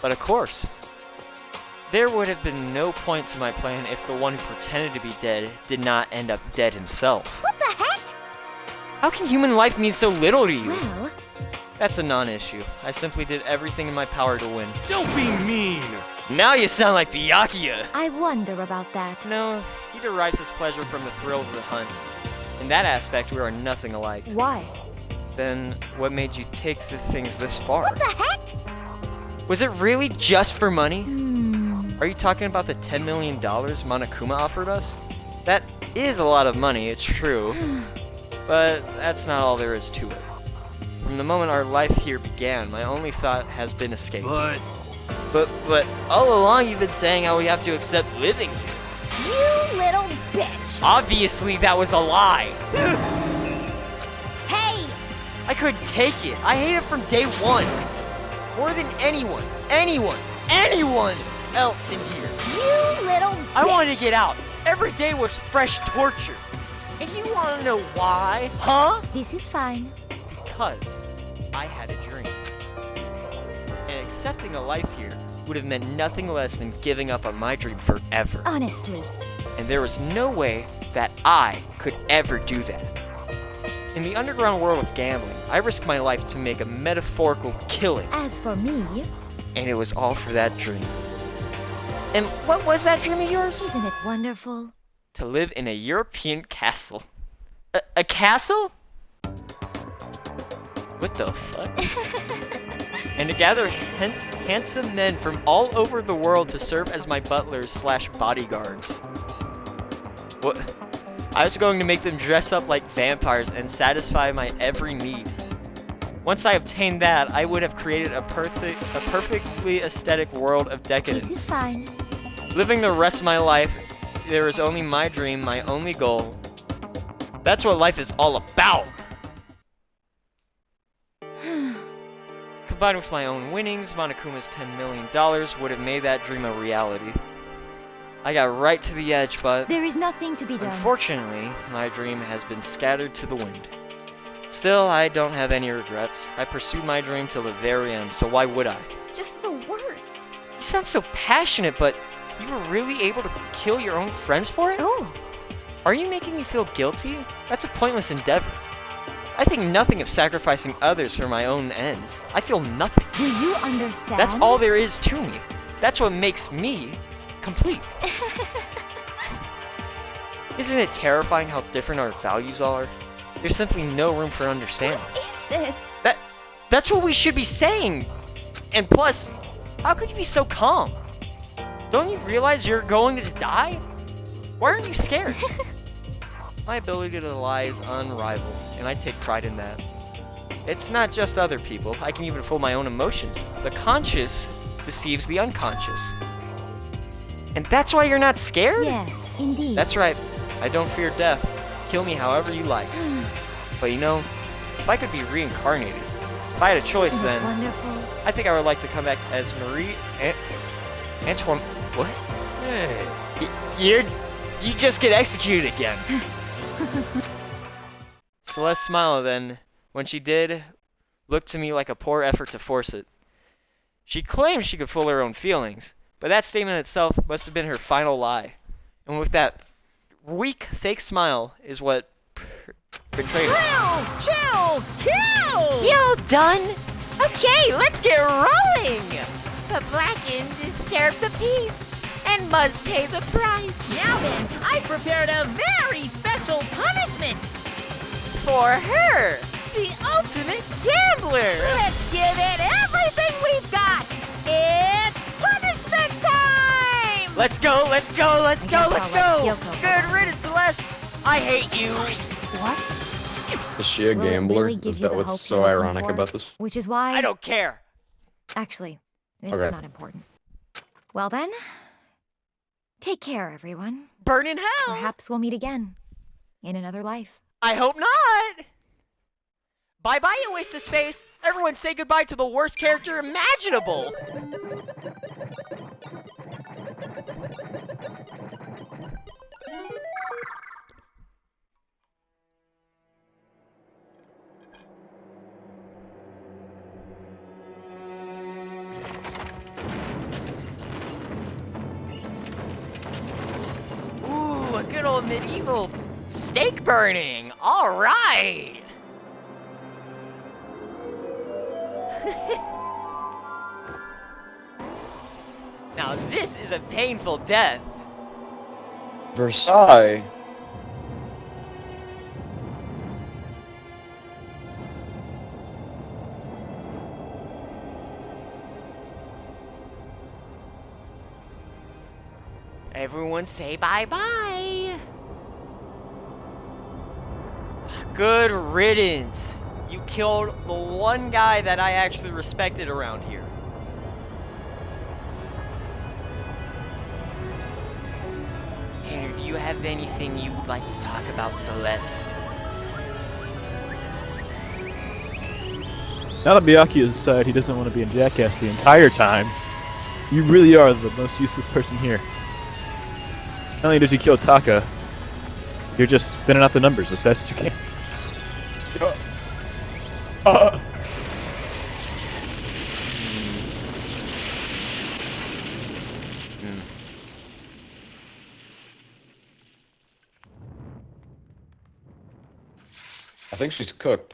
But of course, there would have been no point to my plan if the one who pretended to be dead did not end up dead himself. What the heck? How can human life mean so little to you? Well, That's a non-issue. I simply did everything in my power to win. don't be mean! Now you sound like Byakuya! I wonder about that. No, he derives his pleasure from the thrill of the hunt. In that aspect, we are nothing alike. Why? Then, what made you take the things this far? What the heck? Was it really just for money? Hmm. Are you talking about the $10 million Monokuma offered us? That is a lot of money, it's true. But that's not all there is to it. From the moment our life here began, my only thought has been escape. But all along you've been saying how we have to accept living here. You little bitch! Obviously that was a lie. Hey! I couldn't take it. I hate it from day one. More than anyone else in here. You little bitch! I wanted to get out. Every day was fresh torture. And you want to know why? Huh? This is fine. Because I had a dream. And accepting a life here would have meant nothing less than giving up on my dream forever. Honestly, And there was no way that I could ever do that. In the underground world of gambling, I risked my life to make a metaphorical killing. As for me, And it was all for that dream. And what was that dream of yours? isn't it wonderful? To live in a European castle. A castle? What the fuck? And to gather handsome men from all over the world to serve as my butlers slash bodyguards. What? I was going to make them dress up like vampires and satisfy my every need. Once I obtained that, I would have created a perfectly aesthetic world of decadence. This is fine. Living the rest of my life, there is only my dream, my only goal. That's what life is all about! Combined with my own winnings, Monokuma's $10 million would have made that dream a reality. I got right to the edge, but There is nothing to be done. unfortunately, my dream has been scattered to the wind. Still, I don't have any regrets. I pursued my dream till the very end, so why would I? Just the worst. You sound so passionate, but you were really able to kill your own friends for it? Oh, Are you making me feel guilty? That's a pointless endeavor. I think nothing of sacrificing others for my own ends. I feel nothing. do you understand? That's all there is to me. That's what makes me complete. Isn't it terrifying how different our values are? There's simply no room for understanding. What is this? That's what we should be saying. And plus, how could you be so calm? Don't you realize you're going to die? Why aren't you scared? My ability to lie is unrivaled, and I take pride in that. It's not just other people. I can even fool my own emotions. The conscious deceives the unconscious. And that's why you're not scared? Yes, indeed. That's right. I don't fear death. Kill me however you like. But you know, if I could be reincarnated, if I had a choice, Isn't it then wonderful? I think I would like to come back as Marie Antoine. What? Hey, You just get executed again. Celeste smiled then, when she did, looked to me like a poor effort to force it. She claimed she could fool her own feelings, but that statement itself must have been her final lie. And with that weak, fake smile is what betrayed her. Chills! Kills! You all done? Okay, let's get rolling! The blackened disturb the peace and must pay the price. Now then, I prepared a very special punishment. For her, the ultimate gambler! Let's give it everything we've got. It's punishment time! Let's go, let's go, let's go, guess let's I'll go! let Kyoko Good riddance, Celeste! I hate you! What? Is she a Will it gambler? really give Is you that the what's hope so you're looking ironic for? about this? Which is why... I don't care! Actually, it's Okay. not important. Well then, take care, everyone. Burn in hell! Perhaps we'll meet again. In another life. I hope not! Bye-bye, you waste of space! Everyone say goodbye to the worst character imaginable! Ooh, a good old medieval steak burning! Alright! Now this is a painful death. Versailles? Everyone say bye-bye. Good riddance. You killed the one guy that I actually respected around here. Tanner, do you have anything you would like to talk about Celeste? Now that Miyaki has decided he doesn't want to be in Jackass the entire time, you really are the most useless person here. Not only did you kill Taka, you're just spinning out the numbers as fast as you can. I think she's cooked.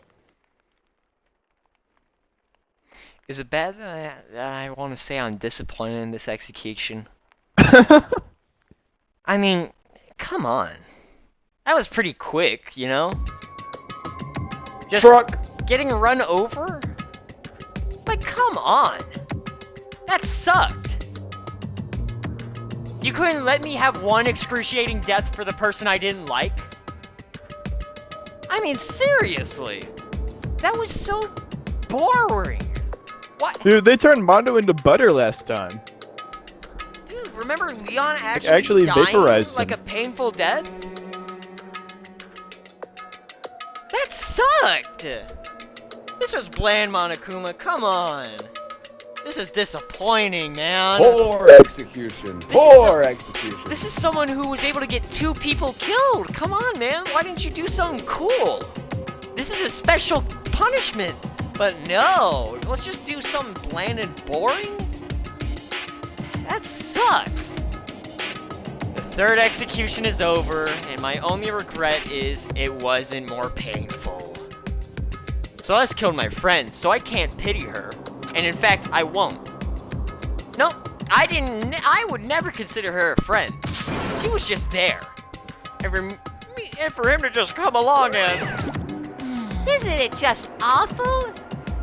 Is it bad that I want to say I'm disappointed in this execution? I mean, come on. That was pretty quick, you know? Just Truck! getting run over? But come on! That sucked! You couldn't let me have one excruciating death for the person I didn't like? I mean, seriously! That was so boring! What? Dude, they turned Mondo into butter last time. Dude, remember Leon actually dying vaporized like him. a painful death? That sucked! This was bland, Monokuma, come on! This is disappointing, man. Poor execution. Poor execution. This is someone who was able to get 2 people killed. Come on, man. Why didn't you do something cool? This is a special punishment. But no, let's just do something bland and boring? That sucks. The 3rd execution is over, and my only regret is it wasn't more painful. Celeste killed my friend, so I can't pity her. And in fact, I won't. Nope, I would never consider her a friend. She was just there. And for him to just come along and... Isn't it just awful?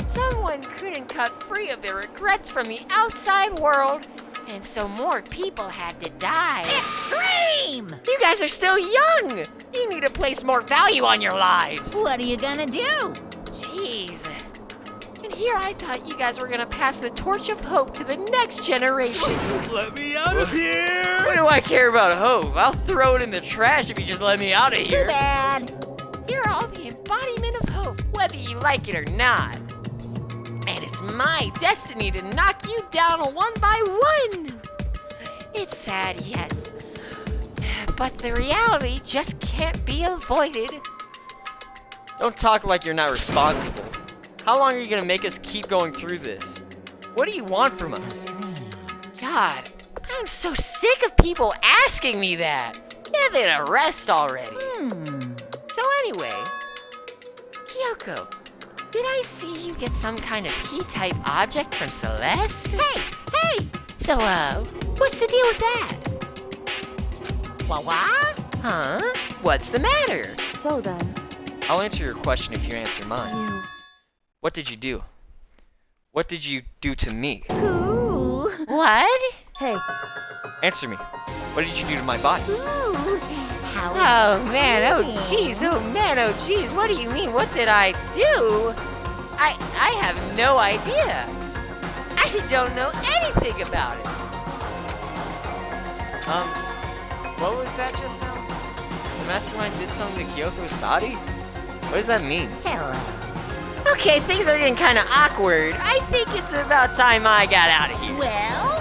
Someone couldn't cut free of their regrets from the outside world, and so more people had to die. Extreme! You guys are still young! You need to place more value on your lives! What are you gonna do? Jeez. And here I thought you guys were gonna pass the torch of hope to the next generation. Let me out of What here! do I care about hope? I'll throw it in the trash if you just let me out of Too here. bad. You're all the embodiment of hope, whether you like it or not. And it's my destiny to knock you down one by one. It's sad, yes. But the reality just can't be avoided. Don't talk like you're not responsible. How long are you gonna make us keep going through this? What do you want from us? God, I'm so sick of people asking me that. Give it a rest already. So anyway, Kyoko, did I see you get some kind of key-type object from Celeste? Hey! So, what's the deal with that? What? Huh? What's the matter? So then, I'll answer your question if you answer mine. you... What did you do? What did you do to me? Ooh. What? Hey, Answer me. What did you do to my body? Ooh. How Oh man, oh exciting. jeez, oh man, oh jeez, what do you mean, what did I do? I have no idea. I don't know anything about it. What was that just now? The mastermind did something to Kyoko's body? What does that mean? Hello. Okay, things are getting kind of awkward. I think it's about time I got out of here. Well,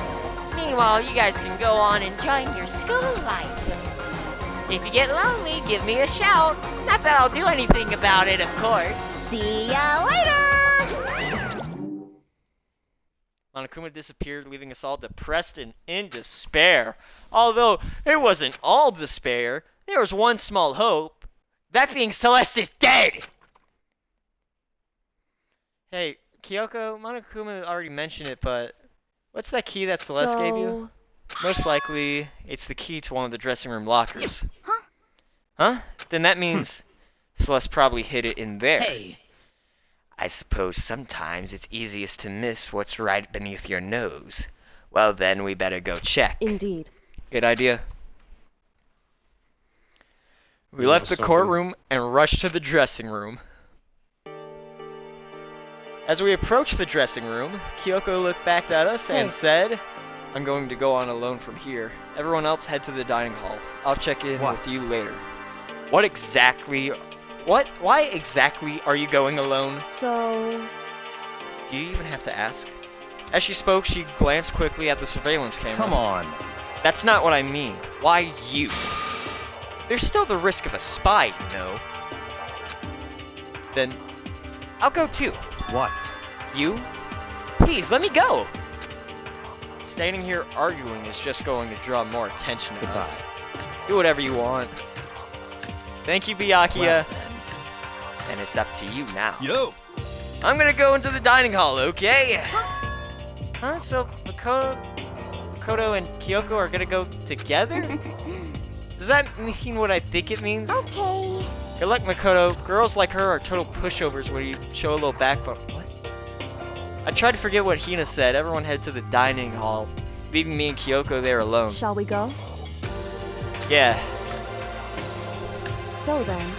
Meanwhile, you guys can go on enjoying your school life. If you get lonely, give me a shout. Not that I'll do anything about it, of course. see ya later! Monokuma disappeared, leaving us all depressed and in despair. Although, it wasn't all despair. There was one small hope. That being Celeste is dead! Hey, Kyoko, Monokuma already mentioned it, but what's that key that Celeste gave you? Most likely, it's the key to one of the dressing room lockers. Huh? Huh? Then that means Celeste probably hid it in there. Hey, I suppose sometimes it's easiest to miss what's right beneath your nose. Well then, we better go check. Indeed. Good idea. We Yeah, left the something. courtroom and rushed to the dressing room. As we approached the dressing room, Kyoko looked back at us and Hey. said, I'm going to go on alone from here. Everyone else head to the dining hall. I'll check in What? with you later. Why exactly are you going alone? So, Do you even have to ask? As she spoke, she glanced quickly at the surveillance camera. Come on. That's not what I mean. Why you? There's still the risk of a spy, you know. Then, I'll go too. What? You? Please, let me go! Standing here arguing is just going to draw more attention to us. Do whatever you want. Thank you, Byakuya. well then. And it's up to you now. Yo! I'm gonna go into the dining hall, okay? Huh? So Makoto and Kyoko are gonna go together? Does that mean what I think it means? Okay. Good luck, Makoto. Girls like her are total pushovers when you show a little backbone. What? I tried to forget what Hina said. Everyone head to the dining hall, leaving me and Kyoko there alone. Shall we go? Yeah, So then,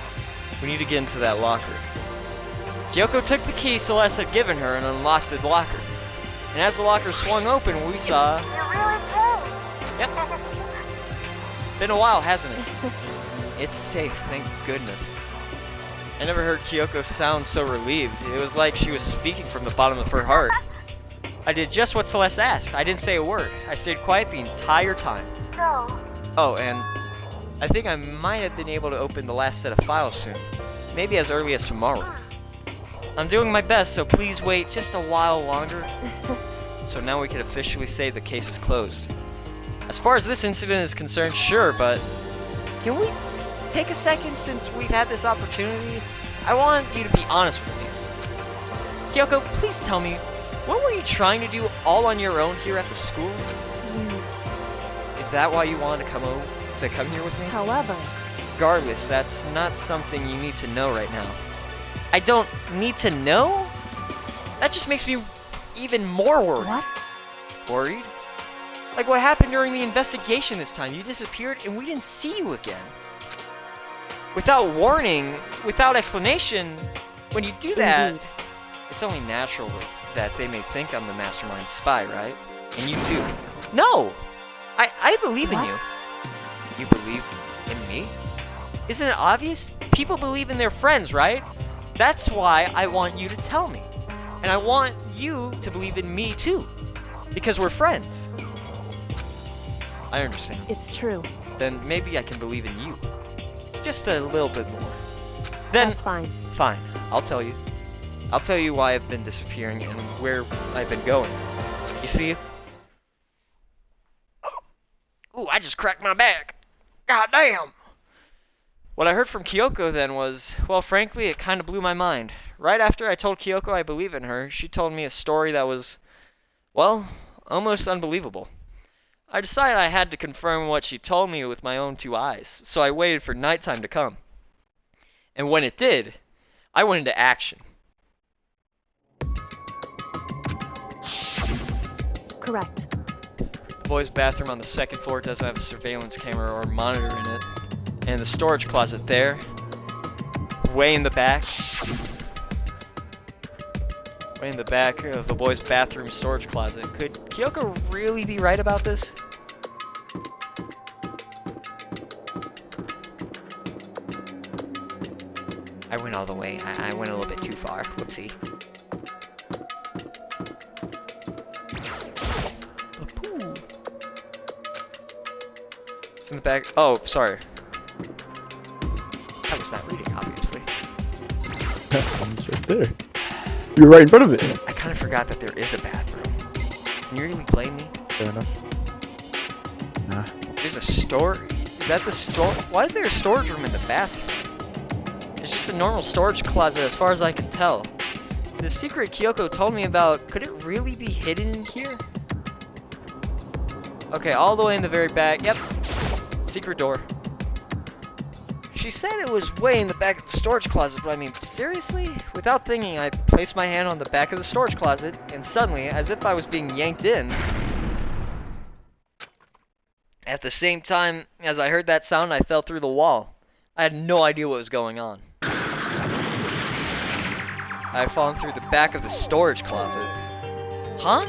we need to get into that locker. Kyoko took the key Celeste had given her and unlocked the locker. And as the locker swung open, we saw... Yep. It's been a while, hasn't it? It's safe, thank goodness. I never heard Kyoko sound so relieved. It was like she was speaking from the bottom of her heart. I did just what Celeste asked. I didn't say a word. I stayed quiet the entire time. Oh, and I think I might have been able to open the last set of files soon. Maybe as early as tomorrow. I'm doing my best, so please wait just a while longer. So now we can officially say the case is closed. As far as this incident is concerned, sure, but can we take a second since we've had this opportunity? I want you to be honest with me. Kyoko, please tell me, what were you trying to do all on your own here at the school? Is that why you wanted to come here with me? however, Regardless, that's not something you need to know right now. I don't need to know? That just makes me even more worried. what? Worried? Like what happened during the investigation this time. You disappeared and we didn't see you again. Without warning, without explanation, when you do that, Indeed. it's only natural that they may think I'm the mastermind spy, right? And you too. No! I believe in What? you. You believe in me? Isn't it obvious? People believe in their friends, right? That's why I want you to tell me. And I want you to believe in me too. Because we're friends. I understand. It's true. Then maybe I can believe in you. Just a little bit more. Then, That's fine. fine. I'll tell you. I'll tell you why I've been disappearing and where I've been going. You see? Ooh, I just cracked my back. God damn! What I heard from Kyoko then was, well, frankly, it kind of blew my mind. Right after I told Kyoko I believe in her, she told me a story that was, well, almost unbelievable. I decided I had to confirm what she told me with my own two eyes, so I waited for nighttime to come. And when it did, I went into action. Correct. The boys' bathroom on the second floor doesn't have a surveillance camera or monitor in it. And the storage closet there, way in the back of the boys' bathroom storage closet. Could Kyoko really be right about this? I went all the way. I went a little bit too far. Whoopsie. It's in the back. Oh, sorry. I was not reading, obviously. It's right there. You're right in front of it. I kind of forgot that there is a bathroom. Can you really blame me? Fair enough. Nah. There's a store. Is that the store? Why is there a storage room in the bathroom? It's just a normal storage closet as far as I can tell. The secret Kyoko told me about, could it really be hidden in here? Okay, all the way in the very back. Yep. Secret door. She said it was way in the back of the storage closet, but I mean, seriously? Without thinking, I placed my hand on the back of the storage closet, and suddenly, as if I was being yanked in, at the same time as I heard that sound, I fell through the wall. I had no idea what was going on. I had fallen through the back of the storage closet. Huh?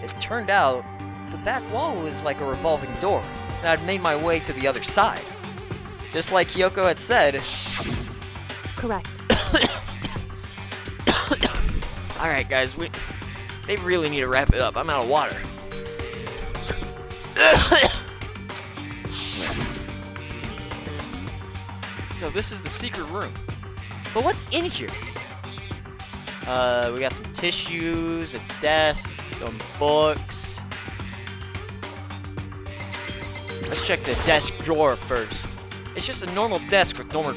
It turned out, the back wall was like a revolving door, and I'd made my way to the other side. Just like Kyoko had said. Correct. Alright guys, they really need to wrap it up. I'm out of water. So this is the secret room. But what's in here? We got some tissues, a desk, some books. Let's check the desk drawer first. It's just a normal desk with normal...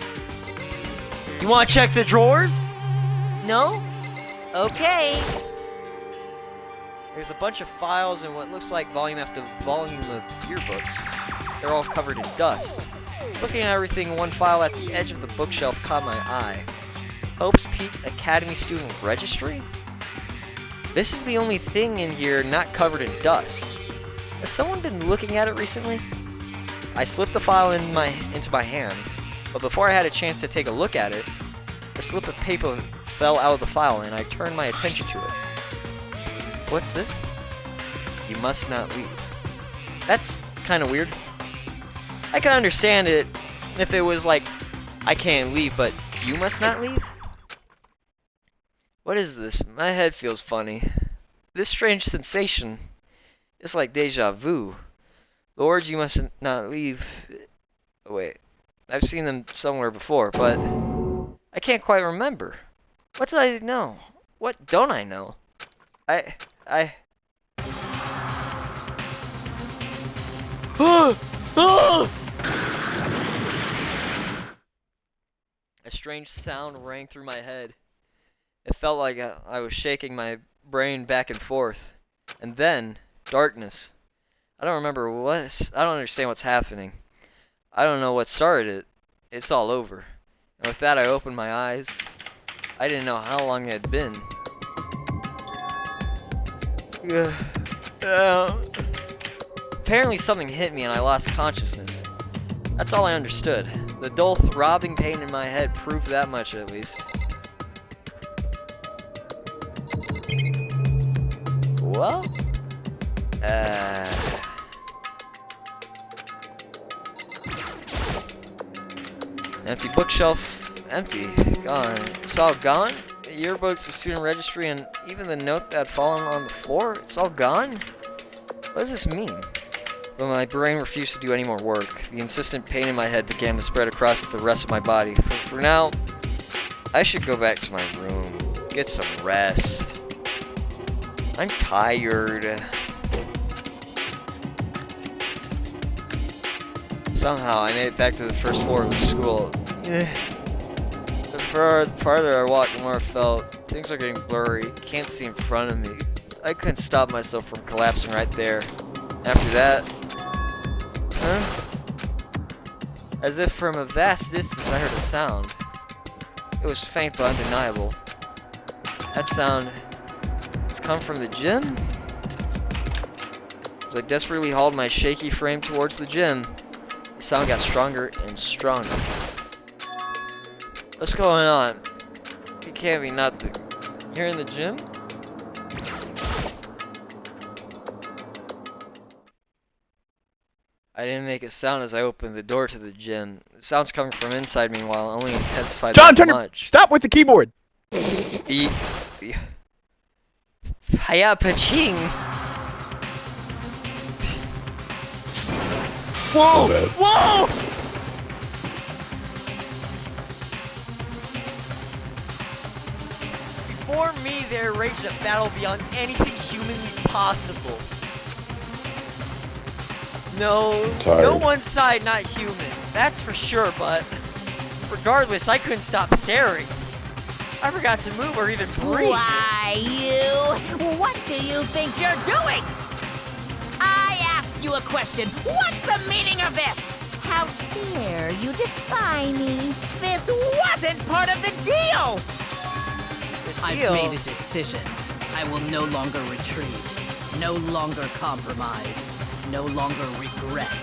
You want to check the drawers? No? Okay. There's a bunch of files and what looks like volume after volume of yearbooks. They're all covered in dust. Looking at everything, one file at the edge of the bookshelf caught my eye. Hope's Peak Academy Student Registry? This is the only thing in here not covered in dust. Has someone been looking at it recently? I slipped the file into my hand, but before I had a chance to take a look at it, a slip of paper fell out of the file and I turned my attention to it. What's this? You must not leave. That's kind of weird. I can understand it if it was like, I can't leave, but you must not leave? What is this? My head feels funny. This strange sensation is like deja vu. The words you must not leave... Oh, wait. I've seen them somewhere before, but I can't quite remember. What did I know? What don't I know? A strange sound rang through my head. It felt like I was shaking my brain back and forth. And then, darkness. I don't understand what's happening. I don't know what started it. It's all over. And with that, I opened my eyes. I didn't know how long it had been. Apparently something hit me and I lost consciousness. That's all I understood. The dull throbbing pain in my head proved that much at least. Well? Empty bookshelf. Empty. Gone. It's all gone? The yearbooks, the student registry, and even the note that had fallen on the floor? It's all gone? What does this mean? But my brain refused to do any more work. The insistent pain in my head began to spread across the rest of my body. For now, I should go back to my room. Get some rest. I'm tired. Somehow, I made it back to the first floor of the school. The farther I walked, the more I felt. Things are getting blurry. Can't see in front of me. I couldn't stop myself from collapsing right there. After that... Huh? As if from a vast distance I heard a sound. It was faint but undeniable. That sound... has come from the gym? As I desperately hauled my shaky frame towards the gym, the sound got stronger and stronger. What's going on? It can't be nothing. You're in the gym? I didn't make a sound as I opened the door to the gym. The sound's coming from inside me while only intensified John, that much. stop with the keyboard! Hiya Paching! Whoa! Whoa! Before me, there raged a battle beyond anything humanly possible. No, no one side not human, that's for sure, but regardless, I couldn't stop staring. I forgot to move or even breathe. Why, you? What do you think you're doing? I asked you a question. What's the meaning of this? How dare you defy me? This wasn't part of the deal! I've made a decision. I will no longer retreat, no longer compromise, no longer regret.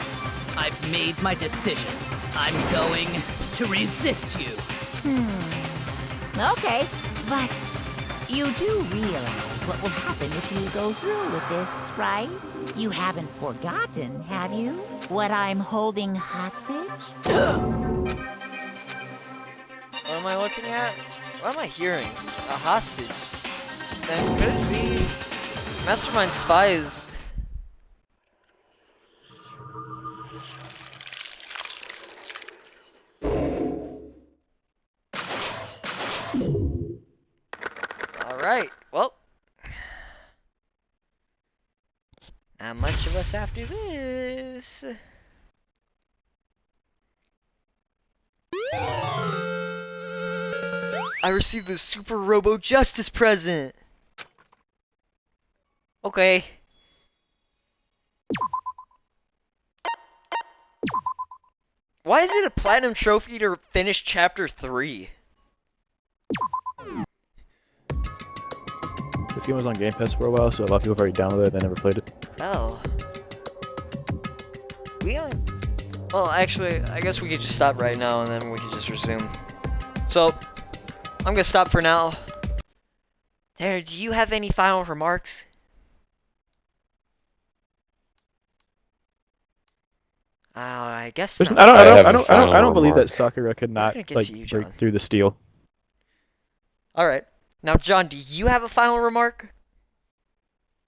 I've made my decision. I'm going to resist you. Okay, but you do realize what will happen if you go through with this, right? You haven't forgotten, have you? What I'm holding hostage? What am I looking at? What am I hearing? A hostage? Then could it be Mastermind spies? Alright, well. Not much of us after this. I received the Super Robo Justice present. Okay. Why is it a platinum trophy to finish chapter 3? This game was on Game Pass for a while, so a lot of people have already downloaded it and never played it. Oh. Well, actually, I guess we could just stop right now and then we could just resume. So, I'm gonna stop for now. Tara, do you have any final remarks? I guess There's, not. I don't believe that remark. Sakura could not gonna get like to you, break John. through the steel. Alright. Now, John, do you have a final remark?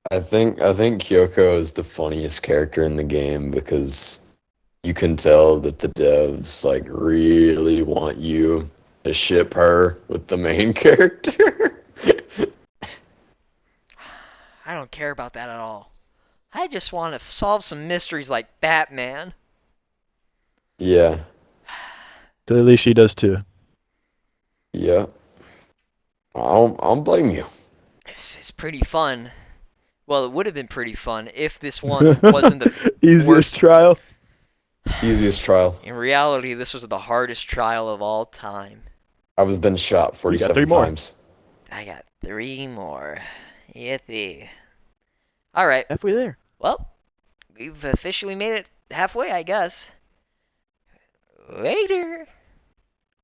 I think Kyoko is the funniest character in the game because you can tell that the devs like really want you to ship her with the main character. I don't care about that at all. I just want to solve some mysteries like Batman. Yeah. Clearly, she does too. Yeah. I don't blame you. It's pretty fun. Well, it would have been pretty fun if this one wasn't the easiest worst trial. Easiest trial. In reality, this was the hardest trial of all time. I was then shot 47 more. times. I got 3 more. Yippee. Alright. Halfway there. Well, we've officially made it halfway, I guess. Later.